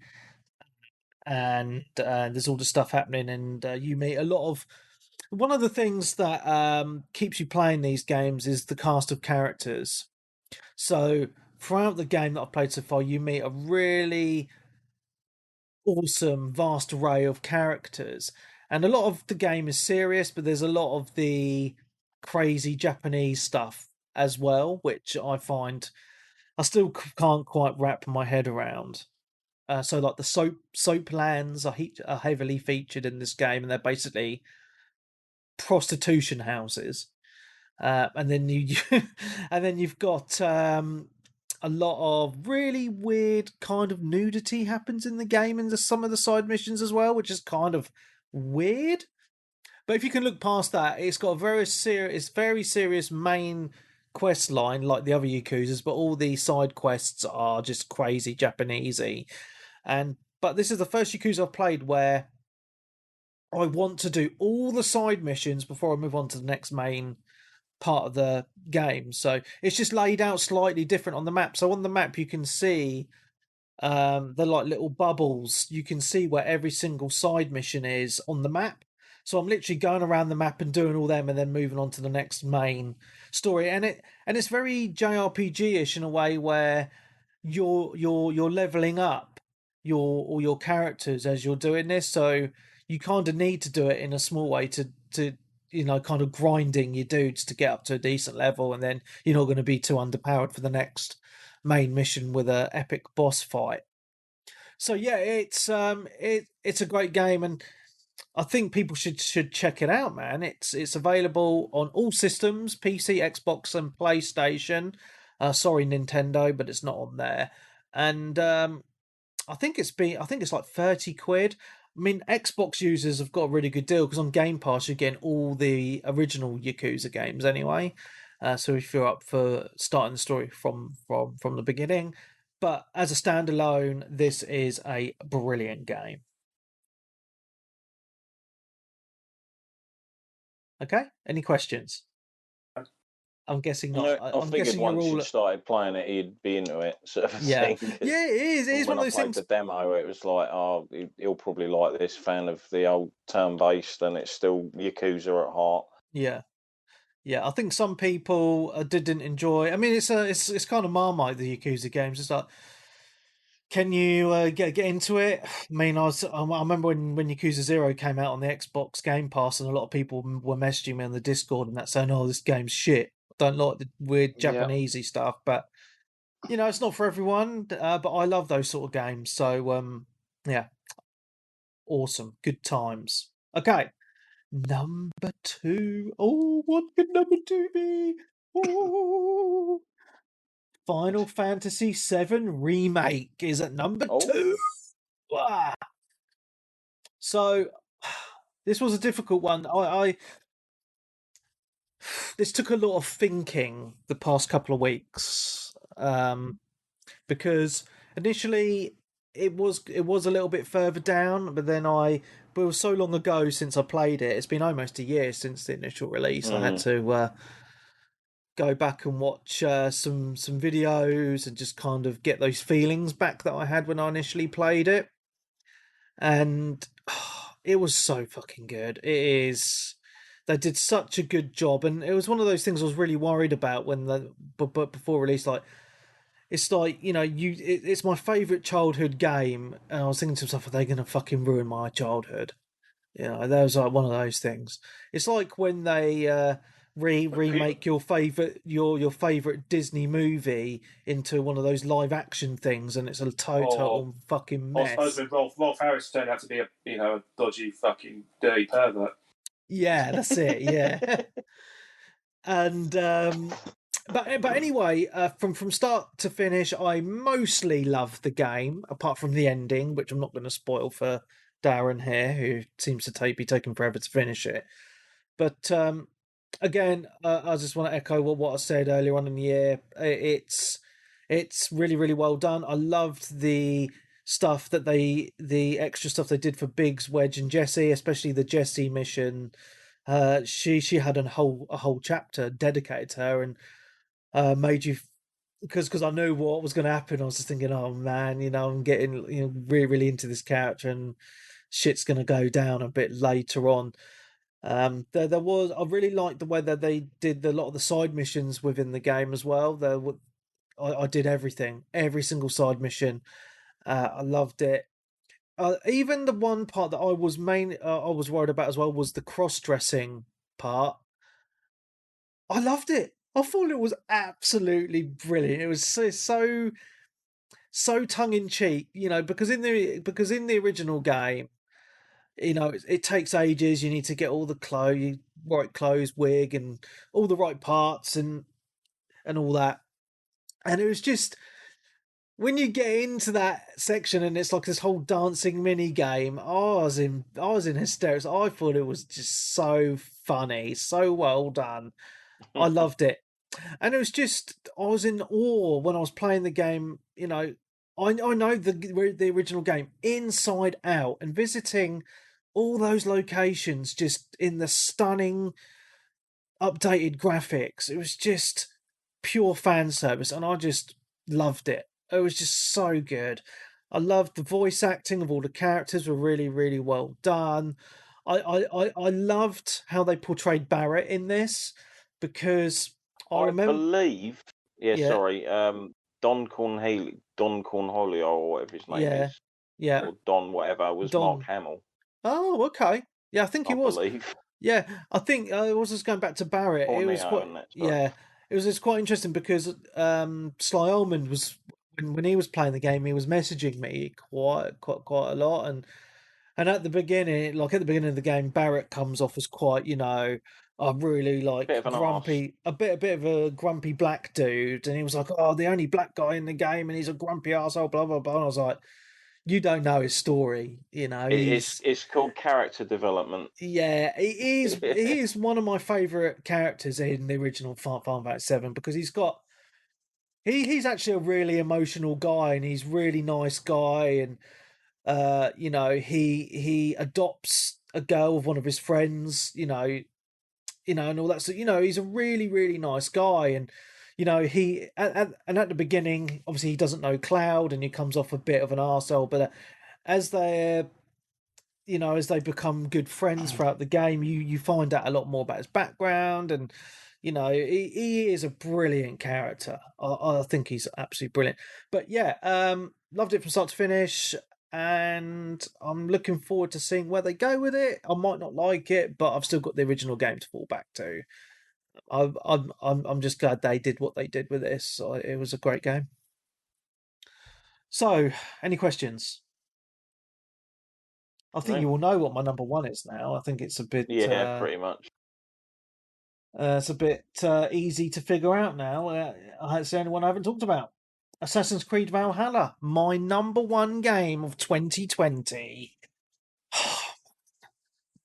and there's all the stuff happening, and you meet a lot of. One of the things that keeps you playing these games is the cast of characters. So throughout the game that I've played so far, you meet a really awesome, vast array of characters. And a lot of the game is serious, but there's a lot of the crazy Japanese stuff as well, which I find I still can't quite wrap my head around. So, like the soap lands are heavily featured in this game, and they're basically prostitution houses. And then and then you've got a lot of really weird kind of nudity happens in the game and some of the side missions as well, which is kind of weird. But if you can look past that, it's got a very serious main quest line like the other Yakuzas, but all the side quests are just crazy Japanesey. But this is the first Yakuza I've played where I want to do all the side missions before I move on to the next main part of the game. So it's just laid out slightly different on the map. So on the map you can see they're like little bubbles. You can see where every single side mission is on the map. So I'm literally going around the map and doing all them and then moving on to the next main story. And it's very JRPG-ish in a way where you're leveling up all your characters as you're doing this. So you kind of need to do it in a small way to kind of grinding your dudes to get up to a decent level, and then you're not going to be too underpowered for the next main mission with a epic boss fight. So yeah, it's a great game, and I think people should check it out, man. It's available on all systems: PC, Xbox, and PlayStation. Sorry, Nintendo, but it's not on there. And I think it's like 30 quid. I mean, Xbox users have got a really good deal because on Game Pass you're getting all the original Yakuza games anyway. So if you're up for starting the story from the beginning, but as a standalone, this is a brilliant game. Okay, any questions? I'm guessing not. I figured once you started playing it, you'd be into it, sort of thing. Yeah, it is. It is one of those things. When I played the demo, it was like, oh, he'll probably like this, fan of the old turn-based, and it's still Yakuza at heart. Yeah, I think some people didn't enjoy. I mean, it's kind of Marmite, the Yakuza games. It's like, can you get into it? I mean, I remember when Yakuza 0 came out on the Xbox Game Pass, and a lot of people were messaging me on the Discord and that saying, "Oh, this game's shit. I don't like the weird Japanesey stuff." But it's not for everyone. But I love those sort of games. So yeah, awesome, good times. Okay, number 2. Oh, what could number 2 be? Oh. Final Fantasy VII Remake is at number 2. Ah. So this was a difficult one. This took a lot of thinking the past couple of weeks, because initially it was a little bit further down, but then but it was so long ago since I played it. It's been almost a year since the initial release. I had to go back and watch some videos and just kind of get those feelings back that I had when I initially played it. And it was so fucking good. It is. They did such a good job, and it was one of those things I was really worried about but before release. Like, it's like, it's my favorite childhood game, and I was thinking to myself, are they going to fucking ruin my childhood? That was like one of those things. It's like when they remake your favorite Disney movie into one of those live action things, and it's a total fucking mess. I suppose when Rolf Harris turned out to be a dodgy fucking dirty pervert. Yeah, that's it. Yeah, and but anyway, from start to finish, I mostly love the game, apart from the ending, which I'm not going to spoil for Darren here, who seems to be taking forever to finish it. But again, I just want to echo what I said earlier on in the year. It's really, really well done. I loved the stuff that the extra stuff they did for Biggs, Wedge, and Jesse, especially the Jesse mission. She had a whole chapter dedicated to her, and made you, because I knew what was going to happen. I was just thinking, oh man, I'm getting really, really into this character, and shit's going to go down a bit later on. I really liked the way that they did a lot of the side missions within the game as well. I did every single side mission. I loved it. even the one part that I was worried about as well was the cross-dressing part. I loved it. I thought it was absolutely brilliant. It was so tongue in cheek, because in the original game, it takes ages. You need to get all the right clothes, wig, and all the right parts and all that. And it was just when you get into that section and it's like this whole dancing mini game. I was in hysterics. I thought it was just so funny, so well done. I loved it. And it was just, I was in awe when I was playing the game. I know the original game inside out, and visiting all those locations just in the stunning updated graphics. It was just pure fan service, and I just loved it. It was just so good. I loved the voice acting of all the characters were really, really well done. I loved how they portrayed Barrett in this because I I remember. believe, Yeah, sorry, Don Cornholio, or whatever his name yeah, is, yeah. or Don whatever, was Mark Don. Hamill, Oh, okay. Yeah, I think he I was. believe. Yeah, I think I was just going back to Barrett. It was Cornetto quite, and that, sorry. yeah, it's quite interesting because Sly Ullman was when he was playing the game, he was messaging me quite a lot, and at the beginning, of the game, Barrett comes off as quite, a really Bit like of an arse. grumpy, a bit of a grumpy black dude, and he was like, oh, the only black guy in the game, and he's a grumpy arsehole, blah blah blah. And I was like, you don't know his story, he's. It's called character development. Yeah, he is one of my favourite characters in the original Final Fantasy 7 because he's actually a really emotional guy, and he's a really nice guy, and he adopts a girl of one of his friends, and all that. So he's a really really nice guy, and he and at the beginning, obviously he doesn't know Cloud, and he comes off a bit of an arsehole, but as they as they become good friends throughout the game, you find out a lot more about his background, and he is a brilliant character. I think he's absolutely brilliant. But yeah, loved it from start to finish, and I'm looking forward to seeing where they go with it. I might not like it, but I've still got the original game to fall back to. I'm just glad they did what they did with this. It was a great game. So, any questions? I think No? you all know what my number one is now. I think it's a bit. Yeah, pretty much. It's a bit easy to figure out now. It's the only one I haven't talked about. Assassin's Creed Valhalla, my number one game of 2020.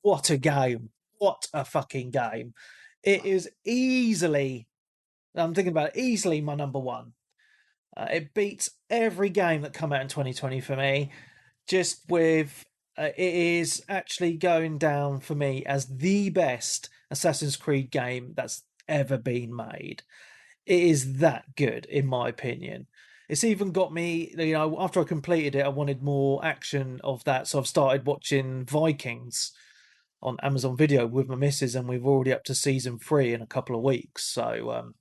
What a game. What a fucking game. It is easily, I'm thinking about it, easily my number one. It beats every game that come out in 2020 for me. Just with, it is actually going down for me as the best Assassin's Creed game that's ever been made. It is that good, in my opinion. It's even got me, after I completed it, I wanted more action of that. So I've started watching Vikings on Amazon Video with my missus, and we're already up to season 3 in a couple of weeks. So,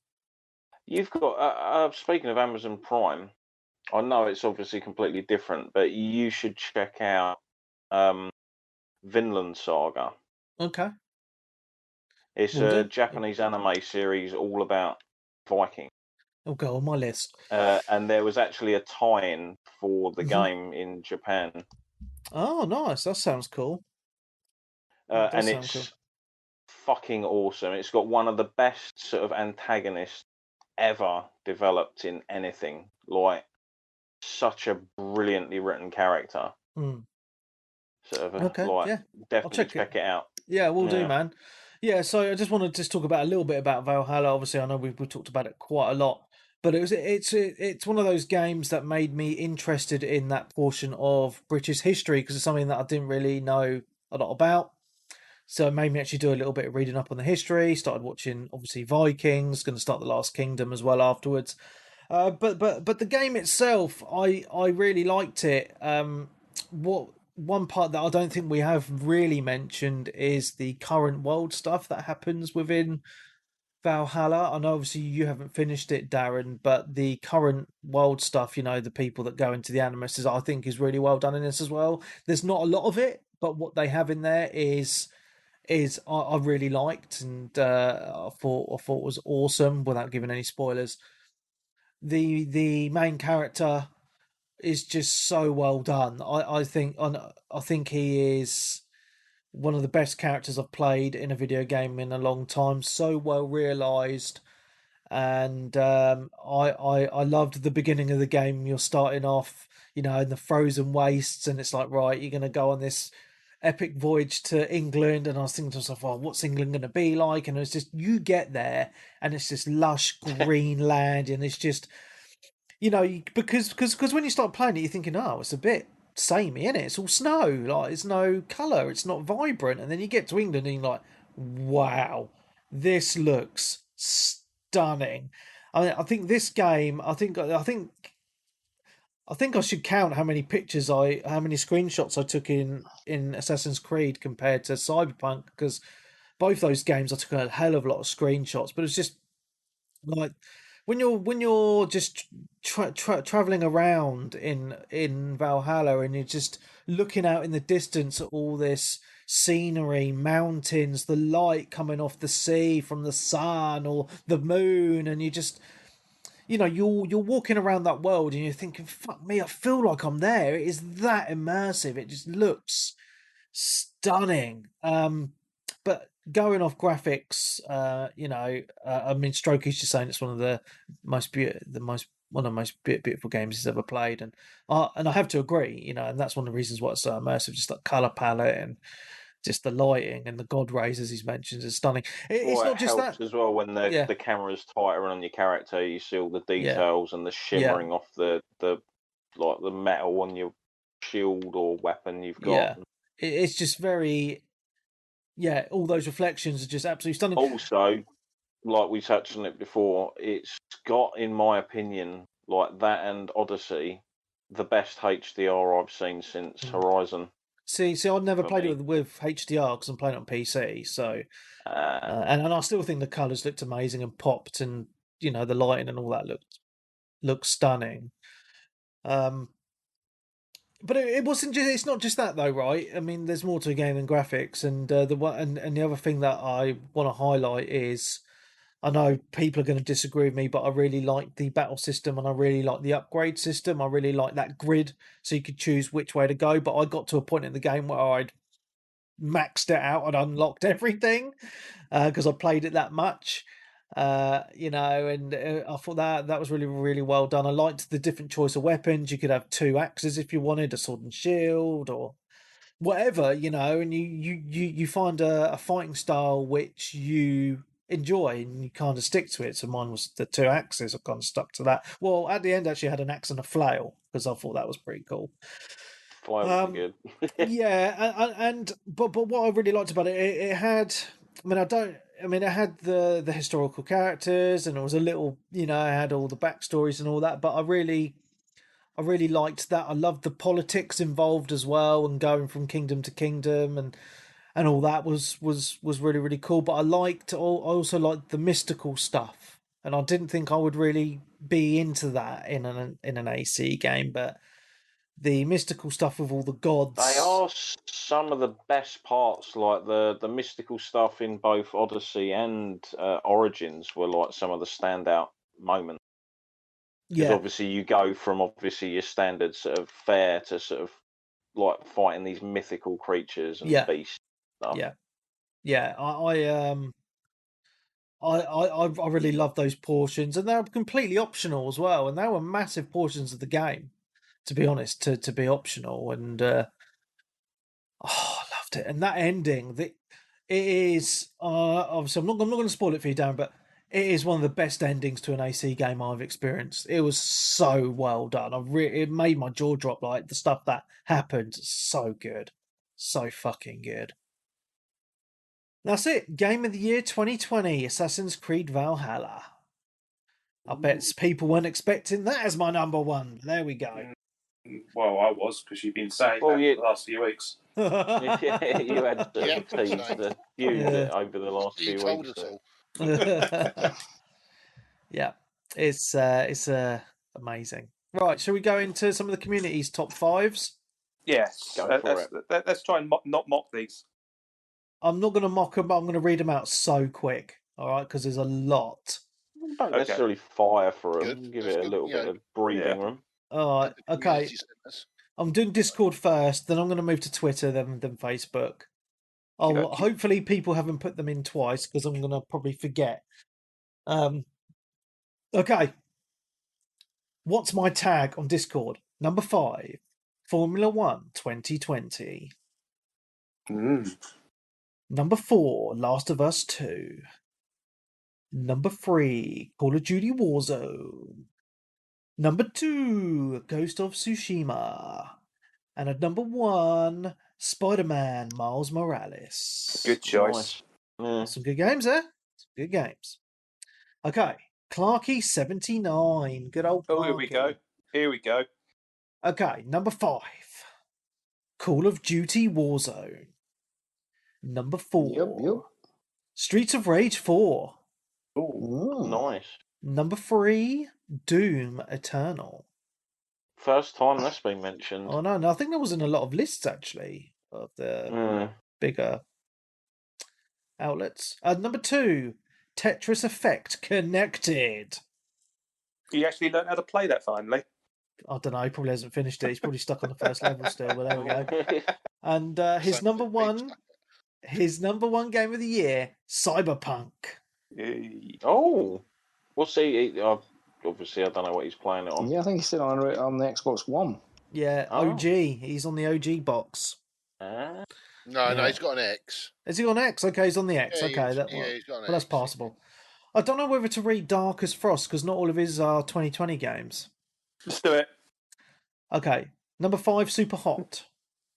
You've got, speaking of Amazon Prime, I know it's obviously completely different, but you should check out Vinland Saga. okay. It's Will a do. Japanese anime series all about Vikings. It'll go on my list. And there was actually a tie-in for the Mhm. game in Japan. Oh, nice. That sounds cool. And it's fucking awesome. It's got one of the best sort of antagonists ever developed in anything. Like, such a brilliantly written character. Sort of definitely check it out. Yeah, we'll do, man. Yeah, so I just want to just talk about a little bit about Valhalla. Obviously, I know we've talked about it quite a lot, but it's one of those games that made me interested in that portion of British history because it's something that I didn't really know a lot about. So it made me actually do a little bit of reading up on the history. Started watching, obviously, Vikings. Going to start the Last Kingdom as well afterwards. But the game itself, I really liked it. What one part that I don't think we have really mentioned is the current world stuff that happens within Valhalla. I know obviously you haven't finished it, Darren, but the current world stuff, you know, the people that go into the Animus, I think is really well done in this as well. There's not a lot of it, but what they have in there is I really liked, and I thought was awesome without giving any spoilers. The main character is just so well done. I think he is one of the best characters I've played in a video game in a long time. So well realized, and I loved the beginning of the game. You're starting off, you know, in the frozen wastes, and it's like, right, you're going to go on this epic voyage to England. And I was thinking to myself, oh, what's England going to be like? And it's just, you get there, and it's just lush green land, and it's just, you know, because when you start playing it, you're thinking, oh, it's a bit samey, isn't it? It's all snow, like it's no colour, it's not vibrant, and then you get to England and you're like, wow, this looks stunning. I think this game, I think I should count how many how many screenshots I took in Assassin's Creed compared to Cyberpunk, because both those games I took a hell of a lot of screenshots, but it's just like when you're just traveling around in Valhalla, and you're just looking out in the distance at all this scenery, mountains, the light coming off the sea from the sun or the moon, and you just, you know, you're walking around that world and you're thinking, fuck me, I feel like I'm there. It is that immersive. It just looks stunning. But going off graphics, you know, I mean, Strokey's just saying it's one of the one of the most beautiful games he's ever played, and I have to agree, you know, and that's one of the reasons why it's so immersive. Just that color palette and just the lighting and the god rays, as he's mentioned, is stunning. It's not just helps that as well when yeah, the camera's tighter on your character. You see all the yeah, details and the yeah, shimmering off the like the metal on your shield or weapon you've got. yeah. It's just very, yeah. All those reflections are just absolutely stunning. Also, like we touched on it before, it's got, in my opinion, like that and Odyssey, the best HDR I've seen since Horizon. See, I've never for played me. it with HDR because I'm playing it on PC. So, Uh, and I still think the colours looked amazing and popped, and you know the lighting and all that looked stunning. But it wasn't just. It's not just that though, right? I mean, there's more to a game than graphics, and the one and the other thing that I want to highlight is, I know people are going to disagree with me, but I really like the battle system and I really like the upgrade system. I really like that grid, so you could choose which way to go. But I got to a point in the game where I'd maxed it out and unlocked everything because I played it that much. You know, and I thought that was really, really well done. I liked the different choice of weapons. You could have two axes if you wanted, a sword and shield, or whatever, you know, and you find a fighting style which you enjoy and you kind of stick to it. So mine was the two axes. I kind of stuck to that. Well, at the end, actually, I had an axe and a flail because I thought that was pretty cool. Flails are good. Yeah, but what I really liked about it, it had. I mean, it had the historical characters, and it was a little, you know, it had all the backstories and all that. But I really liked that. I loved the politics involved as well, and going from kingdom to kingdom, and all that was really, really cool. But I also liked the mystical stuff, and I didn't think I would really be into that in an AC game, but the mystical stuff with all the gods. They are some of the best parts, like the mystical stuff in both Odyssey and Origins were like some of the standout moments. Because obviously you go from obviously your standard sort of fare to sort of like fighting these mythical creatures and beasts. Stuff. Yeah. I really love those portions, and they're completely optional as well. And they were massive portions of the game, to be honest, to be optional. And I loved it. And that ending, it is obviously I'm not going to spoil it for you, Dan, but it is one of the best endings to an AC game I've experienced. It was so well done. It made my jaw drop. Like the stuff that happened, so good, so fucking good. That's it. Game of the Year 2020, Assassin's Creed Valhalla. I bet people weren't expecting that as my number one. There we go. Well, I was, because you've been saying that for the last few weeks. You had teased a few over the last few weeks. Told us all. Yeah, it's amazing. Right, shall we go into some of the community's top fives? Yes. Go for it. Let's try and not mock these. I'm not going to mock them, but I'm going to read them out so quick. All right, because there's a lot. Don't necessarily fire for them. Good. Give That's it a good, little you bit know. of breathing room. All right, Good okay. community centres. I'm doing Discord first, then I'm going to move to Twitter, then Facebook. Oh, Okay. hopefully people haven't put them in twice because I'm going to probably forget. Okay. What's my tag on Discord? Number 5, Formula 1 2020. Number 4, Last of Us 2. Number 3, Call of Duty Warzone. Number 2, Ghost of Tsushima. And at number 1, Spider-Man Miles Morales. Good choice. Nice. Some good games there. Some good games. Okay. Clarky79. Good old Clarky. Oh, here we go. Okay, number 5. Call of Duty Warzone. Number 4. Yep. Streets of Rage 4. Nice. Number 3. Doom Eternal. First time that's been mentioned. Oh, no, I think that was in a lot of lists, actually, of the bigger outlets. Number 2. Tetris Effect Connected. You actually learned how to play that finally. I don't know, he probably hasn't finished it. He's probably stuck on the first level still, but there we go. And his number one game of the year, Cyberpunk. Oh, we'll see. Obviously, I don't know what he's playing it on. Yeah, I think he's still on the Xbox One. Yeah, OG. He's on the OG box. No, Yeah. he's got an X. Is he on X? Okay, he's on the X. Yeah, Okay, he's got an well, that's X. possible. I don't know whether to read Dark as Frost because not all of his are 2020 games. Let's do it. Okay, number 5, Super Hot.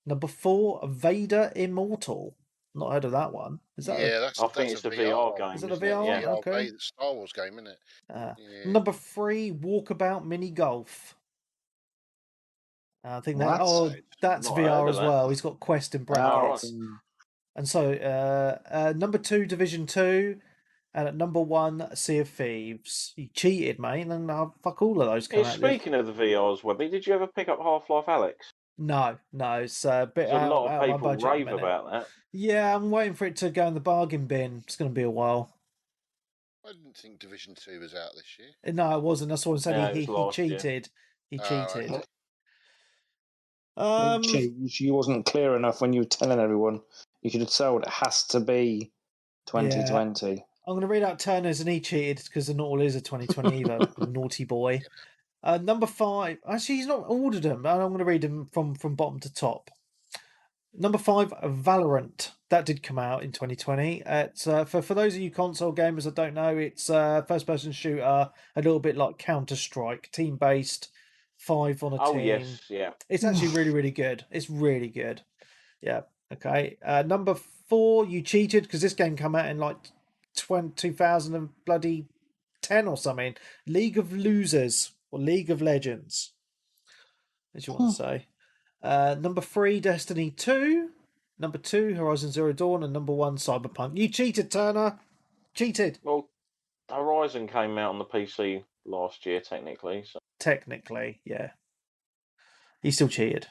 Number 4, Vader Immortal. Not heard of that one. Is that? I think it's the VR game. Is it a VR one? Yeah, Okay. the Star Wars game, isn't it? Number 3, Walkabout Mini Golf. I think that's Not VR heard of as that. well. He's got Quest in brackets. And so, number 2, Division 2. And at number 1, Sea of Thieves. You cheated, mate. And fuck all of those come out. Speaking of the VRs, Webby, did you ever pick up Half-Life Alex? No, it's a bit There's out, a lot of out people my budget rave about that. Yeah, I'm waiting for it to go in the bargain bin. It's going to be a while. I didn't think Division 2 was out this year. No, it wasn't. That's what I'm saying. Yeah, He cheated. He cheated. You wasn't clear enough when you were telling everyone. You should have told it has to be 2020. Yeah. I'm going to read out Turner's, and he cheated because not all is a 2020 either. Naughty boy. Number 5. Actually, he's not ordered them. I'm going to read them from bottom to top. Number 5, Valorant. That did come out in 2020. It's for those of you console gamers that don't know, it's a first-person shooter, a little bit like Counter-Strike, team-based, 5 on a team. Oh, yes, yeah. It's actually really, really good. It's really good. Yeah, okay. Number 4, you cheated because this game came out in like 2010 or something. League of Losers or League of Legends, as you want to say. Number 3, Destiny 2. Number 2, Horizon Zero Dawn. And number 1, Cyberpunk. You cheated, Turner. Cheated. Well, Horizon came out on the PC last year, technically. So. Technically, yeah. He still cheated.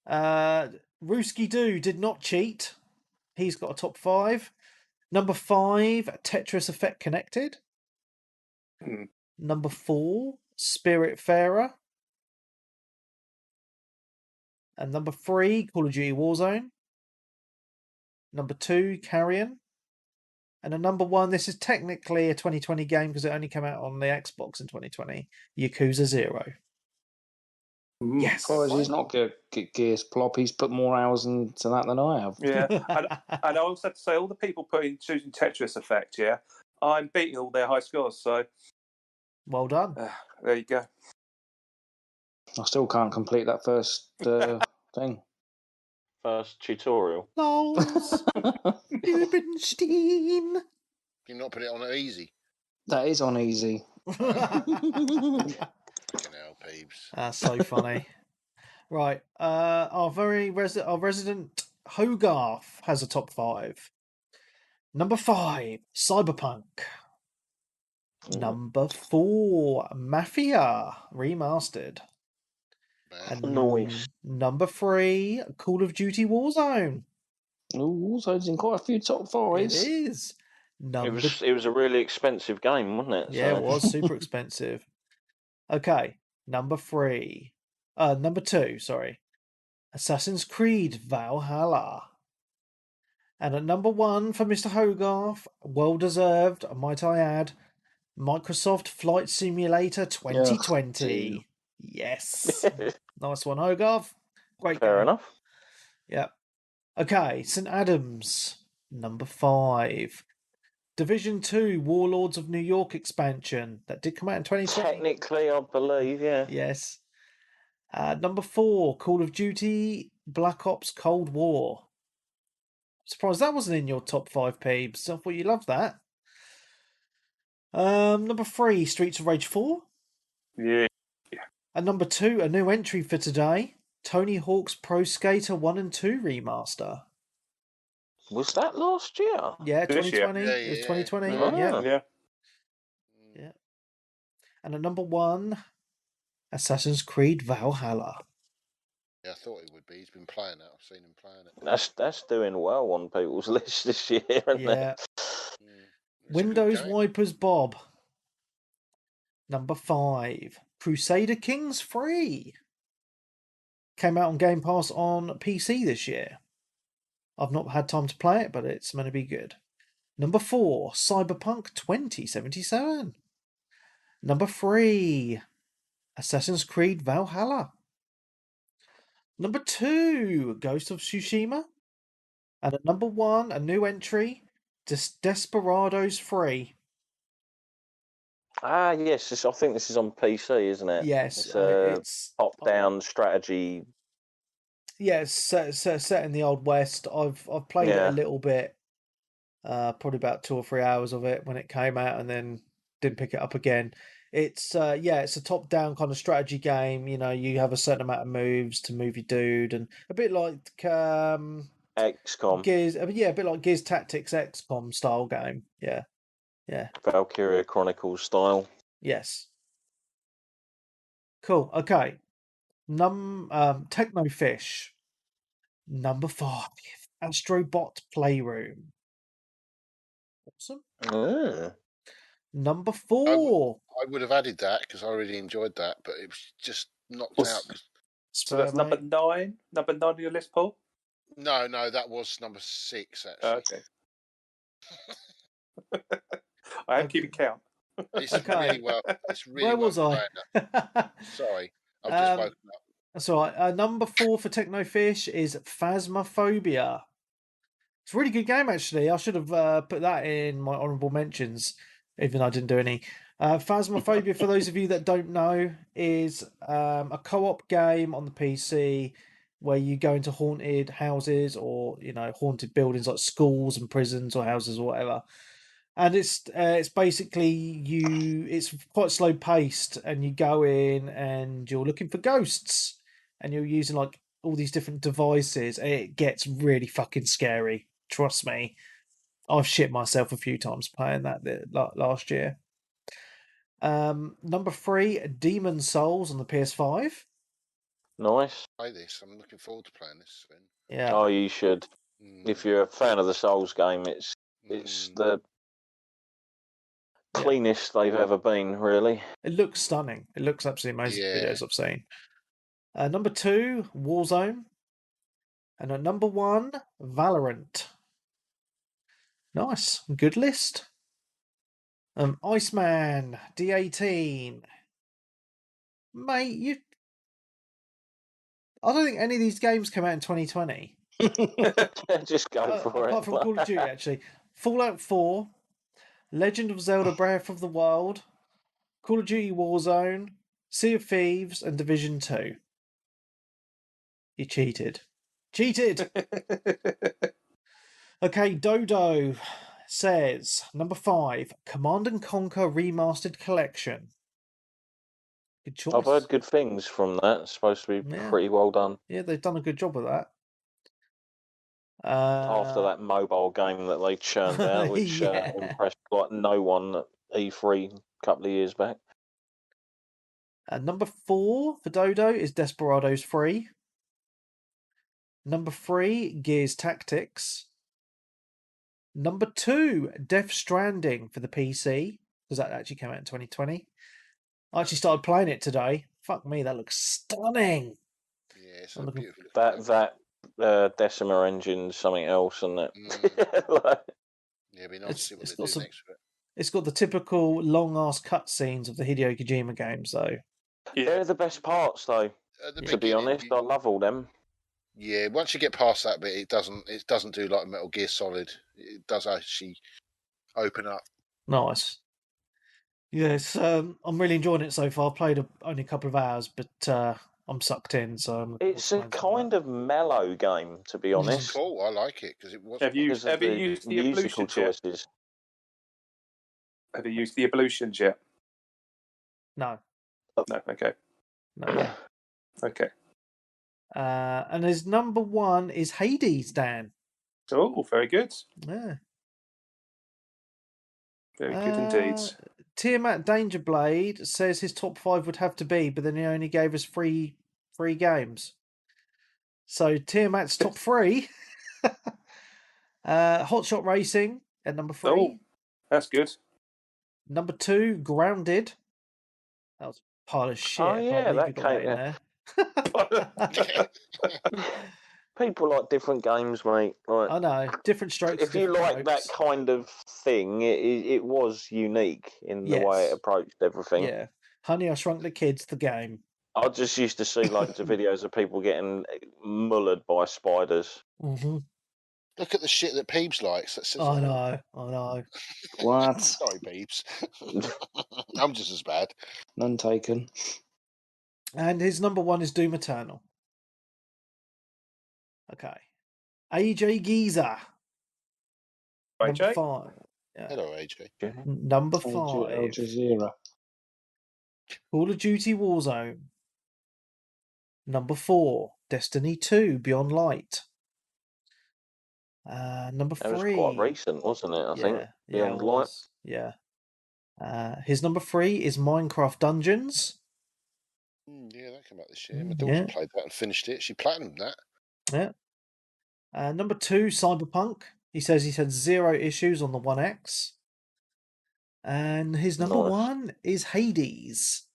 Rooski Doo did not cheat. He's got a top 5. Number 5, Tetris Effect Connected. Number 4, Spiritfarer. And number 3, Call of Duty Warzone. Number 2, Carrion. And at number 1, this is technically a 2020 game because it only came out on the Xbox in 2020, Yakuza 0. Yes. He's not Gears Plop. He's put more hours into that than I have. Yeah. and I also have to say, all the people choosing Tetris Effect, yeah, I'm beating all their high scores, so... Well done. There you go. I still can't complete that first thing. First tutorial. Lols. Rubenstein. Can you not put it on easy? That is on easy. Fucking hell, Peebs. That's so funny. Right. Our resident Hogarth has a top 5. Number 5, Cyberpunk. Number 4, Mafia Remastered. And Nice. number 3, Call of Duty Warzone. Warzone's in quite a few top fives. It is. It was a really expensive game, wasn't it? Yeah, it was super expensive. Okay, number 2, sorry. Assassin's Creed Valhalla. And at number 1 for Mr. Hogarth, well deserved, might I add, Microsoft Flight Simulator 2020. Yes. Nice one, Hogarth. Great Fair game. enough. Yep. Okay, St. Adams, number 5. Division 2, Warlords of New York expansion. That did come out in 2020. Technically, I believe, yeah. Yes. Number 4, Call of Duty Black Ops Cold War. Surprised that wasn't in your top 5, Peebs. I thought you loved that. Number 3, Streets of Rage 4. Yeah. And number 2, a new entry for today, Tony Hawk's Pro Skater 1 and 2 remaster. Was that last year? Yeah, This 2020. year. It was 2020. Oh. Yeah. Yeah. And at number 1, Assassin's Creed Valhalla. Yeah, I thought it would be. He's been playing it. I've seen him playing it. That's doing well on people's list this year, isn't Yeah. it? It's a good Windows game. Wipers Bob. Number 5, Crusader Kings 3. Came out on Game Pass on PC this year. I've not had time to play it, but it's going to be good. Number 4, Cyberpunk 2077. Number 3, Assassin's Creed Valhalla. Number 2, Ghost of Tsushima. And at number 1, a new entry, Desperados 3. Ah, yes. I think this is on PC, isn't it? Yes, it's top-down strategy. Yeah, it's set in the Old West. I've played it a little bit, probably about 2 or 3 hours of it when it came out, and then didn't pick it up again. It's it's a top-down kind of strategy game. You know, you have a certain amount of moves to move your dude, and a bit like XCOM. Gears. A bit like Gears Tactics XCOM style game. Yeah. Valkyria Chronicles style. Yes. Cool. Okay. Technofish. Number 5, Astrobot Playroom. Awesome. Number 4. I would have added that because I really enjoyed that, but it was just knocked out. So that's number 9. Number 9 on your list, Paul? No, that was number 6 actually. Okay. I am keeping count. It's really well. It's really Where well was I? Sorry, I've just woken up. That's all right. Number 4 for Technofish is Phasmophobia. It's a really good game, actually. I should have put that in my honourable mentions, even though I didn't do any. Phasmophobia, for those of you that don't know, is a co-op game on the PC where you go into haunted houses or, haunted buildings like schools and prisons or houses or whatever. And it's basically it's quite slow paced, and you go in and you're looking for ghosts, and you're using like all these different devices. It gets really fucking scary. Trust me, I've shit myself a few times playing that last year. Number 3, Demon Souls on the PS5. Nice. Play this. I'm looking forward to playing this soon. Yeah. Oh, you should. If you're a fan of the Souls game, it's the cleanest they've ever been, really. It looks stunning. It looks absolutely amazing. Videos I've seen. Number 2, Warzone. And at number 1, Valorant. Nice. Good list. Iceman, D18. Mate, I don't think any of these games came out in 2020. Just go for it. Apart from Call of Duty, actually. Fallout 4, Legend of Zelda Breath of the Wild, Call of Duty Warzone, Sea of Thieves, and Division 2. You cheated. Okay, Dodo says, number 5, Command & Conquer Remastered Collection. Good choice. I've heard good things from that. It's supposed to be pretty well done. Yeah, they've done a good job of that. After that mobile game that they churned out, which Yeah. impressed like no one at E3 a couple of years back. Number 4 for Dodo is Desperados 3. Number 3, Gears Tactics. Number 2, Death Stranding for the PC, because that actually came out in 2020. I actually started playing it today. Fuck me, that looks stunning. Yeah, it's I'm a looking- beautiful. That Decima engine's something else, isn't it? Yeah, it'd be nice to see what they do next to it. It's got the typical long-ass cutscenes of the Hideo Kojima games, though. Yeah. They're the best parts, though. At the To be beginning, honest, I love all them. Yeah, once you get past that bit, it doesn't do like Metal Gear Solid. It does actually open up. Nice. Yes, I'm really enjoying it so far. I've played only a couple of hours, but I'm sucked in, so I'm looking It's forward a to playing kind of mellow game, to be honest. It's cool. I like it because it was. Have you Because of ever the used the musical ablutions yet? choices. Have you used the ablutions yet? No, No. Okay. no. Okay. And his number 1 is Hades, Dan. Oh, very good. Yeah. Very good indeed. Tiamat Dangerblade says his top 5 would have to be, but then he only gave us three games. So Tiamat's top 3. Hotshot Racing at number 3. Oh, that's good. Number 2, Grounded. That was a pile of shit. Oh, I yeah, can't believe that you got that in there. People like different games, mate. Like, I know, different strokes. if you like that kind of thing, it was unique in the way it approached everything. Yeah. Honey, I Shrunk the Kids, the game. I just used to see loads of videos of people getting mullered by spiders. Mm-hmm. Look at the shit that Peebs likes. I know. What? Sorry, Peebs. I'm just as bad. None taken. And his number 1 is Doom Eternal. Okay. AJ Geezer. Number AJ? 5. Yeah. Hello, AJ. Number 5. Al Jazeera. Call of Duty Warzone. Number 4. Destiny 2 Beyond Light. Number 3. That was quite recent, wasn't it? I think. Beyond it Light. was. Yeah. His number 3 is Minecraft Dungeons. Yeah, that came out this year. My daughter Yeah. played that and finished it. She platinumed that. Yeah. Number 2, Cyberpunk. He says he's had 0 issues on the One X. And his number 1 is Hades.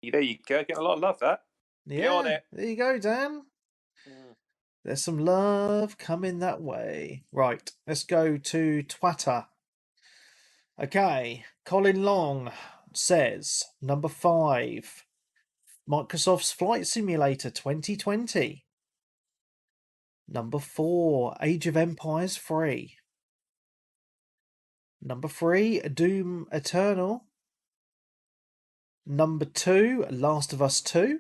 There you go. Getting a lot of love, that. Yeah, Get on it. there you go, Dan. There's some love coming that way. Right, let's go to Twitter. Okay, Colin Long says, number 5, Microsoft's Flight Simulator 2020. Number 4, Age of Empires 3. Number 3, Doom Eternal. Number 2, Last of Us 2.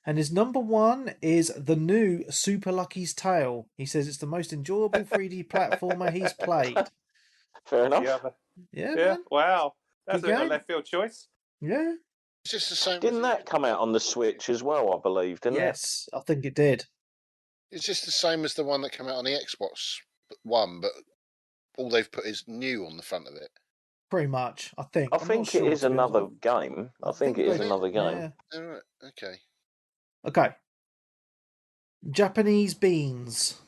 And his number 1 is the new Super Lucky's Tale. He says it's the most enjoyable 3D platformer he's played. Fair enough. Yeah, man. Wow. That's Good a game. left field choice. Yeah. It's just the same. Didn't that come out on the Switch as well, I believe, didn't it? Yes, I think it did. It's just the same as the one that came out on the Xbox One, but all they've put is new on the front of it. Pretty much, I think. I I'm think not sure, it is to be honest. another game. I think it is another game. Yeah. All right. Okay. Okay. Japanese Beans.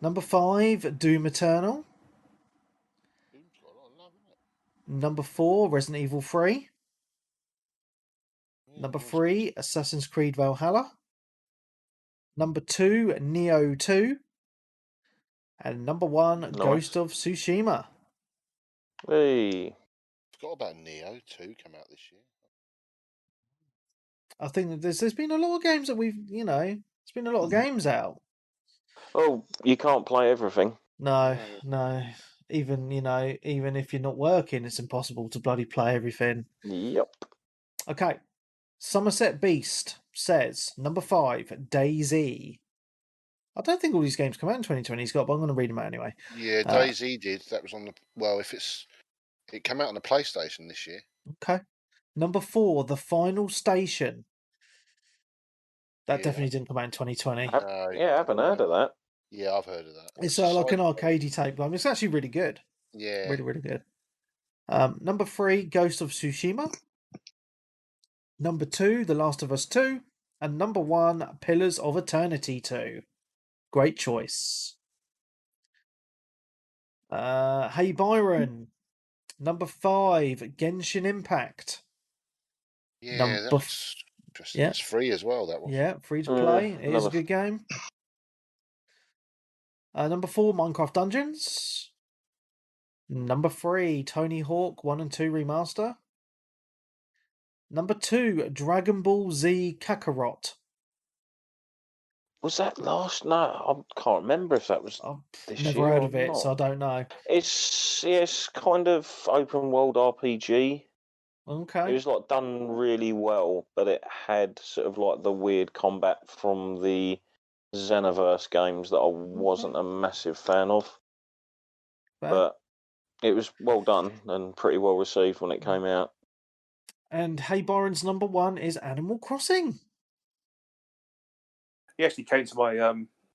Number 5, Doom Eternal. Number 4, Resident Evil 3. Number 3, Assassin's Creed Valhalla. Number 2, Neo 2. And number 1, Ghost of Tsushima. Hey. Forgot about Neo 2 come out this year. I think there's been a lot of games that we've, there's been a lot of games out. Oh, you can't play everything. No. Even if you're not working, it's impossible to bloody play everything. Yep. Okay. Somerset Beast says, number 5, DayZ. I don't think all these games come out in 2020, Scott, but I'm going to read them out anyway. Yeah, DayZ did. That was on the... Well, it came out on the PlayStation this year. Okay. Number 4, The Final Station. That definitely didn't come out in 2020. I haven't heard of that. Yeah, I've heard of that. It's like an arcadey type game. It's actually really good. Yeah. Really, really good. Number 3, Ghost of Tsushima. Number 2, The Last of Us 2. And number 1, Pillars of Eternity 2. Great choice. Hey Byron. Number 5, Genshin Impact. Yeah, that's interesting. Yeah. It's free as well, that one. Yeah, free to play. It is a good game. Number 4, Minecraft Dungeons. Number 3, Tony Hawk 1 and 2 Remaster. Number 2, Dragon Ball Z Kakarot. Was that last? No, I can't remember if that was this Never year heard or of it, not. so I don't know. It's kind of open world RPG. Okay. It was like done really well, but it had sort of like the weird combat from the Xenoverse games that I wasn't a massive fan of. Fair. But it was well done and pretty well received when it came out. And Hey Byron's number 1 is Animal Crossing. He actually came to my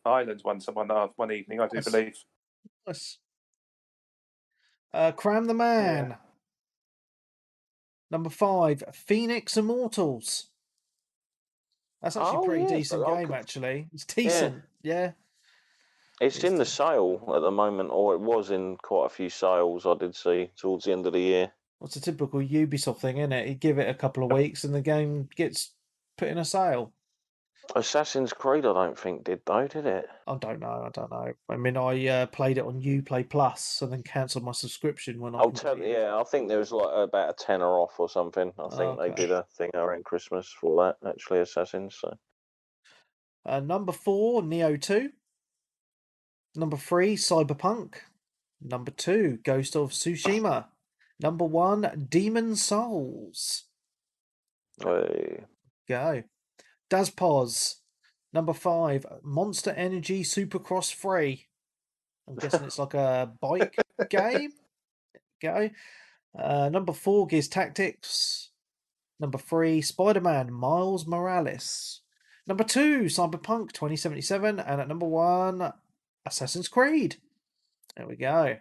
island one evening, I do believe. Nice. Cram the Man. Yeah. Number 5, Phoenix Immortals. That's actually a pretty decent game, actually. It's decent, yeah. It's in the sale at the moment, or it was in quite a few sales I did see towards the end of the year. What's a typical Ubisoft thing, isn't it? You give it a couple of weeks and the game gets put in a sale. Assassin's Creed, I don't think did it? I don't know. I mean, I played it on Uplay Plus and then cancelled my subscription when I completed. I think there was like about a tenner off or something. I think they did a thing around Christmas for that, actually, Assassins. So. Number 4, Neo 2. Number 3, Cyberpunk. Number 2, Ghost of Tsushima. Number 1, Demon Souls. Hey. Go. Dazpos. Number 5, Monster Energy Supercross 3. I'm guessing it's like a bike game. Go. Number 4, Gears Tactics. Number 3, Spider-Man Miles Morales. Number 2, Cyberpunk 2077. And at number 1, Assassin's Creed. There we go.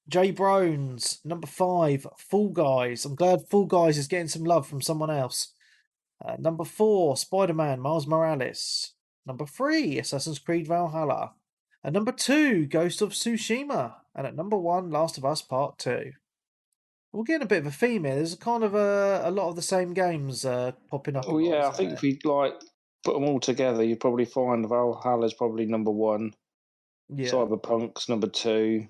Jay Brones, number 5, Fall Guys. I'm glad Fall Guys is getting some love from someone else. Number 4, Spider-Man Miles Morales. Number 3, Assassin's Creed Valhalla. And number 2, Ghost of Tsushima. And at number 1, Last of Us Part 2. We're getting a bit of a theme here. There's kind of a lot of the same games popping up. Well, yeah, I think if we put them all together, you'd probably find Valhalla's probably number 1. Yeah. Cyberpunk's number 2.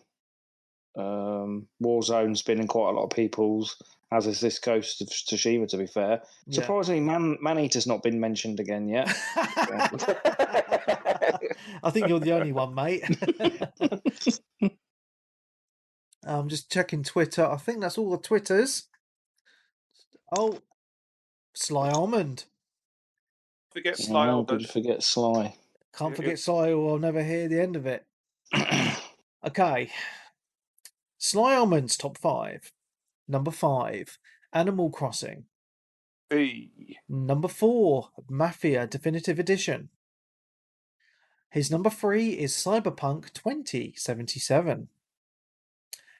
Warzone's been in quite a lot of people's, as is this Ghost of Tsushima, to be fair. Yeah. Surprisingly, Man-Eater's not been mentioned again yet. I think you're the only one, mate. I'm just checking Twitter. I think that's all the Twitters. Oh, Sly Almond. Forget Sly Almond. Good to forget Sly. Can't forget Sly or I'll never hear the end of it. Okay. Sly Almond's top 5. Number 5, Animal Crossing. Number 4, Mafia Definitive Edition. His number 3 is Cyberpunk 2077.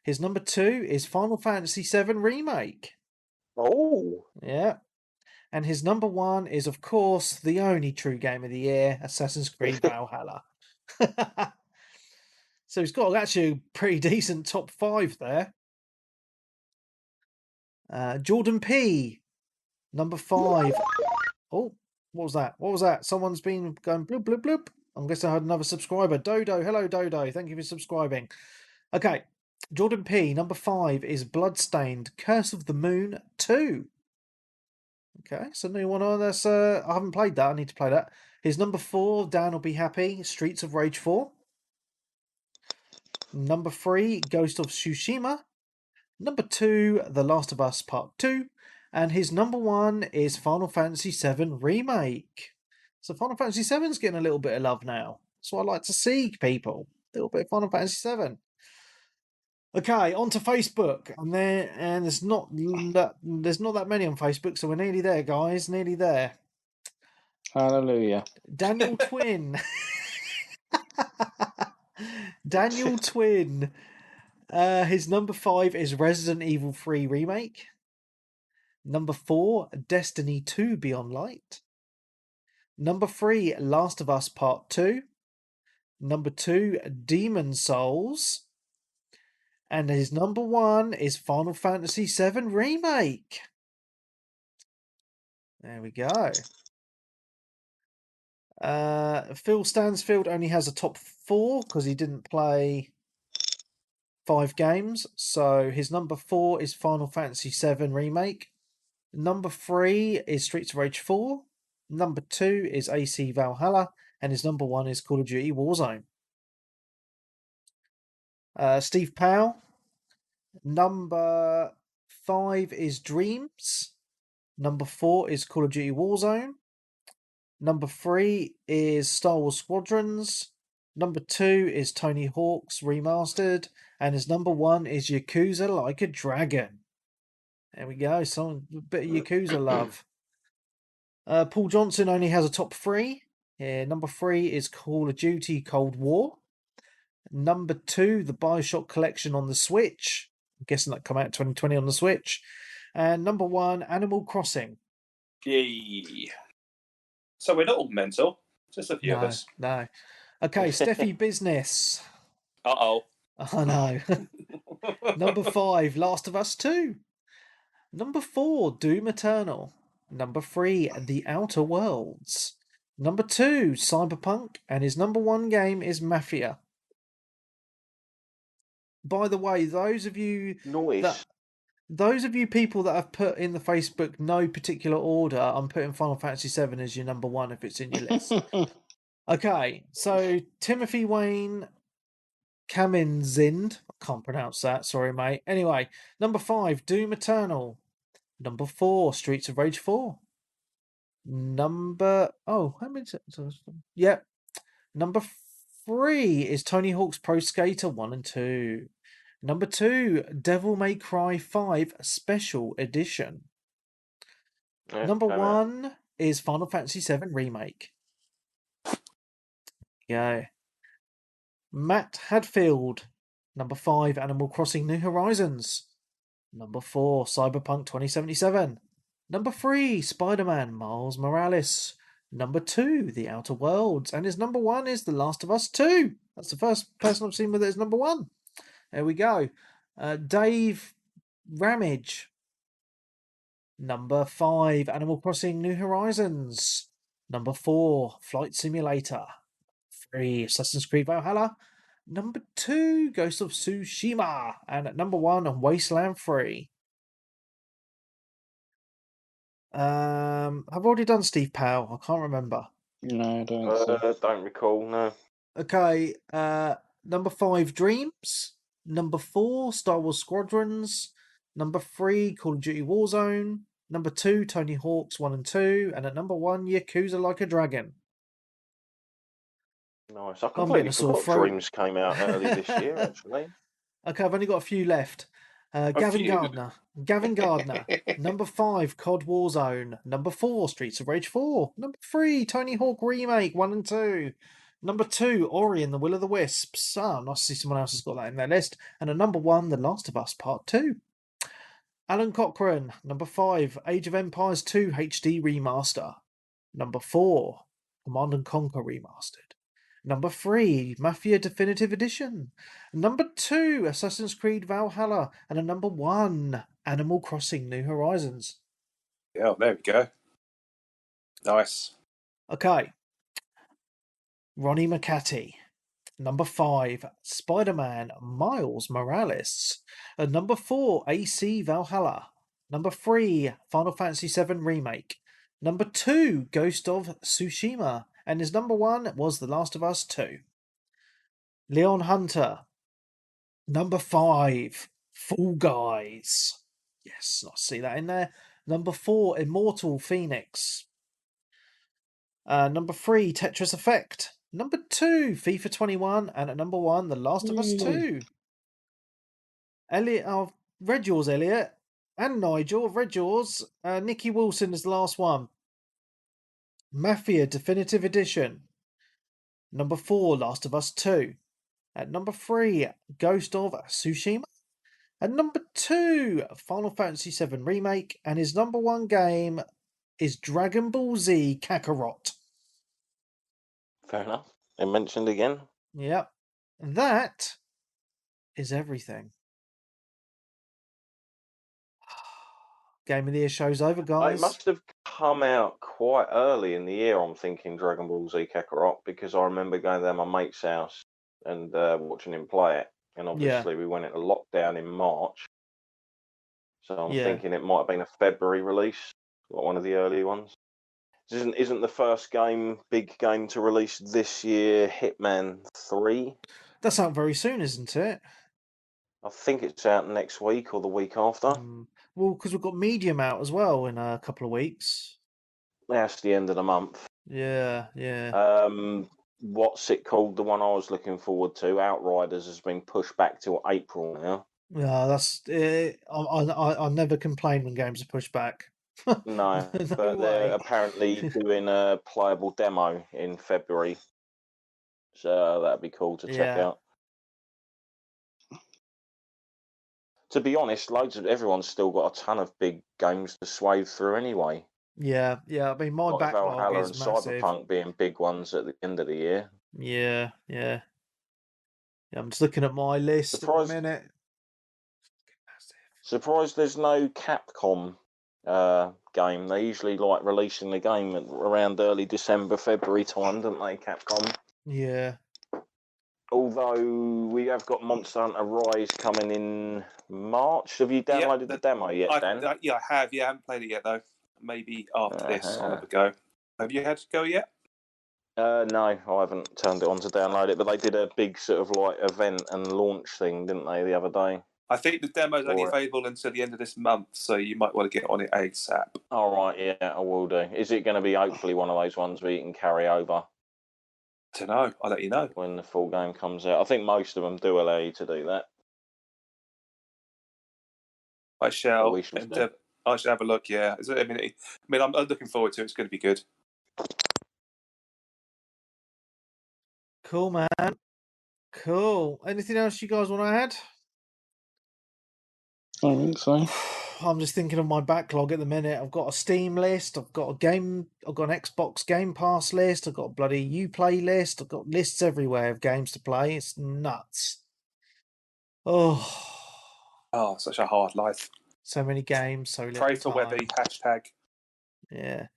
His number 2 is Final Fantasy VII Remake. Oh. Yeah. And his number 1 is, of course, the only true game of the year, Assassin's Creed Valhalla. So he's got actually a pretty decent top 5 there. Jordan P, number 5. Oh, what was that? What was that? Someone's been going bloop, bloop, bloop. I'm guessing I had another subscriber. Dodo, hello, Dodo. Thank you for subscribing. Okay, Jordan P, number 5 is Bloodstained Curse of the Moon 2. Okay, so new one on this. I haven't played that. I need to play that. His number 4, Dan will be happy, Streets of Rage 4. Number 3, Ghost of Tsushima. Number 2, The Last of Us Part 2. And his number 1 is Final Fantasy VII Remake. So Final Fantasy VII's getting a little bit of love now. That's what I like to see, people. A little bit of Final Fantasy VII. Okay, on to Facebook, and there's not that many on Facebook, so we're nearly there, guys. Nearly there. Hallelujah. Daniel Twin. Daniel Twin. His number 5 is Resident Evil 3 Remake. Number 4, Destiny 2 Beyond Light. Number 3, Last of Us Part 2. Number 2, Demon Souls. And his number 1 is Final Fantasy VII Remake. There we go. Phil Stansfield only has a top 4 because he didn't play 5 games. So his number 4 is Final Fantasy VII Remake. Number 3 is Streets of Rage 4. Number 2 is AC Valhalla. And his number 1 is Call of Duty Warzone. Steve Powell. Number 5 is Dreams. Number 4 is Call of Duty Warzone. Number 3 is Star Wars Squadrons. Number 2 is Tony Hawk's Remastered. And his number 1 is Yakuza Like a Dragon. There we go. A bit of Yakuza love. Paul Johnson only has a top 3. Number 3 is Call of Duty Cold War. Number 2, the Bioshock Collection on the Switch. I'm guessing that come out 2020 on the Switch. And number 1, Animal Crossing. Yay. So we're not all mental. Just a few of us. No. Okay, Steffi Business. Uh-oh. I know. Number 5, Last of Us 2. Number 4, Doom Eternal. Number 3, The Outer Worlds. Number 2, Cyberpunk. And his number 1 game is Mafia. By the way, those of you people that have put in the Facebook no particular order, I'm putting Final Fantasy VII as your number 1 if it's in your list. Okay, so Timothy Wayne Kaminzind. I can't pronounce that, sorry, mate. Anyway, number 5, Doom Eternal. Number 4, Streets of Rage 4. Number 3 is Tony Hawk's Pro Skater 1 and 2. Number 2, Devil May Cry 5 Special Edition. Number 1 is Final Fantasy VII Remake. Yeah. Matt Hadfield. Number 5, Animal Crossing New Horizons. Number 4, Cyberpunk 2077. Number 3, Spider-Man Miles Morales. Number 2, The Outer Worlds. And his number 1 is The Last of Us 2. That's the first person I've seen with it as number 1. There we go. Dave Ramage. Number 5, Animal Crossing New Horizons. Number 4, Flight Simulator. 3, Assassin's Creed Valhalla. Number 2, Ghost of Tsushima. And at number 1, Wasteland 3. I've already done Steve Powell. I can't remember. No, I don't. Don't recall, no. Okay, number 5, Dreams. Number 4, Star Wars Squadrons. Number 3, Call of Duty Warzone. Number 2, Tony Hawk's 1 and 2. And at number 1, Yakuza Like a Dragon. Nice. I completely forgot Dreams came out early this year, actually. Okay, I've only got a few left. Gavin Gardner. Number 5, COD Warzone. Number 4, Streets of Rage 4. Number 3, Tony Hawk Remake 1 and 2. Number 2, Ori and the Will of the Wisps. Nice to see someone else has got that in their list. And at number 1, The Last of Us Part 2. Alan Cochrane. Number 5, Age of Empires 2 HD Remaster. Number 4, Command & Conquer Remastered. Number 3, Mafia Definitive Edition. Number 2, Assassin's Creed Valhalla. And at number 1, Animal Crossing New Horizons. Yeah, there we go. Nice. Okay. Ronnie McCarthy. Number 5, Spider-Man Miles Morales. At number 4, AC Valhalla. Number 3, Final Fantasy VII Remake. Number 2, Ghost of Tsushima. And his number 1 was The Last of Us 2. Leon Hunter. Number 5, Fall Guys. Yes, I see that in there. Number 4, Immortal Phoenix. Number 3, Tetris Effect. Number 2, FIFA 21. And at number 1, The Last of Us 2. Elliot, Red Jaws, Elliot, and Nigel. Red Jaws, Nicky Wilson is the last one. Mafia Definitive Edition. Number 4, Last of Us 2. At number 3, Ghost of Tsushima. At number 2, Final Fantasy VII Remake. And his number 1 game is Dragon Ball Z Kakarot. Fair enough. And mentioned again. Yep. That is everything. Game of the Year show's over, guys. It must have come out quite early in the year, I'm thinking, Dragon Ball Z Kakarot, because I remember going there to my mate's house and watching him play it. And obviously we went into lockdown in March. So I'm thinking it might have been a February release, like one of the early ones. Isn't the first big game to release this year Hitman 3? That's out very soon, isn't it? I think it's out next week or the week after. Well, because we've got Medium out as well in a couple of weeks. That's the end of the month. Yeah, yeah. What's it called? The one I was looking forward to, Outriders, has been pushed back till April now. Yeah, that's. I never complain when games are pushed back. No, but they're apparently doing a playable demo in February, so that'd be cool to check out. To be honest, everyone's still got a ton of big games to swathe through anyway. Yeah. I mean, my backlog Valhalla is and massive. Cyberpunk being big ones at the end of the year. Yeah. I'm just looking at my list at the minute. Surprised there's no Capcom game. They usually like releasing the game around early December, February time, don't they, Capcom? Yeah. Although we have got Monster Hunter Rise coming in March. Have you downloaded the demo yet, Dan? I have. Yeah, I haven't played it yet, though. Maybe after this I'll have a go. Have you had to go yet? No, I haven't turned it on to download it, but they did a big sort of like event and launch thing, didn't they, the other day? I think the demo's only available until the end of this month, so you might want to get on it ASAP. All right, yeah, I will do. Is it going to be hopefully one of those ones where you can carry over? I don't know. I'll let you know. When the full game comes out. I think most of them do allow you to do that. I shall have a look, yeah. I mean, I'm looking forward to it. It's going to be good. Cool, man. Cool. Anything else you guys want to add? I don't think so. I'm just thinking of my backlog at the minute. I've got a Steam list. I've got an Xbox Game Pass list. I've got a bloody Uplay list. I've got lists everywhere of games to play. It's nuts. Oh, such a hard life. So many games, so little Pray for time. Webby, hashtag. Yeah.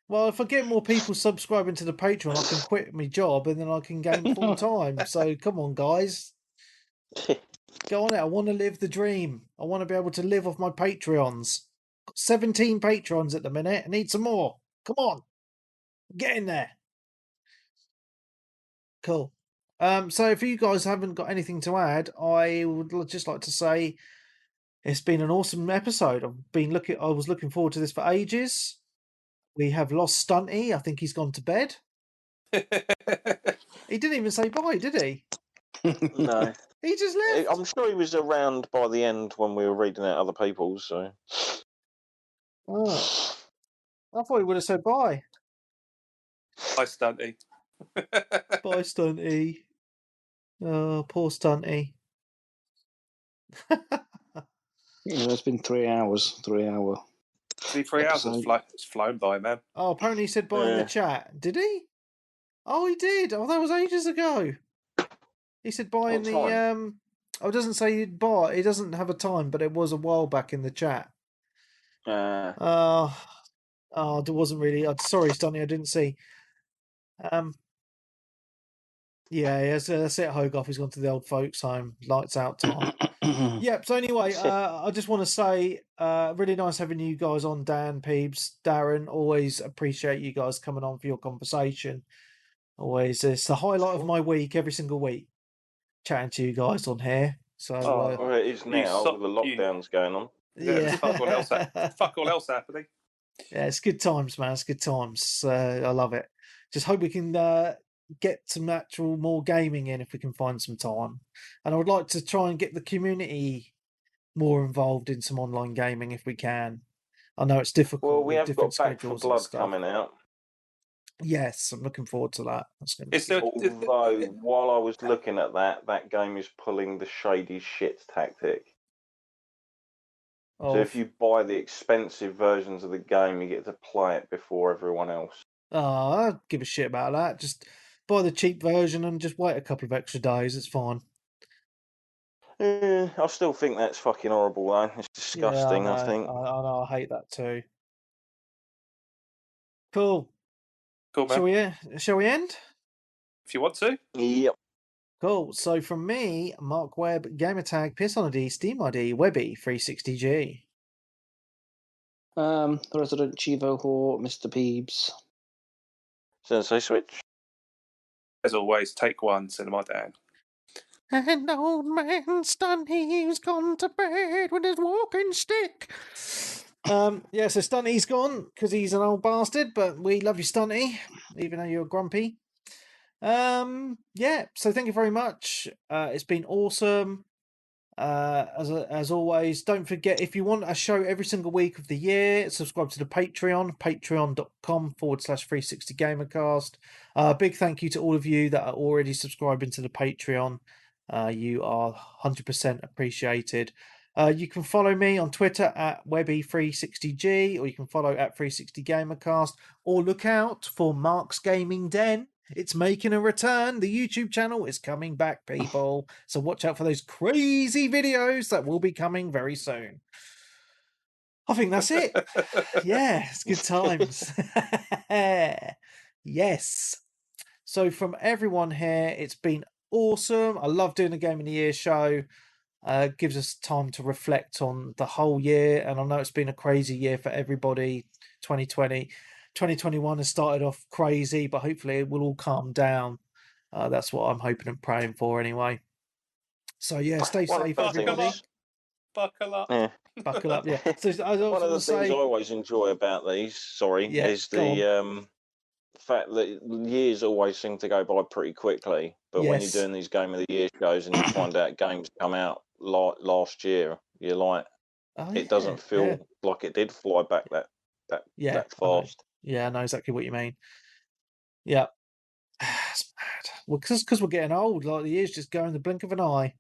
Well, if I get more people subscribing to the Patreon, I can quit my job and then I can game full time. So come on, guys. Go on it. I want to live the dream. I want to be able to live off my Patreons. Got 17 Patrons at the minute. I need some more. Come on. Get in there. Cool. So if you guys haven't got anything to add, I would just like to say it's been an awesome episode. I was looking forward to this for ages. We have lost Stunty. I think he's gone to bed. He didn't even say bye, did he? No. He just left. I'm sure he was around by the end when we were reading out other people's, so. Oh. I thought he would have said bye. Bye, Stunty. Bye, Stunty. Oh, poor Stunty. It's been 3 hours. 3 hour. See, 3 hours it's flown by, man. Oh, apparently he said bye in the chat. Did he? Oh, he did. Oh, that was ages ago. He said bye in the Oh, it doesn't say bye. It doesn't have a time, but it was a while back in the chat. It wasn't really. Sorry, Stunty, I didn't see. Yeah, that's it. Hogarth, he's gone to the old folks' home. Lights out time. Yep. So anyway, I just want to say, really nice having you guys on, Dan, Peebs, Darren. Always appreciate you guys coming on for your conversation. Always, it's the highlight of my week every single week. Chatting to you guys on here. So it is now with the lockdowns going on. Yeah. Fuck all else happening. Yeah, it's good times, man. It's good times. I love it. Just hope we can get some actual more gaming in if we can find some time. And I would like to try and get the community more involved in some online gaming if we can. I know it's difficult. Well, we with have different got Back 4 schedules and Blood stuff. coming out. Yes, I'm looking forward to that. That's going to be Although, while I was looking at that game is pulling the shady shit tactic. So if you buy the expensive versions of the game, you get to play it before everyone else. Oh, I don't give a shit about that. Just buy the cheap version and just wait a couple of extra days. It's fine. I still think that's fucking horrible, though. It's disgusting, yeah, I think. I know, I hate that too. Cool. Cool, man. Shall we end? If you want to. Yep. Cool. So from me, Mark Webb, Gamertag, PS on ID, Steam ID, Webby, 360G. Resident Chivo Whore, Mr. Peebs. Sensei Switch. As always, take one, Cinema Dan. An old man Stunty's gone to bed with his walking stick. So Stunty's gone because he's an old bastard, but we love you, Stunty, even though you're grumpy. So thank you very much. It's been awesome. As always, don't forget, if you want a show every single week of the year, subscribe to the Patreon, patreon.com/360gamercast. Big thank you to all of you that are already subscribing to the Patreon. You are 100% appreciated. You can follow me on Twitter at Webby360G, or you can follow at 360gamercast, or look out for Mark's Gaming Den. It's making a return. The YouTube channel is coming back, people. So watch out for those crazy videos that will be coming very soon. I think that's it. Yeah, it's good times. Yes. So from everyone here, it's been awesome. I love doing a Game of the Year show. Gives us time to reflect on the whole year. And I know it's been a crazy year for everybody, 2020. 2021 has started off crazy, but hopefully it will all calm down. That's what I'm hoping and praying for anyway. So yeah, stay safe, everybody. Buckle up. Yeah. Buckle up, yeah. So one of the things I always enjoy about these, is the fact that years always seem to go by pretty quickly. But when you're doing these Game of the Year shows and you find out games come out like last year, you're like, it doesn't feel like it did fly back that fast. I know exactly what you mean. Yeah. It's mad. Well, because we're getting old, like the years just go in the blink of an eye.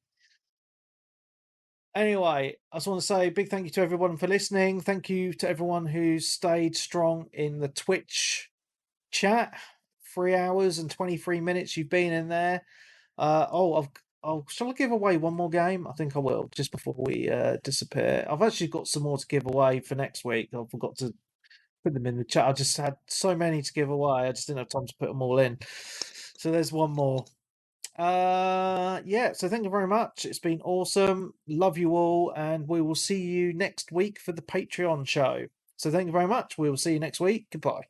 Anyway, I just want to say a big thank you to everyone for listening. Thank you to everyone who stayed strong in the Twitch chat. 3 hours and 23 minutes you've been in there. Shall I give away one more game? I think I will, just before we disappear. I've actually got some more to give away for next week. I forgot to put them in the chat. I just had so many to give away. I just didn't have time to put them all in. So there's one more. So thank you very much. It's been awesome. Love you all, and we will see you next week for the Patreon show. So thank you very much. We will see you next week. Goodbye.